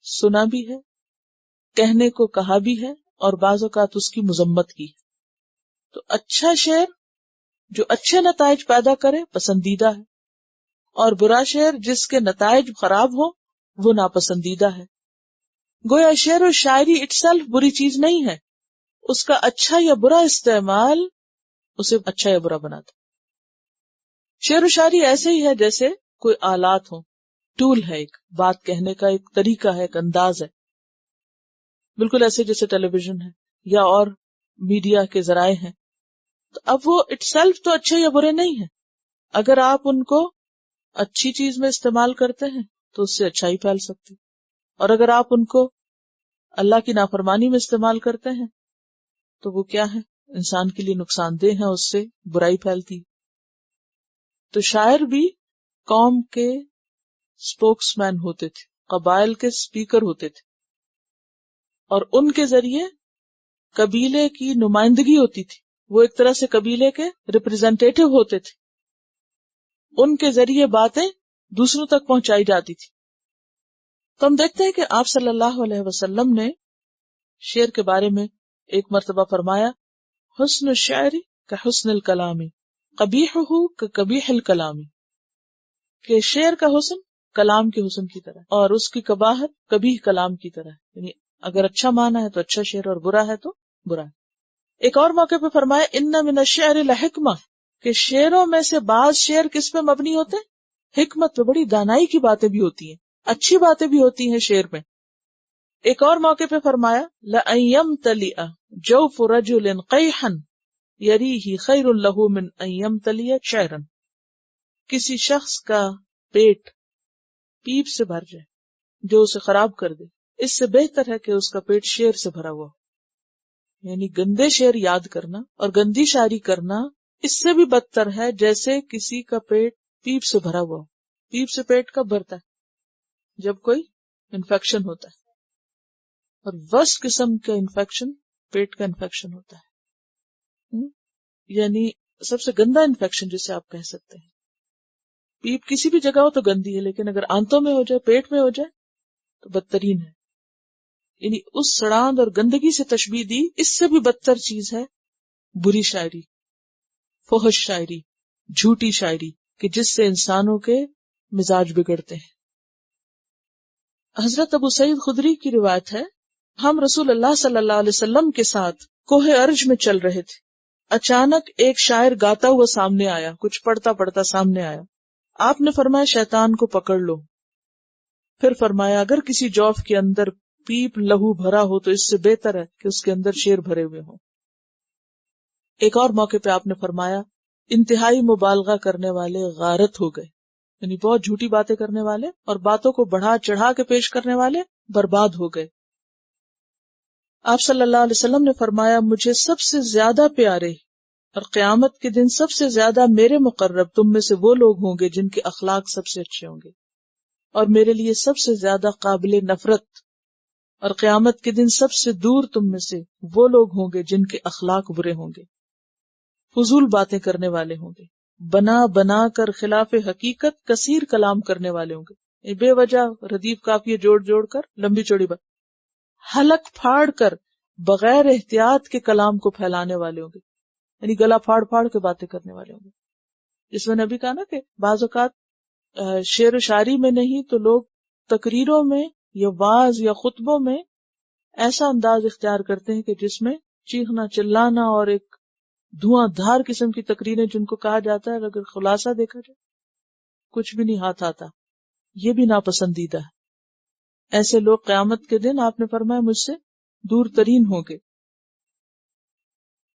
سنا بھی ہے، کہنے کو کہا بھی ہے، اور بعض اوقات اس کی مذمت کی ہے. تو اچھا شعر جو اچھے نتائج پیدا کرے پسندیدہ ہے، اور برا شعر جس کے نتائج خراب ہو وہ ناپسندیدہ ہے. گویا شعر و شاعری اٹسیلف بری چیز نہیں ہے، اس کا اچھا یا برا استعمال اسے اچھا یا برا بناتا. شعر و شاعری ایسے ہی ہے جیسے کوئی آلات ہو، ٹول ہے، ایک بات کہنے کا ایک طریقہ ہے، ایک انداز ہے، بالکل ایسے جیسے ٹیلی ویژن ہے یا اور میڈیا کے ذرائع ہیں. تو اب وہ اٹسیلف تو اچھے یا برے نہیں ہیں. اگر آپ ان کو اچھی چیز میں استعمال کرتے ہیں تو اس سے اچھائی پھیل سکتی، اور اگر آپ ان کو اللہ کی نافرمانی میں استعمال کرتے ہیں تو وہ کیا ہے؟ انسان کے لیے نقصان دہ ہے، اس سے برائی پھیلتی. تو شاعر بھی قوم کے سپوکس مین ہوتے تھے، قبائل کے سپیکر ہوتے تھے، اور ان کے ذریعے قبیلے کی نمائندگی ہوتی تھی. وہ ایک طرح سے قبیلے کے ریپرزینٹیٹیو ہوتے تھے، ان کے ذریعے باتیں دوسروں تک پہنچائی جاتی تھی. تو ہم دیکھتے ہیں کہ آپ صلی اللہ علیہ وسلم نے شعر کے بارے میں ایک مرتبہ فرمایا، حسن الشعر کحسن الکلام قبیحہ کقبیح الکلام، کہ شعر کا حسن کلام کے حسن کی طرح، اور اس کی قباحت قبیح کلام کی طرح. یعنی اگر اچھا معنی ہے تو اچھا شعر، اور برا ہے تو برا. ایک اور موقع پہ فرمایا ان من الشعر لحکمہ، کہ شعروں میں سے بعض شعر کس پہ مبنی ہوتے ہیں؟ حکمت پہ، بڑی دانائی کی باتیں بھی ہوتی ہیں، اچھی باتیں بھی ہوتی ہیں شعر میں. ایک اور موقع پہ فرمایا لَأَن يَمْتَلِئَ جَوْفُ رَجُلٍ قَيْحًا يَرِيهِ خَيْرٌ لَهُ مِنْ أَن يَمْتَلِئَ شَعْرًا، کسی شخص کا پیٹ پیپ سے بھر جائے جو اسے خراب کر دے، اس سے بہتر ہے کہ اس کا پیٹ شعر سے بھرا ہوا. یعنی گندے شعر یاد کرنا اور گندی شاعری کرنا اس سے بھی بدتر ہے جیسے کسی کا پیٹ پیپ سے بھرا ہوا ہو. پیپ سے پیٹ کب بھرتا ہے؟ جب کوئی انفیکشن ہوتا ہے، اور ورسٹ قسم کا انفیکشن پیٹ کا انفیکشن ہوتا ہے. یعنی سب سے گندا انفیکشن جسے آپ کہہ سکتے ہیں. پیپ کسی بھی جگہ ہو تو گندی ہے، لیکن اگر آنتوں میں ہو جائے، پیٹ میں ہو جائے تو بدترین ہے. یعنی اس سڑاند اور گندگی سے تشبیہ دی. اس سے بھی بدتر چیز ہے بری شاعری، فحش شاعری، جھوٹی شاعری، کہ جس سے انسانوں کے مزاج بگڑتے ہیں. حضرت ابو سعید خدری کی روایت ہے، ہم رسول اللہ صلی اللہ علیہ وسلم کے ساتھ کوہ ارج میں چل رہے تھے. اچانک ایک شاعر گاتا ہوا سامنے آیا، کچھ پڑھتا پڑھتا سامنے آیا. آپ نے فرمایا شیطان کو پکڑ لو. پھر فرمایا اگر کسی جوف کے اندر پیپ لہو بھرا ہو تو اس سے بہتر ہے کہ اس کے اندر شیر بھرے ہوئے ہوں. ایک اور موقع پہ آپ نے فرمایا انتہائی مبالغہ کرنے والے غارت ہو گئے، یعنی بہت جھوٹی باتیں کرنے والے اور باتوں کو بڑھا چڑھا کے پیش کرنے والے برباد ہو گئے. آپ صلی اللہ علیہ وسلم نے فرمایا مجھے سب سے زیادہ پیارے اور قیامت کے دن سب سے زیادہ میرے مقرب تم میں سے وہ لوگ ہوں گے جن کے اخلاق سب سے اچھے ہوں گے، اور میرے لیے سب سے زیادہ قابل نفرت اور قیامت کے دن سب سے دور تم میں سے وہ لوگ ہوں گے جن کے اخلاق برے ہوں گے، فضول باتیں کرنے والے ہوں گے، بنا بنا کر خلاف حقیقت کثیر کلام کرنے والے ہوں گے، بے وجہ ردیف قافیے جوڑ جوڑ کر لمبی چوڑی بات، حلق پھاڑ کر بغیر احتیاط کے کلام کو پھیلانے والے ہوں گے، یعنی گلا پھاڑ پھاڑ کے باتیں کرنے والے ہوں گے. جس میں نبی کہا نا کہ بعض اوقات شعر و شاعری میں نہیں تو لوگ تقریروں میں یا وعظ یا خطبوں میں ایسا انداز اختیار کرتے ہیں کہ جس میں چیخنا چلانا اور ایک دھواں دھار قسم کی تقریریں جن کو کہا جاتا ہے، اگر خلاصہ دیکھا جائے کچھ بھی نہیں ہاتھ آتا. یہ بھی ناپسندیدہ ہے. ایسے لوگ قیامت کے دن آپ نے فرمایا مجھ سے دور ترین ہوں گے.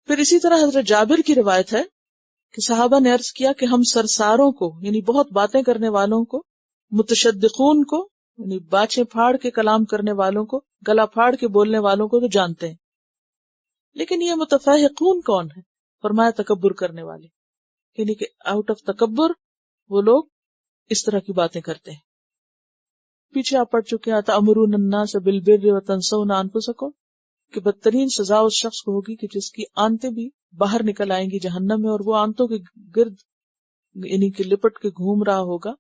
پھر اسی طرح حضرت جابر کی روایت ہے کہ صحابہ نے عرض کیا کہ ہم سرساروں کو یعنی بہت باتیں کرنے والوں کو، متشدقون کو یعنی باچھیں پھاڑ کے کلام کرنے والوں کو، گلا پھاڑ کے بولنے والوں کو تو جانتے ہیں، لیکن یہ متفحقون کون ہے؟ فرمایا تکبر کرنے والے، یعنی کہ آؤٹ آف تکبر وہ لوگ اس طرح کی باتیں کرتے ہیں. پیچھے آپ پڑھ چکے ہیں تأمرون الناس بالبر وتنسون انفسکم کہ بدترین سزا اس شخص کو ہوگی کہ جس کی آنتیں بھی باہر نکل آئیں گی جہنم میں، اور وہ آنتوں کے گرد یعنی کہ لپٹ کے گھوم رہا ہوگا.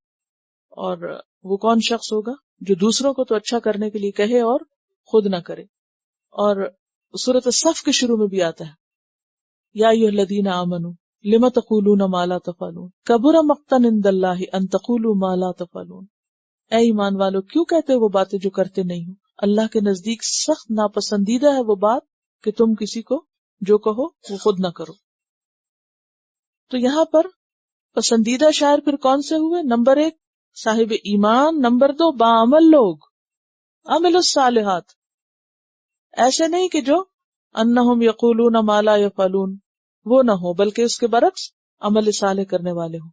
اور وہ کون شخص ہوگا جو دوسروں کو تو اچھا کرنے کے لیے کہے اور خود نہ کرے. اور سورۃ الصف کے شروع میں بھی آتا ہے یا ایھا الذین آمنوا لم تقولون ما لا تفعلون کبر مقتا عند اللہ ان تقولوا ما لا تفعلون. اے ایمان والو کیوں کہتے وہ باتیں جو کرتے نہیں ہو؟ اللہ کے نزدیک سخت ناپسندیدہ ہے وہ بات کہ تم کسی کو جو کہو وہ خود نہ کرو. تو یہاں پر پسندیدہ شاعر پھر کون سے ہوئے؟ نمبر 1 صاحب ایمان، نمبر 2 باعمل لوگ، عمل الصالحات. ایسے نہیں کہ جو انہم یقولون ما لا یفعلون وہ نہ ہو، بلکہ اس کے برعکس عمل صالح کرنے والے ہوں.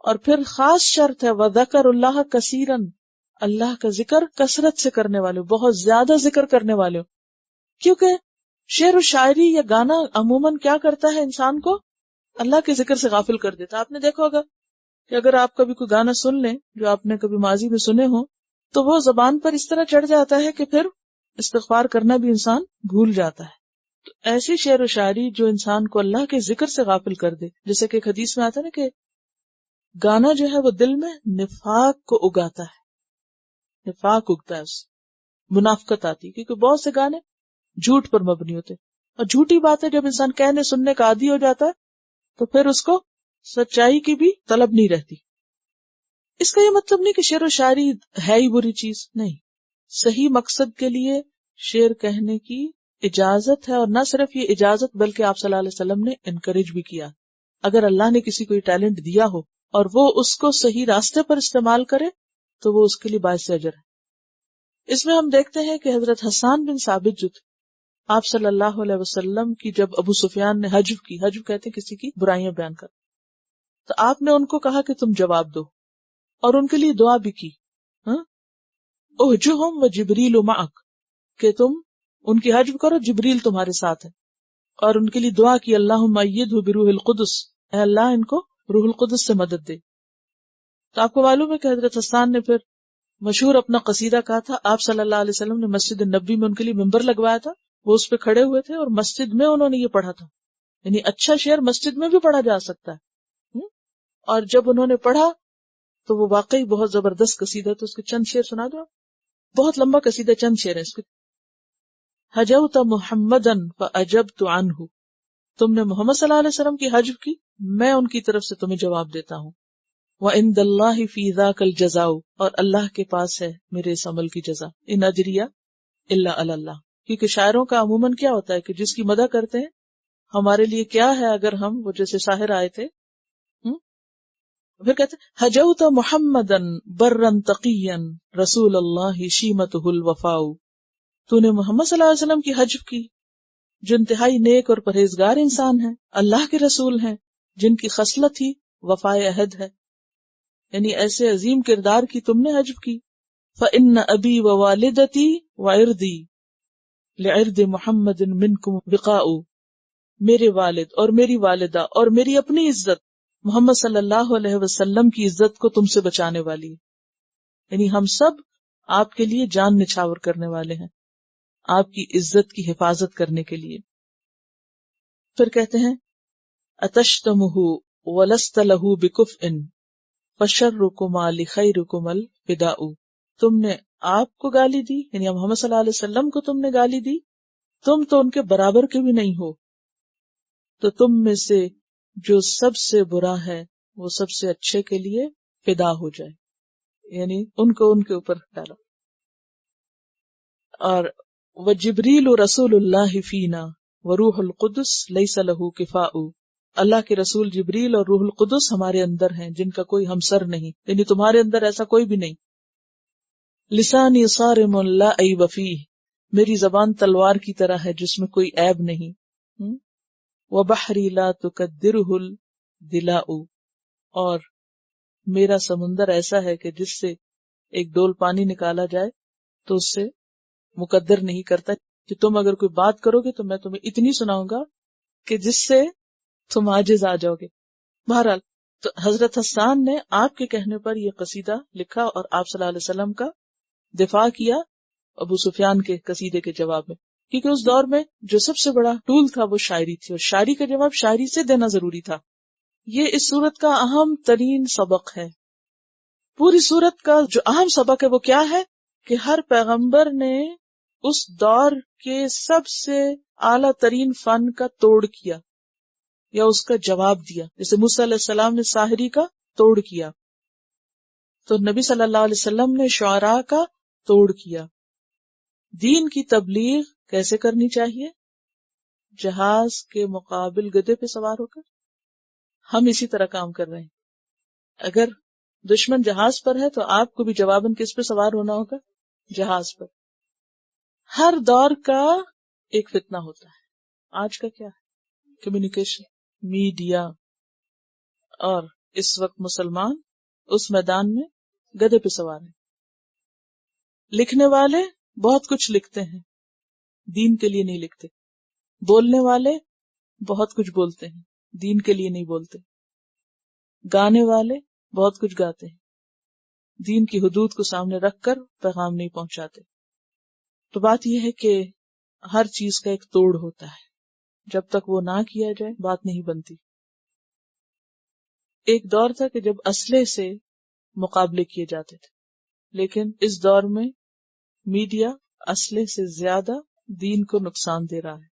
اور پھر خاص شرط ہے وذکر اللہ کثیرن، اللہ کا ذکر کثرت سے کرنے والے، بہت زیادہ ذکر کرنے والے ہوں. کیونکہ شعر و شاعری یا گانا عموماً کیا کرتا ہے انسان کو؟ اللہ کے ذکر سے غافل کر دیتا. آپ نے دیکھا ہوگا کہ اگر آپ کبھی کوئی گانا سن لیں جو آپ نے کبھی ماضی میں سنے ہوں تو وہ زبان پر اس طرح چڑھ جاتا ہے کہ پھر استغفار کرنا بھی انسان بھول جاتا ہے. تو ایسی شعر و شاعری جو انسان کو اللہ کے ذکر سے غافل کر دے، جیسے کہ ایک حدیث میں آتا ہے نا کہ گانا جو ہے وہ دل میں نفاق کو اگاتا ہے، نفاق اگتا ہے، اس منافقت آتی ہے، کیونکہ بہت سے گانے جھوٹ پر مبنی ہوتے، اور جھوٹی باتیں جب انسان کہنے سننے کا عادی ہو جاتا ہے تو پھر اس کو سچائی کی بھی طلب نہیں رہتی. اس کا یہ مطلب نہیں کہ شعر و شاعری ہے ہی بری چیز، نہیں. صحیح مقصد کے لیے شعر کہنے کی اجازت ہے، اور نہ صرف یہ اجازت بلکہ آپ صلی اللہ علیہ وسلم نے انکریج بھی کیا. اگر اللہ نے کسی کو یہ ٹیلنٹ دیا ہو اور وہ اس کو صحیح راستے پر استعمال کرے تو وہ اس کے لیے باعث اجر ہے. اس میں ہم دیکھتے ہیں کہ حضرت حسان بن ثابت جو تھے، آپ صلی اللہ علیہ وسلم کی جب ابو سفیان نے حجو کی، حجو کہتے ہیں کسی کی برائیاں بیان کر، تو آپ نے ان کو کہا کہ تم جواب دو، اور ان کے لیے دعا بھی کی، احجہم و جبریل معک، کہ تم ان کی حجب کرو، جبریل تمہارے ساتھ ہے. اور ان کے لیے دعا کی اللہم ایدہ بروح القدس، اے اللہ ان کو روح القدس سے مدد دے. تو آپ کو معلوم ہے کہ حضرت حسان نے پھر مشہور اپنا قصیدہ کہا تھا. آپ صلی اللہ علیہ وسلم نے مسجد نبی میں ان کے لیے ممبر لگوایا تھا، وہ اس پہ کھڑے ہوئے تھے اور مسجد میں انہوں نے یہ پڑھا تھا. یعنی اچھا شعر مسجد میں بھی پڑھا جا سکتا ہے. اور جب انہوں نے پڑھا تو وہ واقعی بہت زبردست قصیدہ. تو اس کے چند شعر سنا دو. بہت لمبا قصیدہ، چند شعر ہیں اس کے. حجوت محمدا فاجبت عنہ، تم نے محمد صلی اللہ علیہ وسلم کی حجب کی، میں ان کی طرف سے تمہیں جواب دیتا ہوں. وعند اللہ فی ذاک الجزاء، اور اللہ کے پاس ہے میرے اس عمل کی جزا. ان اجریہ الا علی اللہ. کیونکہ شاعروں کا عموماً کیا ہوتا ہے کہ جس کی مدح کرتے ہیں ہمارے لیے کیا ہے، اگر ہم وہ جیسے شاعر آئے تھے پھر کہتے حجوت محمدا برا تقیا رسول اللہ شیمتہ الوفاء، تو نے محمد صلی اللہ علیہ وسلم کی حجب کی جو انتہائی نیک اور پرہیزگار انسان ہیں، اللہ کے رسول ہیں جن کی خصلت ہی وفائے عہد ہے. یعنی ایسے عظیم کردار کی تم نے حجب کی. فإن أبی ووالدتی وعردی لعرد محمد منکم وقاء، میرے والد اور میری والدہ اور میری اپنی عزت محمد صلی اللہ علیہ وسلم کی عزت کو تم سے بچانے والی ہے. یعنی ہم سب آپ کے لیے جان نچھاور کرنے والے ہیں، آپ کی عزت کی حفاظت کرنے کے لیے. پھر کہتے ہیں اتشتمہ ولست لہ بکفء فشرکما لخیرکم الفداء، تم نے آپ کو گالی دی، یعنی محمد صلی اللہ علیہ وسلم کو تم نے گالی دی، تم تو ان کے برابر کے بھی نہیں ہو، تو تم میں سے جو سب سے برا ہے وہ سب سے اچھے کے لیے فدا ہو جائے، یعنی ان کو ان کے اوپر ڈالا. اور وجبریل رسول اللہ فینا وروح القدس لیس لہ کفاء، اللہ کے رسول جبریل اور روح القدس ہمارے اندر ہیں جن کا کوئی ہمسر نہیں، یعنی تمہارے اندر ایسا کوئی بھی نہیں. لسانی صارم لا عیب فیہ، میری زبان تلوار کی طرح ہے جس میں کوئی عیب نہیں. وبحری لا تقدرہ الدلاء، اور میرا سمندر ایسا ہے کہ جس سے ایک ڈول پانی نکالا جائے تو اس سے مقدر نہیں کرتا کہ تم اگر کوئی بات کرو گے تو میں تمہیں اتنی سناؤں گا کہ جس سے تم عاجز آ جاؤ گے. بہرحال تو حضرت حسان نے آپ کے کہنے پر یہ قصیدہ لکھا اور آپ صلی اللہ علیہ وسلم کا دفاع کیا ابو سفیان کے قصیدے کے جواب میں، کیونکہ اس دور میں جو سب سے بڑا ٹول تھا وہ شاعری تھی، اور شاعری کا جواب شاعری سے دینا ضروری تھا. یہ اس سورت کا اہم ترین سبق ہے. پوری سورت کا جو اہم سبق ہے وہ کیا ہے کہ ہر پیغمبر نے اس دور کے سب سے اعلیٰ ترین فن کا توڑ کیا یا اس کا جواب دیا. جیسے موسیٰ علیہ السلام نے ساحری کا توڑ کیا، تو نبی صلی اللہ علیہ وسلم نے شعراء کا توڑ کیا. دین کی تبلیغ کیسے کرنی چاہیے؟ جہاز کے مقابل گدھے پہ سوار ہو کر. ہم اسی طرح کام کر رہے ہیں. اگر دشمن جہاز پر ہے تو آپ کو بھی جواباً کس پہ سوار ہونا ہوگا؟ جہاز پر. ہر دور کا ایک فتنہ ہوتا ہے. آج کا کیا ہے؟ Communication, media. اور اس وقت مسلمان اس میدان میں گدھے پہ سوار ہیں. لکھنے والے بہت کچھ لکھتے ہیں، دین کے لیے نہیں لکھتے. بولنے والے بہت کچھ بولتے ہیں، دین کے لیے نہیں بولتے. گانے والے بہت کچھ گاتے ہیں، دین کی حدود کو سامنے رکھ کر پیغام نہیں پہنچاتے. تو بات یہ ہے کہ ہر چیز کا ایک توڑ ہوتا ہے، جب تک وہ نہ کیا جائے بات نہیں بنتی. ایک دور تھا کہ جب اسلحے سے مقابلے کیے جاتے تھے، لیکن اس دور میں میڈیا اسلحے سے زیادہ دین کو نقصان دے رہا ہے.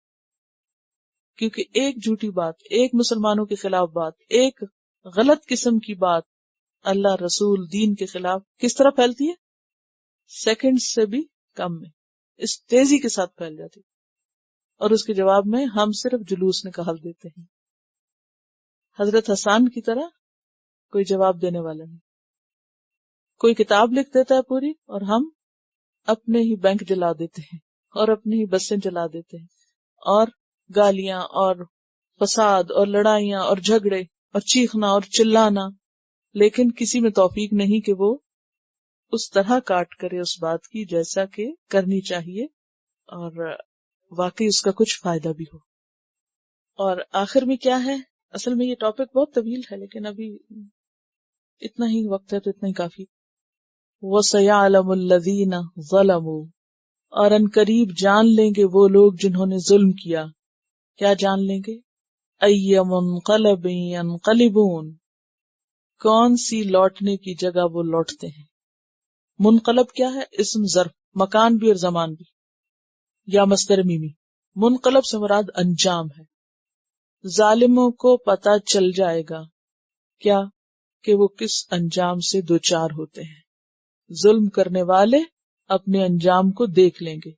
کیونکہ ایک جھوٹی بات، ایک مسلمانوں کے خلاف بات، ایک غلط قسم کی بات اللہ، رسول، دین کے خلاف کس طرح پھیلتی ہے؟ سیکنڈ سے بھی کم میں، اس تیزی کے ساتھ پھیل جاتی. اور اس کے جواب میں ہم صرف جلوس نکال دیتے ہیں. حضرت حسان کی طرح کوئی جواب دینے والا نہیں. کوئی کتاب لکھ دیتا ہے پوری اور ہم اپنے ہی بینک جلا دیتے ہیں اور اپنی ہی بسیں جلا دیتے ہیں، اور گالیاں اور فساد اور لڑائیاں اور جھگڑے اور چیخنا اور چلانا، لیکن کسی میں توفیق نہیں کہ وہ اس طرح کاٹ کرے اس بات کی جیسا کہ کرنی چاہیے. اور واقعی اس کا کچھ فائدہ بھی ہو. اور آخر میں کیا ہے، اصل میں یہ ٹاپک بہت طویل ہے لیکن ابھی اتنا ہی وقت ہے تو اتنا ہی کافی. وَسَيَعْلَمُ الَّذِينَ ظَلَمُوا، اور ان قریب جان لیں گے وہ لوگ جنہوں نے ظلم کیا. کیا جان لیں گے؟ أَيَّ مُنْقَلَبٍ يَنْقَلِبُونَ، کون سی لوٹنے کی جگہ وہ لوٹتے ہیں. منقلب کیا ہے؟ اسم ظرف، مکان بھی اور زمان بھی، یا مصدر میمی. منقلب سے مراد انجام ہے. ظالموں کو پتہ چل جائے گا کیا کہ وہ کس انجام سے دوچار ہوتے ہیں. ظلم کرنے والے اپنے انجام کو دیکھ لیں گے.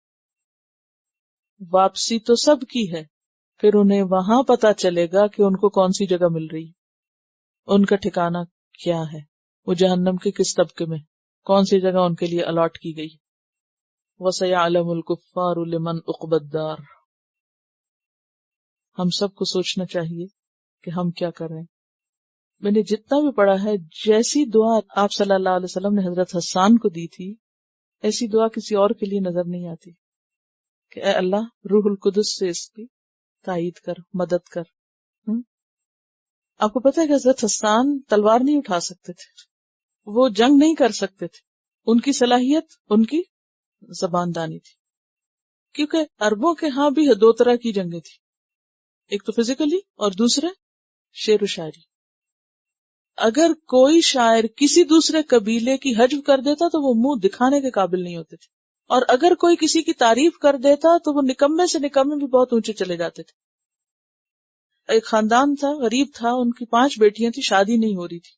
واپسی تو سب کی ہے، پھر انہیں وہاں پتہ چلے گا کہ ان کو کون سی جگہ مل رہی، ان کا ٹھکانہ کیا ہے، وہ جہنم کے کس طبقے میں، کون سی جگہ ان کے لیے الاٹ کی گئی. وَسَيَعْلَمُ الْكُفَّارُ لِمَنْ عُقْبَى الدَّارِ. ہم سب کو سوچنا چاہیے کہ ہم کیا کر رہے ہیں. میں نے جتنا بھی پڑھا ہے، جیسی دعا آپ صلی اللہ علیہ وسلم نے حضرت حسان کو دی تھی، ایسی دعا کسی اور کے لیے نظر نہیں آتی کہ اے اللہ روح القدس سے اس کی تائید کر، مدد کر. آپ کو پتہ ہے کہ حضرت حسان تلوار نہیں اٹھا سکتے تھے، وہ جنگ نہیں کر سکتے تھے. ان کی صلاحیت ان کی زبان دانی تھی، کیونکہ عربوں کے ہاں بھی دو طرح کی جنگیں تھی، ایک تو فزیکلی اور دوسرے شعر و شاعری. اگر کوئی شاعر کسی دوسرے قبیلے کی حجب کر دیتا تو وہ منہ دکھانے کے قابل نہیں ہوتے تھے، اور اگر کوئی کسی کی تعریف کر دیتا تو وہ نکمے سے نکمے بھی بہت اونچے چلے جاتے تھے. ایک خاندان تھا، غریب تھا، ان کی 5 بیٹیاں تھی، شادی نہیں ہو رہی تھی.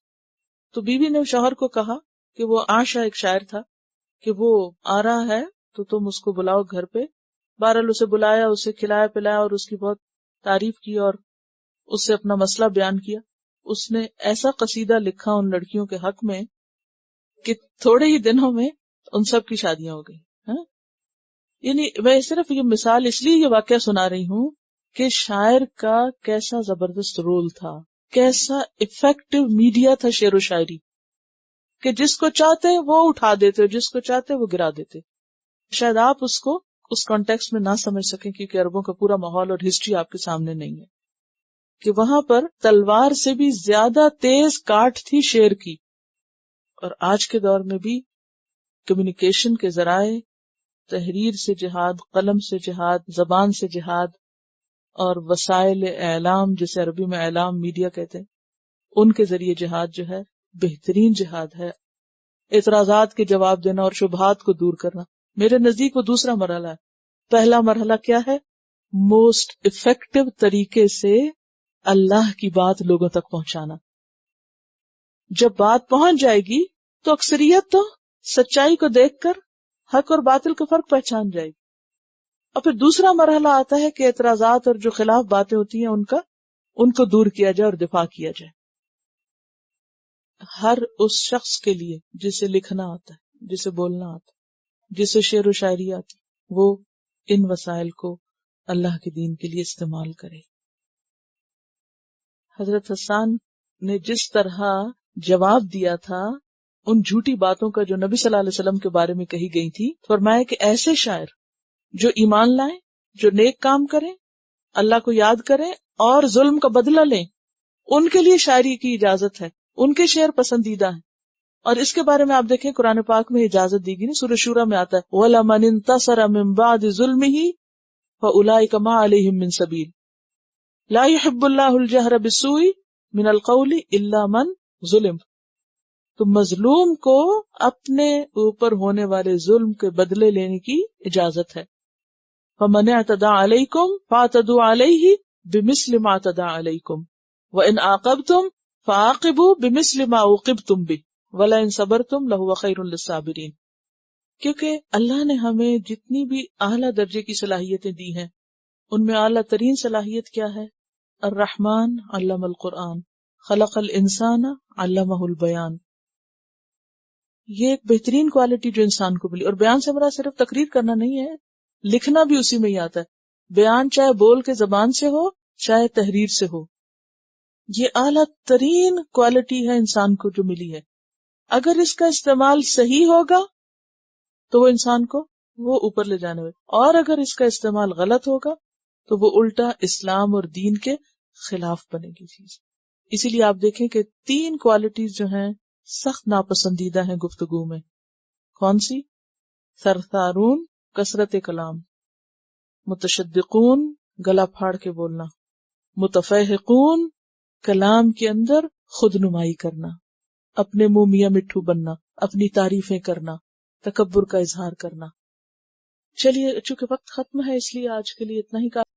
تو بیوی نے شوہر کو کہا کہ وہ آشا ایک شاعر تھا کہ وہ آ رہا ہے تو تم اس کو بلاؤ گھر پہ. بہرحال اسے بلایا، اسے کھلایا پلایا اور اس کی بہت تعریف کی اور اس سے اپنا مسئلہ بیان کیا. اس نے ایسا قصیدہ لکھا ان لڑکیوں کے حق میں کہ تھوڑے ہی دنوں میں ان سب کی شادیاں ہو گئی. یعنی میں صرف یہ مثال اس لیے یہ واقعہ سنا رہی ہوں کہ شاعر کا کیسا زبردست رول تھا، کیسا افیکٹو میڈیا تھا شعر و شاعری، کہ جس کو چاہتے وہ اٹھا دیتے، جس کو چاہتے وہ گرا دیتے. شاید آپ اس کو اس کانٹیکسٹ میں نہ سمجھ سکیں کیونکہ عربوں کا پورا ماحول اور ہسٹری آپ کے سامنے نہیں ہے، کہ وہاں پر تلوار سے بھی زیادہ تیز کاٹ تھی شعر کی. اور آج کے دور میں بھی کمیونیکیشن کے ذرائع، تحریر سے جہاد، قلم سے جہاد، زبان سے جہاد، اور وسائل اعلام جسے عربی میں اعلام میڈیا کہتے ہیں، ان کے ذریعے جہاد جو ہے بہترین جہاد ہے. اعتراضات کے جواب دینا اور شبہات کو دور کرنا میرے نزدیک وہ دوسرا مرحلہ ہے. پہلا مرحلہ کیا ہے؟ موسٹ افیکٹو طریقے سے اللہ کی بات لوگوں تک پہنچانا. جب بات پہنچ جائے گی تو اکثریت تو سچائی کو دیکھ کر حق اور باطل کا فرق پہچان جائے گی. اور پھر دوسرا مرحلہ آتا ہے کہ اعتراضات اور جو خلاف باتیں ہوتی ہیں ان کو دور کیا جائے اور دفاع کیا جائے. ہر اس شخص کے لیے جسے لکھنا آتا ہے، جسے بولنا آتا ہے، جسے شعر و شاعری آتی، وہ ان وسائل کو اللہ کے دین کے لیے استعمال کرے. حضرت حسان نے جس طرح جواب دیا تھا ان جھوٹی باتوں کا جو نبی صلی اللہ علیہ وسلم کے بارے میں کہی گئی تھی، فرمایا کہ ایسے شاعر جو ایمان لائیں، جو نیک کام کریں، اللہ کو یاد کریں اور ظلم کا بدلہ لیں، ان کے لیے شاعری کی اجازت ہے، ان کے شعر پسندیدہ ہیں. اور اس کے بارے میں آپ دیکھیں قرآن پاک میں اجازت دی گئی نا، سورہ شورى میں آتا ہے وَلَمَنِ انتَصَرَ مِن بَعْدِ ظُلْمِهِ فَأُولَٰئِكَ مَا عَلَيْهِم مِّن سَبِيلٍ لَا يُحِبُّ اللَّهُ الْجَهْرَ بِالسُّوءِ مِنَ الْقَوْلِ إِلَّا مَن ظُلِمَ. تو مظلوم کو اپنے اوپر ہونے والے ظلم کے بدلے لینے کی اجازت ہے. فَمَنِ اعْتَدَىٰ عَلَيْكُمْ فَاعْتَدُوا عَلَيْهِ بِمِثْلِ مَا اعْتَدَىٰ عَلَيْكُمْ وَإِنْ عَاقَبْتُمْ فَعَاقِبُوا بِمِثْلِ مَا عُوقِبْتُمْ بِهِ وَلَئِنْ صَبَرْتُمْ لَهُوَ خَيْرٌ لِّلصَّابِرِينَ. کیونکہ اللہ نے ہمیں جتنی بھی اعلیٰ درجے کی صلاحیتیں دی ہیں ان میں اعلیٰ ترین صلاحیت کیا ہے؟ الرحمن علم القرآن خلق الانسان علمہ البیان. یہ ایک بہترین کوالٹی جو انسان کو ملی. اور بیان سے مراد صرف تقریر کرنا نہیں ہے، لکھنا بھی اسی میں ہی آتا ہے. بیان چاہے بول کے زبان سے ہو چاہے تحریر سے ہو، یہ اعلیٰ ترین کوالٹی ہے انسان کو جو ملی ہے. اگر اس کا استعمال صحیح ہوگا تو وہ انسان کو وہ اوپر لے جانے والے، اور اگر اس کا استعمال غلط ہوگا تو وہ الٹا اسلام اور دین کے خلاف بنے گی چیز. اسی لیے آپ دیکھیں کہ 3 کوالٹیز جو ہیں سخت ناپسندیدہ ہیں گفتگو میں. کون سی؟ ثرثارون کثرت کلام، متشدقون گلا پھاڑ کے بولنا، متفہقون کلام کے اندر خود نمائی کرنا، اپنے منہ میاں مٹھو بننا، اپنی تعریفیں کرنا، تکبر کا اظہار کرنا. چلیے چونکہ وقت ختم ہے اس لیے آج کے لیے اتنا ہی کافی.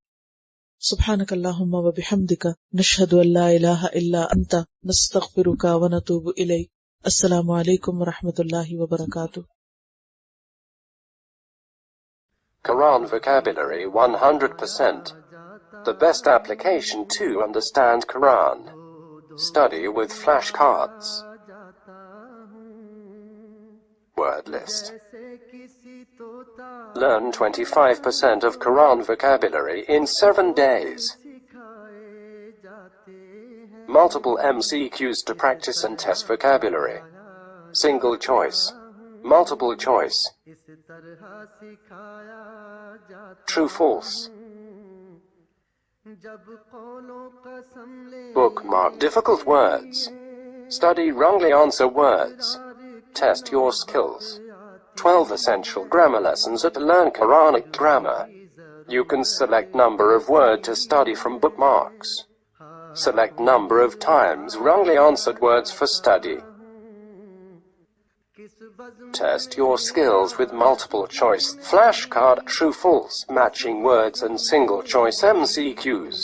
سبحانک اللہم و بحمدک نشہد ان لا الہ الا انت نستغفرک و نتوب الیک. السلام علیکم ورحمۃ اللہ وبرکاتہ. Quran vocabulary 100%. The best application to understand Quran. Study with flashcards. Word list. Learn 25% of Quran vocabulary in 7 days. Multiple MCQs to practice and test vocabulary. Single choice. Multiple choice. True false. Bookmark difficult words. Study wrongly answer words. Test your skills. 12 essential grammar lessons at Learn Quranic Grammar. You can select number of word to study from bookmarks. Select number of times wrongly answered words for study. Test your skills with multiple choice flashcard, true false, matching words and single choice MCQs.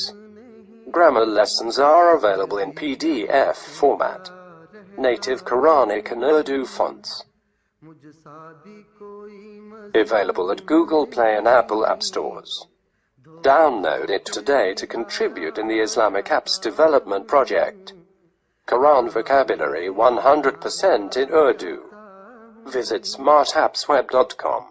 Grammar lessons are available in PDF format. Native Quranic and Urdu fonts. Available at Google Play and Apple App Stores. Download it today to contribute in the Islamic Apps Development Project. Quran vocabulary 100% in Urdu. Visit smartappsweb.com.